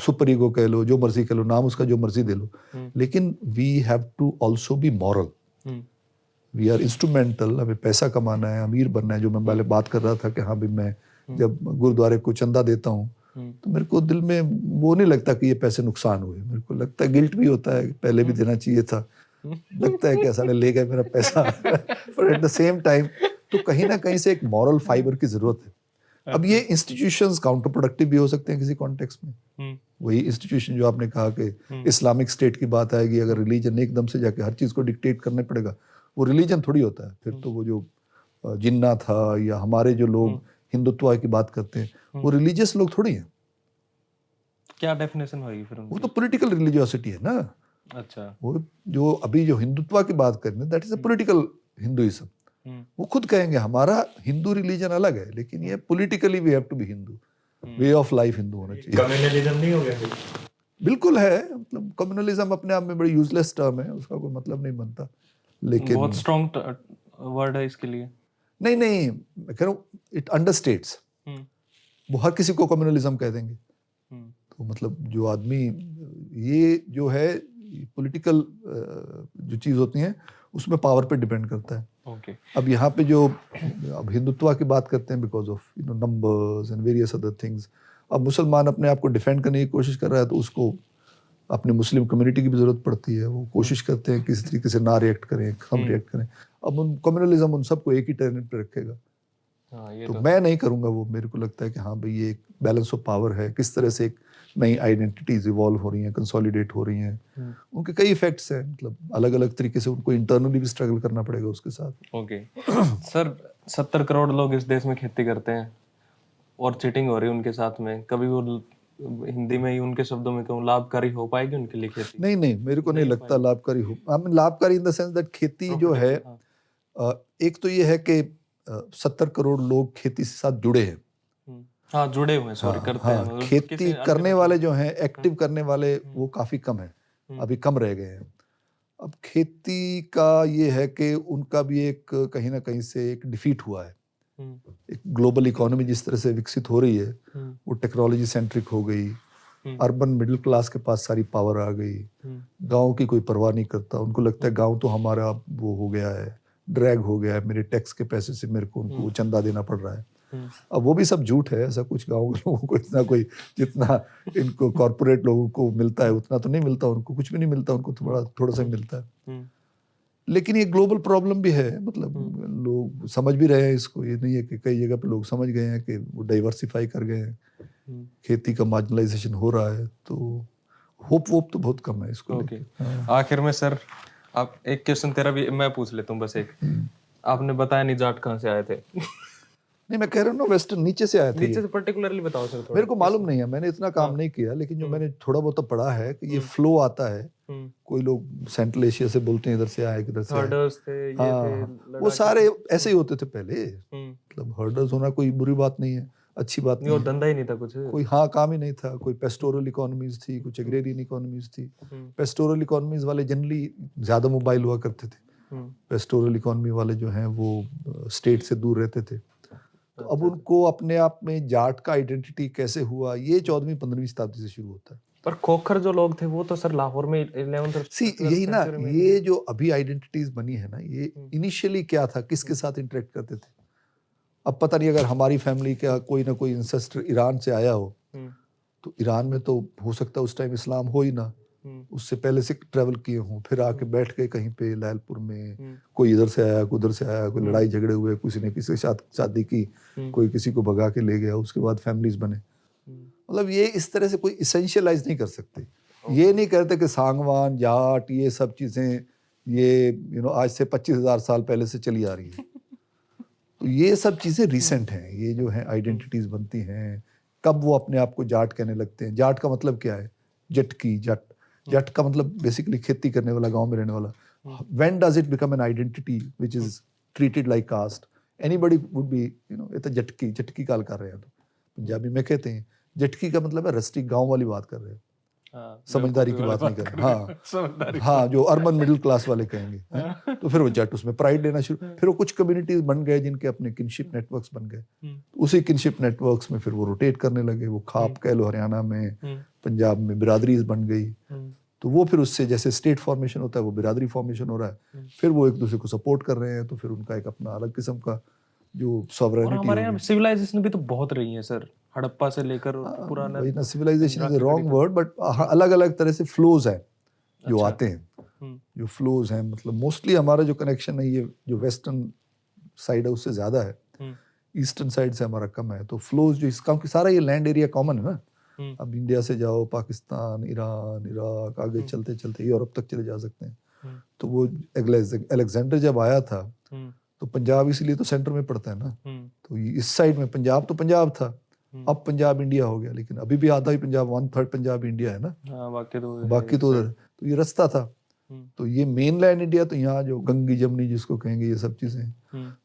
सुपर ईगो कह लो, जो मर्जी कह लो, नाम उसका जो मर्जी दे लो, लेकिन we have to also be moral. We are instrumental. हमें पैसा कमाना है, अमीर बनना है। जो मैं पहले बात कर रहा था कि हाँ भाई, मैं जब गुरुद्वारे को चंदा देता हूँ तो मेरे को दिल में वो नहीं लगता कि ये पैसे नुकसान हुए। मेरे को लगता है, गिल्ट भी होता है, पहले भी देना चाहिए था। लगता है कि ऐसा ले गए मेरा पैसा। पर एट द सेम टाइम तो कहीं ना कहीं से एक मॉरल फाइबर की जरूरत है। अब ये इंस्टीट्यूशंस काउंटर प्रोडक्टिव भी हो सकते हैं किसी कॉन्टेक्स्ट में। वही इंस्टीट्यूशन जो आपने कहा कि इस्लामिक स्टेट की बात आएगी, अगर रिलीजन एकदम से जाके हर चीज को डिक्टेट करने पड़ेगा, वो रिलीजन थोड़ी होता है। फिर तो वो जो जिन्ना था या हमारे जो लोग हिंदुत्व की बात करते हैं, वो रिलीजियस लोग थोड़ी हैं। क्या डेफिनेशन होगी फिर उनकी? वो तो पॉलिटिकल रिलीजियोसिटी है ना। अच्छा। वो जो अभी जो हिंदुत्व की बात कर रहे हैं, that is a political Hinduism. वो खुद कहेंगे हमारा हिंदू रिलीजन अलग है, लेकिन ये politically we have to be Hindu. Way of life Hindu होना चाहिए। कम्युनलिज्म नहीं हो गया फिर? बिल्कुल है। मतलब कम्युनलिज्म अपने आप में बड़ी यूजलेस टर्म है, उसका कोई मतलब नहीं बनता। लेकिन बहुत स्ट्रॉन्ग वर्ड है इसके लिए। नहीं नहीं, मैं कह रहा हूँ इट अंडरस्टेट्स। वो हर किसी को कम्युनलिज्म कह देंगे तो मतलब जो आदमी, ये जो है पॉलिटिकल जो चीज़ होती हैं उसमें पावर पे डिपेंड करता है। ओके। अब यहाँ पे जो अब हिंदुत्व की बात करते हैं because of numbers and various other things. अब मुसलमान अपने आप को डिफेंड करने की कोशिश कर रहा है तो उसको अपनी मुस्लिम कम्युनिटी की भी ज़रूरत पड़ती है। वो कोशिश करते हैं किसी तरीके से ना रिएक्ट करें, कम रिएक्ट करें। अब उन कम्युनलिज्म उन सबको एक ही टर्न पे रखेगा। ये तो मैं नहीं करूँगा वो। मेरे को लगता है कि हाँ भाई, ये एक बैलेंस ऑफ पावर है। किस तरह से एक नई आइडेंटिटीज इवॉल्व हो रही हैं, कंसोलिडेट हो रही हैं। उनके कई इफेक्ट्स हैं। मतलब अलग अलग तरीके से उनको इंटरनली भी स्ट्रगल करना पड़ेगा उसके साथ। ओके सर, 70 करोड़ लोग इस देश में खेती करते हैं और चीटिंग हो रही है उनके साथ में। कभी वो हिंदी में ही उनके शब्दों में कहूँ, लाभकारी हो पाएगी उनके लिए खेती? नहीं नहीं, मेरे को नहीं लगता लाभकारी हो। आई मीन लाभकारी इन द सेंस दैट खेती जो है, एक तो ये है कि 70 करोड़ लोग खेती से साथ जुड़े हैं। हाँ, जुड़े हुए हैं, सॉरी, करते हैं। हाँ, खेती करने वाले जो हैं, एक्टिव करने वाले, वो काफी कम है, अभी कम रह गए हैं। अब खेती का ये है कि उनका भी एक कहीं ना कहीं से एक डिफीट हुआ है। एक ग्लोबल इकोनॉमी जिस तरह से विकसित हो रही है, वो टेक्नोलॉजी सेंट्रिक हो गई। अर्बन मिडिल क्लास के पास सारी पावर आ गई। गांव की कोई परवाह नहीं करता। उनको लगता है गांव तो हमारा वो हो गया है, ड्रैग हो गया है, मेरे टैक्स के पैसे से मेरे को उनको चंदा देना पड़ रहा है। अब वो भी सब झूठ है। ऐसा कुछ गाँव के लोगों को इतना कोई, जितना इनको कॉर्पोरेट लोगों को मिलता है उतना तो नहीं मिलता। उनको कुछ भी नहीं मिलता, उनको थोड़ा सा मिलता है। लेकिन ये ग्लोबल प्रॉब्लम भी है। मतलब लोग समझ भी रहे हैं इसको। ये नहीं है कि कई जगह पे लोग समझ गए हैं कि वो डाइवर्सिफाई कर गए हैं, खेती का मार्जिनलाइजेशन हो रहा है। तो होप तो बहुत कम है इसको। ओके। आखिर में सर, आप एक क्वेश्चन तेरा भी मैं पूछ लेता हूँ बस एक। आपने बताया नहीं जाट कहाँ से आए थे? नहीं, मैं कह रहा हूँ ना, वेस्टर्न नीचे से आए थे। नीचे से पर्टिकुलरली बताओ सर थोड़ा। मेरे को मालूम नहीं है, मैंने इतना काम नहीं किया, लेकिन जो मैंने थोड़ा बहुत पढ़ा है कि ये फ्लो आता है। कोई लोग सेंट्रल एशिया से बोलते हैं, इधर से आए, किधर से आए। हर्डर्स थे, ये थे, वो सारे ऐसे ही होते थे पहले। मतलब हर्डर्स होना कोई बुरी बात नहीं है। अच्छी बात नहीं, वो नहीं है। धंधा ही नहीं था कुछ। कोई हाँ काम ही नहीं था, कोई पेस्टोरल इकोनॉमीज थी, कुछ एग्रेरियन इकोनॉमीज थी। पेस्टोरल इकोनॉमीज वाले जनरली ज़्यादा मोबाइल हुआ करते थे। पेस्टोरल इकोनॉमी वाले जो हैं वो स्टेट से दूर रहते थे। तो अब उनको अपने आप में जाट का आइडेंटिटी कैसे हुआ, ये 14वीं-15वीं शताब्दी से शुरू होता है। पर खोखर जो लोग थे वो तो सर लाहौर में 11th सी यही ना, ये जो अभी आइडेंटिटीज बनी है ना, ये इनिशियली क्या था, किसके साथ इंटरेक्ट करते थे। अब पता नहीं, अगर हमारी फैमिली का कोई ना कोई इंसेस्टर ईरान से आया हो, तो ईरान में तो हो सकता है उस टाइम इस्लाम हो ही ना, उससे पहले से ट्रैवल किए हों, फिर आके बैठ गए कहीं पे लालपुर में, कोई इधर से आया, कोई उधर से आया, कोई लड़ाई झगड़े हुए, किसी ने किसी के साथ शादी की, कोई किसी को भगा के ले गया, उसके बाद फैमिलीज बने। मतलब ये इस तरह से कोई इसेंशियलाइज नहीं कर सकते। ये नहीं करते कि सांगवान, जाट, ये सब चीज़ें ये आज से 25,000 साल पहले से चली आ रही है। तो ये सब चीज़ें रिसेंट हैं। ये जो है आइडेंटिटीज बनती हैं, कब वो अपने आप को जाट कहने लगते हैं। जाट का मतलब क्या है? जटकी, जट। जट का मतलब बेसिकली खेती करने वाला, गांव में रहने वाला। When does it become an identity which is treated like caste? Anybody would be ये तो जटकी, जटकी काल कर रहे हैं। तो पंजाबी में कहते हैं जटकी का मतलब है रस्टिक, गांव वाली बात कर रहे हैं। समझदारी की बात नहीं कर रहे। हाँ, जो अर्बन मिडिल क्लास वाले कहेंगे। तो फिर वो जट, उसमें प्राइड लेना शुरू। फिर वो कुछ कम्युनिटीज बन गए जिनके अपने किनशिप नेटवर्क्स बन गए। उसी किनशिप नेटवर्क्स में फिर वो रोटेट करने लगे। वो खाप कह लो हरियाणा में, पंजाब में बिरादरीज बन गई। तो वो फिर उससे जैसे स्टेट फॉर्मेशन होता है, वो बिरादरी फॉर्मेशन हो रहा है। फिर वो एक दूसरे को सपोर्ट कर रहे हैं, तो फिर उनका एक अपना अलग किस्म का जो सॉवरेनिटी। हमारे यहाँ सिविलाइजेशन भी तो बहुत रही है सर, हड़प्पा से लेकर पुराना। वही ना, civilisation is the wrong word, but अलग अलग तरह से फ्लोज हैं जो आते हैं। जो फ्लोज हैं, मतलब मोस्टली हमारा जो कनेक्शन है ये जो वेस्टर्न साइड है उससे ज्यादा है, ईस्टर्न साइड से हमारा कम है। तो फ्लोज जो इसका, सारा ये लैंड एरिया कॉमन है ना। अब इंडिया से जाओ, पाकिस्तान, ईरान, इराक, आगे चलते चलते यूरोप तक चले जा सकते हैं। तो वो अलेक्जेंडर जब आया था, तो पंजाब इसलिए तो सेंटर में पड़ता है ना। तो इस साइड में पंजाब तो पंजाब था, अब पंजाब इंडिया हो गया, लेकिन अभी भी आधा ही पंजाब, 1/3 पंजाब इंडिया है ना। बाकी तो उधर। तो ये रास्ता था। तो ये मेन लैंड इंडिया, तो यहाँ जो गंगी जमनी जिसको कहेंगे, ये सब चीजें,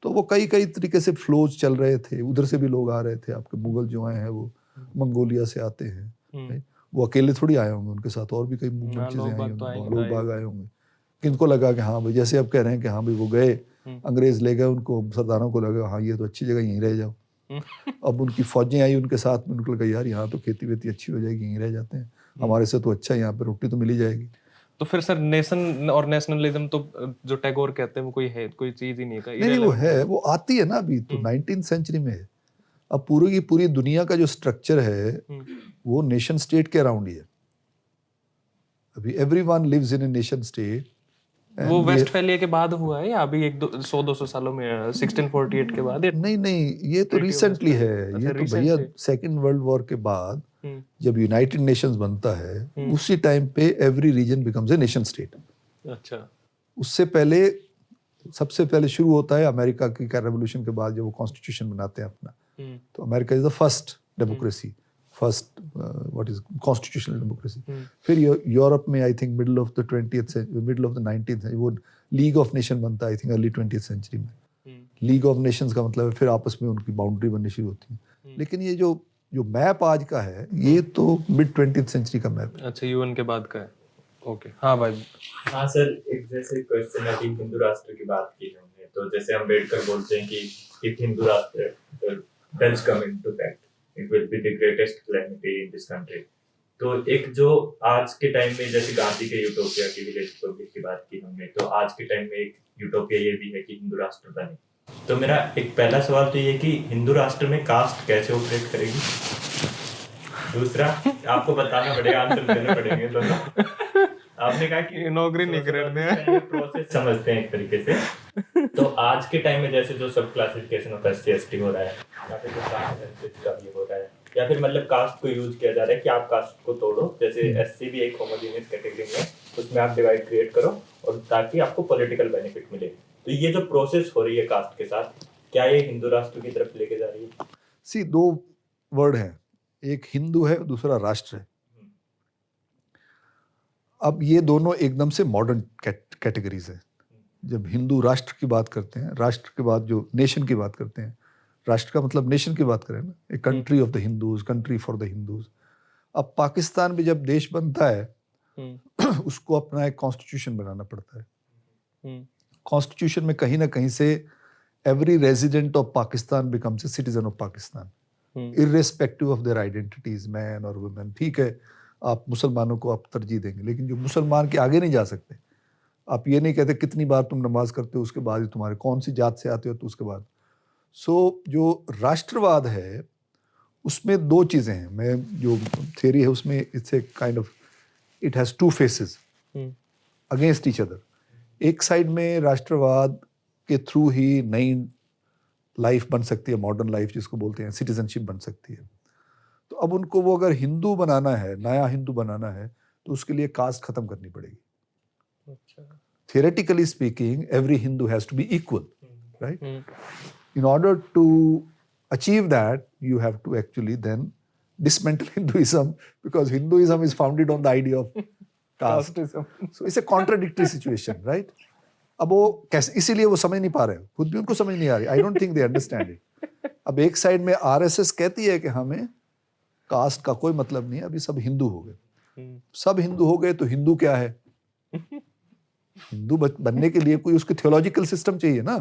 तो वो कई कई तरीके से फ्लोज चल रहे थे। उधर से भी लोग आ रहे थे। आपके मुगल जो आए हैं वो मंगोलिया से आते हैं। वो अकेले थोड़ी आए होंगे, उनके साथ और भी कई मूवमेंट चीजें आई होंगी, लोग बाग आए होंगे। किनको लगा कि हाँ भाई, जैसे अब कह रहे हैं कि हाँ भाई वो गए, अंग्रेज ले गए उनको, सरदारों को लगा हाँ ये तो अच्छी जगह, यहीं रह जाओ। अब उनकी फौजें आई उनके साथ में, उनको लगा यार यहाँ तो खेती वेती अच्छी हो जाएगी, यहीं रह जाते हैं, हमारे से तो अच्छा, यहाँ पे रोटी तो मिल ही जाएगी। तो फिर सर नेशन और नेशनलिज्म तो जो टैगोर कहते हैं वो कोई चीज ही नहीं था। नहीं, वो है, वो आती है ना अभी तो 19th सेंचुरी में है। अब पूरी की पूरी दुनिया का जो स्ट्रक्चर है वो नेशन स्टेट के अराउंड ही है। अभी everyone lives in a nation state. वो वेस्टफैलिया के बाद हुआ है या अभी 100-200 सालों में 1648 के बाद? नहीं, ये तो रिसेंटली है। ये तो भैया सेकेंड वर्ल्ड वॉर के बाद जब यूनाइटेड नेशंस बनता है, उसी टाइम पे every region becomes a nation state. अच्छा, उससे पहले सबसे पहले शुरू होता है अमेरिका की रेवोल्यूशन के बाद, जब वो कॉन्स्टिट्यूशन बनाते हैं अपना। तो America is the first democracy, first what is constitutional democracy. फिर यूरोप में I think middle of the 19th वो लीग ऑफ नेशन बनता है, I think early 20th century में। लीग ऑफ नेशंस का मतलब है फिर आपस में उनकी बाउंड्री बननी शुरू होती है। लेकिन ये जो मैप आज का है, ये तो मिड 20th सेंचुरी का मैप है। अच्छा, यूएन के बाद का है। ओके, हाँ भाई। हाँ सर, एक जैसे क्वेश्चन है कि हिंदू राष्ट्र की बात की हमने, तो जैसे अम्बेडकर बोलते हैं कि इफ हिंदू राष्ट्र does come into fact, it will be the greatest calamity in this country। तो एक जो आज के टाइम में, जैसे गांधी के यूटोपिया की, विलेज यूटोपिया की बात की हमने, तो आज के टाइम में एक यूटोपिया ये भी है कि हिंदू राष्ट्र बने। तो मेरा एक पहला सवाल तो ये कि हिंदू राष्ट्र में कास्ट कैसे ऑपरेट करेगी। दूसरा, आपको बताना पड़ेगा, आंसर देने पड़ेंगे दोनों। आपने कहा कि नौकरी नहीं कर रहे हैं, प्रोसेस समझते हैं एक तरीके से। तो आज के टाइम में जैसे जो सब क्लासिफिकेशन ऑफ SC ST हो रहा है, या फिर जो कास्ट सेंसस का भी हो रहा है, या फिर मतलब कास्ट को यूज किया जा रहा है कि आप कास्ट को तोड़ो, जैसे SC भी एक होमोजेनियस कैटेगरी में, उसमें आप डिवाइड क्रिएट करो और ताकि आपको पॉलिटिकल बेनिफिट मिले। तो ये जो प्रोसेस हो रही है कास्ट के साथ, क्या ये हिंदू राष्ट्र की तरफ लेके जा रही है? सी, दो वर्ड है, एक हिंदू है, दूसरा राष्ट्र है। अब ये दोनों एकदम से मॉडर्न कैटेगरीज है। जब हिंदू राष्ट्र की बात करते हैं, राष्ट्र के बाद जो नेशन की बात करते हैं, राष्ट्र का मतलब नेशन की बात करें ना, a country of the Hindus, country for the Hindus. अब पाकिस्तान भी जब देश बनता है उसको अपना एक कॉन्स्टिट्यूशन बनाना पड़ता है। कॉन्स्टिट्यूशन में कहीं ना कहीं से every resident of Pakistan becomes a citizen of Pakistan, irrespective of their identities, man और वुमेन। ठीक है, आप मुसलमानों को आप तरजीह देंगे, लेकिन जो मुसलमान के आगे नहीं जा सकते। आप ये नहीं कहते कितनी बार तुम नमाज करते हो, उसके बाद ही तुम्हारे कौन सी जात से आते हो तो उसके बाद। सो जो राष्ट्रवाद है उसमें दो चीज़ें हैं। मैं जो थियरी है उसमें it's a kind of, it has two faces against each other. एक साइड में राष्ट्रवाद के थ्रू ही नई लाइफ बन सकती है, मॉडर्न लाइफ जिसको बोलते हैं, सिटीजनशिप बन सकती है। तो अब उनको वो अगर हिंदू बनाना है, नया हिंदू बनाना है, तो उसके लिए कास्ट खत्म करनी पड़ेगी। Theoretically speaking, every Hindu has to be equal, right? In order to achieve that, you have to actually then dismantle Hinduism, because Hinduism is founded on the idea of caste. So it's a contradictory situation, right? अब वो कैसे, इसीलिए वो समझ नहीं पा रहे हैं, खुद भी उनको समझ नहीं आ रही। I don't think they understand it. अब एक साइड में आरएसएस कहती है कि हमें कास्ट का कोई मतलब नहीं है, अभी सब हिंदू हो गए। सब हिंदू हो गए तो हिंदू क्या है? हिंदू बनने के लिए कोई उसके थियोलॉजिकल सिस्टम चाहिए ना।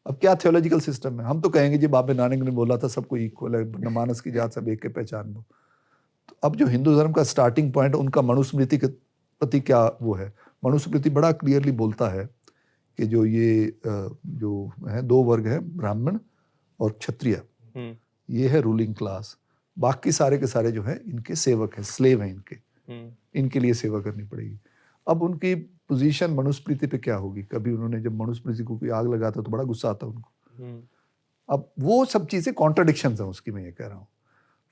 अब क्या थियोलॉजिकल सिस्टम है? हम तो कहेंगे जी बाबा नानक ने बोला था सबको इक्वल है, मानस की जात सब एक के पहचान वो। तो अब जो हिंदू धर्म का स्टार्टिंग पॉइंट, उनका मनुस्मृति के प्रति क्या वो है? मनुस्मृति बड़ा क्लियरली बोलता है कि जो ये जो है दो वर्ग है, ब्राह्मण और क्षत्रिय, ये है रूलिंग क्लास। बाकी सारे के सारे जो है इनके सेवक हैं, स्लेव हैं इनके लिए सेवा करनी पड़ेगी। अब उनकी पोजीशन मनुस्मृति पे क्या होगी? कभी उन्होंने जब मनुस्मृति को कोई आग लगाता तो बड़ा गुस्सा आता उनको। अब वो सब चीजें कॉन्ट्राडिक्शंस हैं उसकी, मैं ये कह रहा हूँ।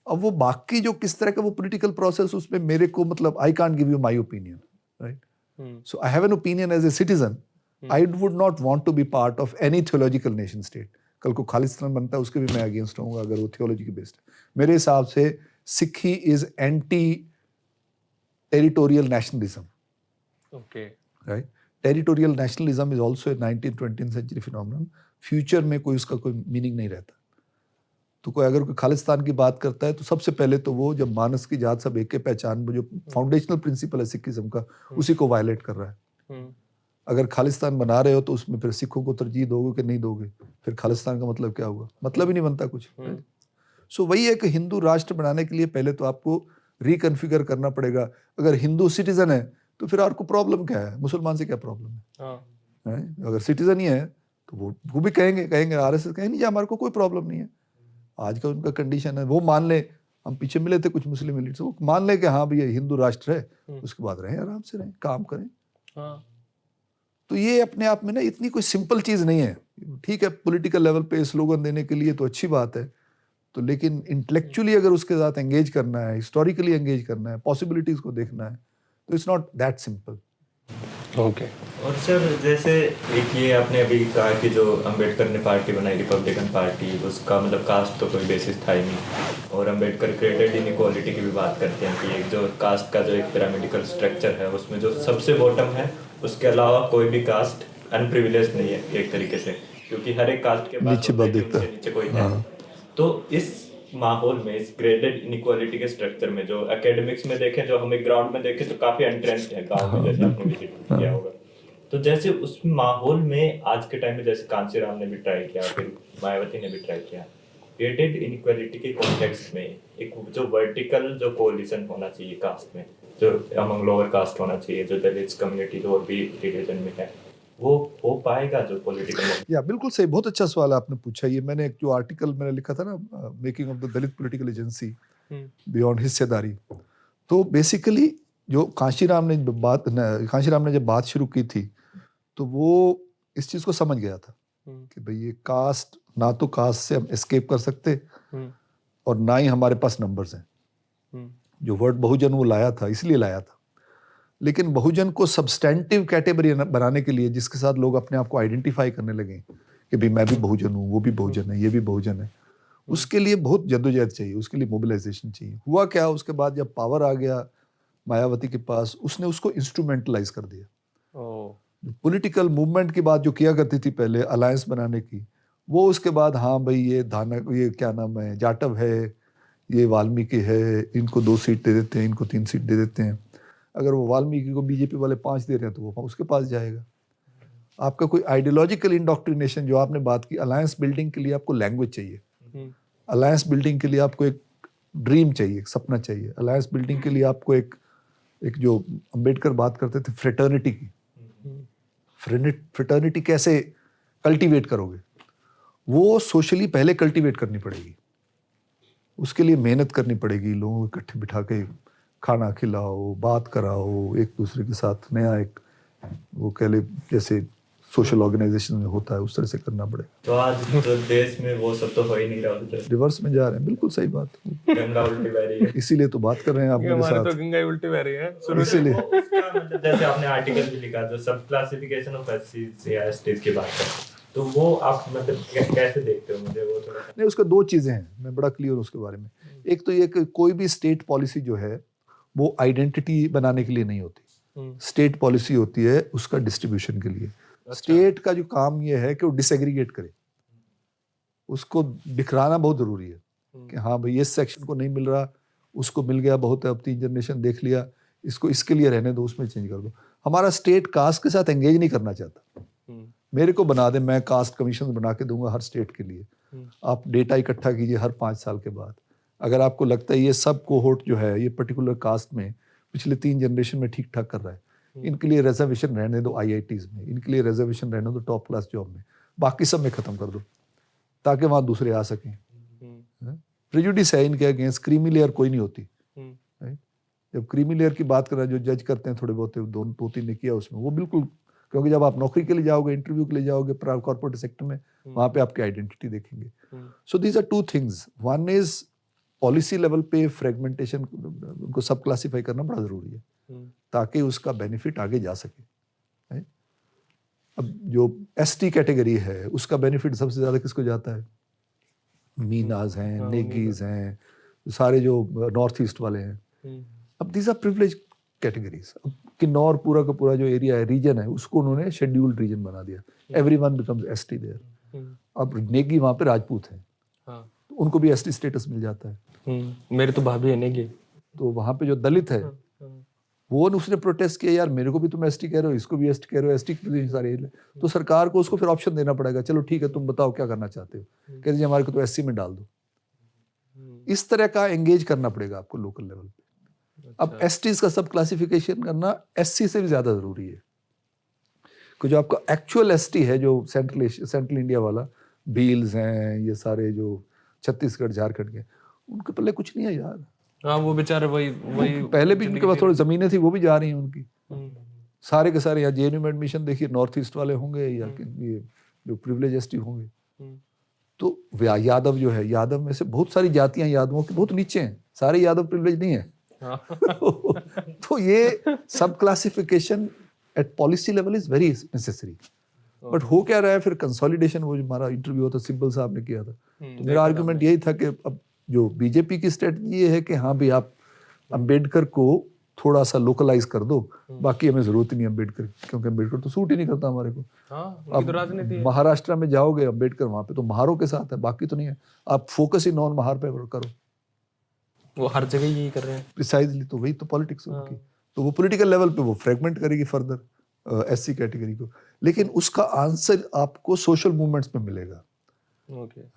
अब वो बाकी जो किस तरह का वो पॉलिटिकल प्रोसेस, उसमें मेरे को मतलब I can't give you my opinion, right? So I have an opinion as a citizen. I would not want to be part of any theological nation state. कल को खालिस्तान बनता है उसके भी मैं अगेंस्ट रहूंगा अगर वो थियोलॉजी की बेस्ड है। मेरे हिसाब से सिखी is anti territorial nationalism. Okay. Right? Territorial nationalism is also a 19th 20th century phenomenon. Future में कोई उसका कोई मीनिंग नहीं रहता। तो कोई अगर कोई खालिस्तान की बात करता है तो सबसे पहले तो वो जब मानस की जात सब एक के पहचान, वो जो फाउंडेशनल प्रिंसिपल है सिखिज्म का, उसी को वायलेट कर रहा है। अगर खालिस्तान बना रहे हो तो उसमें फिर सिखों को तरजीह दोगे कि नहीं दोगे? फिर खालिस्तान का मतलब क्या हुआ? मतलब ही नहीं बनता कुछ। सो वही है कि हिंदू राष्ट्र बनाने के लिए पहले तो आपको रिकन्फिगर करना पड़ेगा। अगर हिंदू सिटीजन है तो फिर आपको प्रॉब्लम क्या है? मुसलमान से क्या प्रॉब्लम है? अगर सिटीजन ही है तो वो भी कहेंगे आरएसएस कहें नहीं, हमारे को कोई प्रॉब्लम नहीं है। आज का उनका कंडीशन है, वो मान ले, हम पीछे मिले थे कुछ मुस्लिम एलिट्स, वो मान ले कि हाँ भैया हिंदू राष्ट्र है, उसके बाद रहें, आराम से रहें, काम करें। तो ये अपने आप में ना इतनी कोई सिंपल चीज नहीं है। ठीक है, पॉलिटिकल लेवल पे स्लोगन देने के लिए तो अच्छी बात है, तो लेकिन इंटेलेक्चुअली अगर उसके साथ एंगेज करना है, हिस्टोरिकली एंगेज करना है, पॉसिबिलिटीज को देखना है, तो it's not that simple. Okay. और सर जैसे एक ये आपने अभी कहा कि जो अंबेडकर ने पार्टी बनाई रिपब्लिकन पार्टी, उसका मतलब कास्ट तो कोई बेसिस था ही नहीं। और अंबेडकर क्रिएटेड इनइक्वालिटी की भी बात करते हैं कि एक जो कास्ट का जो एक पिरामिडिकल स्ट्रक्चर है उसमें जो सबसे बॉटम है उसके अलावा कोई भी कास्ट अनप्रिविलेज नहीं है एक तरीके से, क्योंकि हर एक कास्ट के पास नीचे कोई है। तो इस माहौल में, इस ग्रेडेड इनइक्वालिटी के स्ट्रक्चर में, जो एकेडमिक्स में देखें, जो हमें ग्राउंड में देखें, तो काफी अनट्रेंच्ड है गांव में, जैसे आपने विजिट किया होगा। तो जैसे उस माहौल में आज के टाइम में जैसे कांसीराम ने भी ट्राई किया, फिर मायावती ने भी ट्राई किया, ग्रेडेड इनइक्वालिटी के कॉन्टेक्स्ट में एक जो वर्टिकल जो कोलिशन होना चाहिए कास्ट में, जो अमंग लोअर कास्ट होना चाहिए, जो दलित कम्युनिटी जो और भी रिलीजन में है, वो हो पाएगा जो पॉलिटिकल? या बिल्कुल सही, बहुत अच्छा सवाल आपने पूछा। ये मैंने एक जो आर्टिकल मैंने लिखा था ना, making of the Dalit political agency beyond हिस्सेदारी, तो बेसिकली जो कांशीराम ने जब बात शुरू की थी तो वो इस चीज को समझ गया था कि भाई ये कास्ट, ना तो कास्ट से हम एस्केप कर सकते और ना ही हमारे पास नंबर्स हैं। जो वर्ड बहुजन वो लाया था, इसलिए लाया था, लेकिन बहुजन को सब्सटेंटिव कैटेगरी बनाने के लिए, जिसके साथ लोग अपने आप को आइडेंटिफाई करने लगे कि भाई मैं भी बहुजन हूँ, वो भी बहुजन है, ये भी बहुजन है, उसके लिए बहुत जद्दोजहद चाहिए, उसके लिए मोबिलाइजेशन चाहिए। हुआ क्या, उसके बाद जब पावर आ गया मायावती के पास, उसने उसको इंस्ट्रूमेंटलाइज कर दिया। पॉलिटिकल मूवमेंट की बात जो किया करती थी पहले, अलायंस बनाने की, वो उसके बाद हाँ भाई ये धानक, ये क्या नाम है, जाटव है, ये वाल्मीकि है, इनको 2 सीट दे देते हैं, इनको 3 सीट दे देते हैं। अगर वो वाल्मीकि को बीजेपी वाले 5 दे रहे हैं तो वो उसके पास जाएगा। आपका कोई आइडियोलॉजिकल इंडोक्ट्रिनेशन, जो आपने बात की, अलायंस बिल्डिंग के लिए आपको लैंग्वेज चाहिए, अलायंस बिल्डिंग के लिए आपको एक ड्रीम चाहिए, एक सपना चाहिए, अलायंस बिल्डिंग के लिए आपको एक जो अंबेडकर बात करते थे फ्रेटर्निटी की, फ्रेटर्निटी कैसे कल्टीवेट करोगे, वो सोशली पहले कल्टीवेट करनी पड़ेगी। उसके लिए मेहनत करनी पड़ेगी, लोगों को इकट्ठे बिठा के खाना खिलाओ, बात कराओ, एक दूसरे के साथ नया एक वो कह ले जैसे सोशल ऑर्गेनाइजेशन में होता है उस तरह से करना पड़ेगा। तो आज तो देश में वो सब तो हो ही नहीं रहा, उधर रिवर्स में जा रहे हैं, बिल्कुल सही बात। गंगा उल्टी बह रही है। इसीलिए तो बात कर रहे हैं आप मेरे हमारे साथ। तो गंगा ही उल्टी बह रही है शुरू से। इसीलिए उसका मतलब जैसे आपने आर्टिकल भी लिखा जो सब क्लासिफिकेशन ऑफ एससी या एसटीज की बात है, तो वो आप मतलब कैसे देखते हो? मुझे वो थोड़ा नहीं, उसका 2 चीजें हैं, मैं बड़ा क्लियर हूँ उसके बारे में। एक तो ये कि कोई भी स्टेट पॉलिसी जो है वो आइडेंटिटी बनाने के लिए नहीं होती, स्टेट पॉलिसी होती है उसका डिस्ट्रीब्यूशन के लिए। स्टेट का जो काम ये है कि वो डिसएग्रीगेट करे, उसको दिखलाना बहुत जरूरी है कि हाँ भाई इस सेक्शन को नहीं मिल रहा, उसको मिल गया, बहुत है, अब 3 जनरेशन देख लिया, इसको इसके लिए रहने दो, उसमें चेंज कर दो। हमारा स्टेट कास्ट के साथ एंगेज नहीं करना चाहता। मेरे को बना दे, मैं कास्ट कमीशन बना के दूंगा हर स्टेट के लिए, आप डेटा इकट्ठा कीजिए हर 5 साल के बाद। अगर आपको लगता है ये सब कोहोर्ट जो है ये पर्टिकुलर कास्ट में पिछले 3 जनरेशन में ठीक ठाक कर रहा है, इनके लिए रिजर्वेशन रहने दो आईआईटीज में, इनके लिए रिजर्वेशन रहने दो टॉप क्लास जॉब में, बाकी सब में खत्म कर दो ताकि वहां दूसरे आ सकें। प्रेजुडिस है इनके अगेंस्ट, क्रीमी लेयर कोई नहीं होती। जब क्रीमी लेयर की बात कर रहे हैं, जो जज करते हैं थोड़े बहुत 2-3 ने किया उसमें, वो बिल्कुल, क्योंकि जब आप नौकरी के लिए जाओगे, इंटरव्यू के लिए जाओगे कॉर्पोरेट सेक्टर में, वहां पे आपकी आइडेंटिटी देखेंगे। So these are 2 things, one is policy level पे फ्रेगमेंटेशन, उनको सब क्लासीफाई करना बड़ा जरूरी है ताकि उसका बेनिफिट आगे जा सके। अब जो एसटी कैटेगरी है उसका बेनिफिट सबसे ज्यादा किसको जाता है? मीनाज हैं, नेगीज हैं, सारे जो नॉर्थ ईस्ट वाले हैं। अब दीज आर प्रिविलेज कैटेगरीज। अब किन्नौर पूरा का पूरा जो एरिया है, रीजन है, उसको उन्होंने शेड्यूल्ड रीजन बना दिया, एवरीवन बिकम्स एसटी देयर। अब नेगी वहां पे राजपूत हैं, तो उनको भी एसटी स्टेटस मिल जाता है। मेरे तो भाभी है नेगी, तो वहां पे जो दलित है वो उसने प्रोटेस्ट किया, यार मेरे को भी तुम एसटी कह रहे हो, इसको भी एसटी कह रहे हो, एसटी की सारे, तो सरकार को उसको फिर ऑप्शन देना पड़ेगा, चलो ठीक है तुम बताओ क्या करना चाहते हो, कह दीजिए हमारे को तो एससी में डाल दो। इस तरह का एंगेज करना पड़ेगा आपको लोकल लेवल पे। अब एसटीज का सब क्लासिफिकेशन करना एससी से भी ज्यादा जरूरी है, कि जो आपका एक्चुअल एसटी है, जो सेंट्रल इंडिया वाला, भील्स हैं, ये सारे जो छत्तीसगढ़ झारखंड के, उनके पल्ले कुछ नहीं है यार। हाँ, वो बेचारे वही पहले भी उनके पास थोड़ी जमीनें थी, वो भी जा रही हैं उनकी, सारे के सारे। यहाँ जेएनयू में एडमिशन देखिए, नॉर्थ ईस्ट वाले होंगे या ये जो प्रिविलेज एसटी होंगे। तो यादव जो है, यादव में से बहुत सारी जातियां यादवों की बहुत नीचे हैं, सारे यादव प्रिविलेज नहीं है। तो ये सब classification at policy level is very necessary. But हो क्या रहा है फिर कंसोलिडेशन, वो जो हमारा इंटरव्यू था सिब्बल साहब ने किया था, तो मेरा आर्गुमेंट यही था कि अब जो बीजेपी की स्ट्रेटजी ये है कि हाँ भाई आप अंबेडकर को थोड़ा सा लोकलाइज कर दो, बाकी हमें जरूरत ही नहीं अंबेडकर, क्योंकि अंबेडकर तो सूट ही नहीं करता हमारे को। अब महाराष्ट्र में जाओगे अंबेडकर, वहां पे तो महारों के साथ है, बाकी तो नहीं है। आप फोकस ही नॉन महार पे करो, वो हर जगह यही कर रहे हैं प्रिसाइजली। तो वही तो पॉलिटिक्स उनकी, तो वो पॉलिटिकल लेवल पे वो फ्रेगमेंट करेगी फर्दर एससी कैटेगरी को, लेकिन उसका आंसर आपको सोशल मूवमेंट्स में मिलेगा।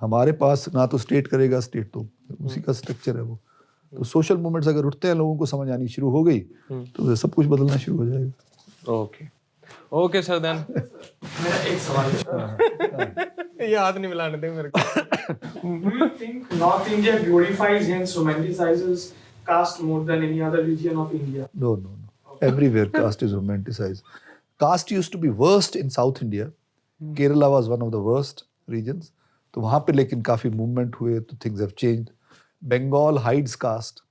हमारे पास ना तो स्टेट करेगा, स्टेट तो उसी का स्ट्रक्चर है वो, तो सोशल मूवमेंट्स अगर उठते हैं, लोगों को समझ आनी शुरू हो गई, तो सब कुछ बदलना शुरू हो जाएगा। ओके सर, देन मेरा एक सवाल ये हाथ नहीं मिलाने देंगे मेरे को। Do you think North India glorifies and romanticizes caste more than any other region of India? No. Everywhere caste is romanticized. Caste used to be worst in South India. Kerala was one of the worst regions. तो वहाँ पे लेकिन काफी मूवमेंट हुए, तो things have changed. Bengal hides caste,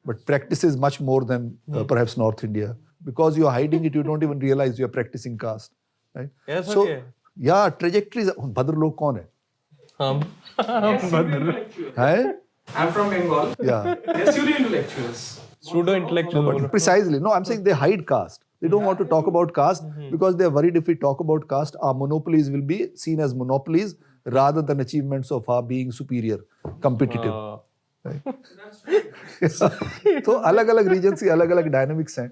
but practices much more than perhaps North India. Because you are hiding it, you don't even realize you are practicing caste, right? Yes, so, okay. yeah, trajectories. भद्र लोग कौन है? हम है? I'm from Bengal. Yeah. They're pseudo intellectuals. Pseudo intellectual. But precisely. No, I'm saying they hide caste. They don't want to talk about caste because they are worried if we talk about caste, our monopolies will be seen as monopolies rather than achievements of our being superior, competitive. हाँ, तो अलग अलग रीजन की अलग अलग डायनामिक्स हैं.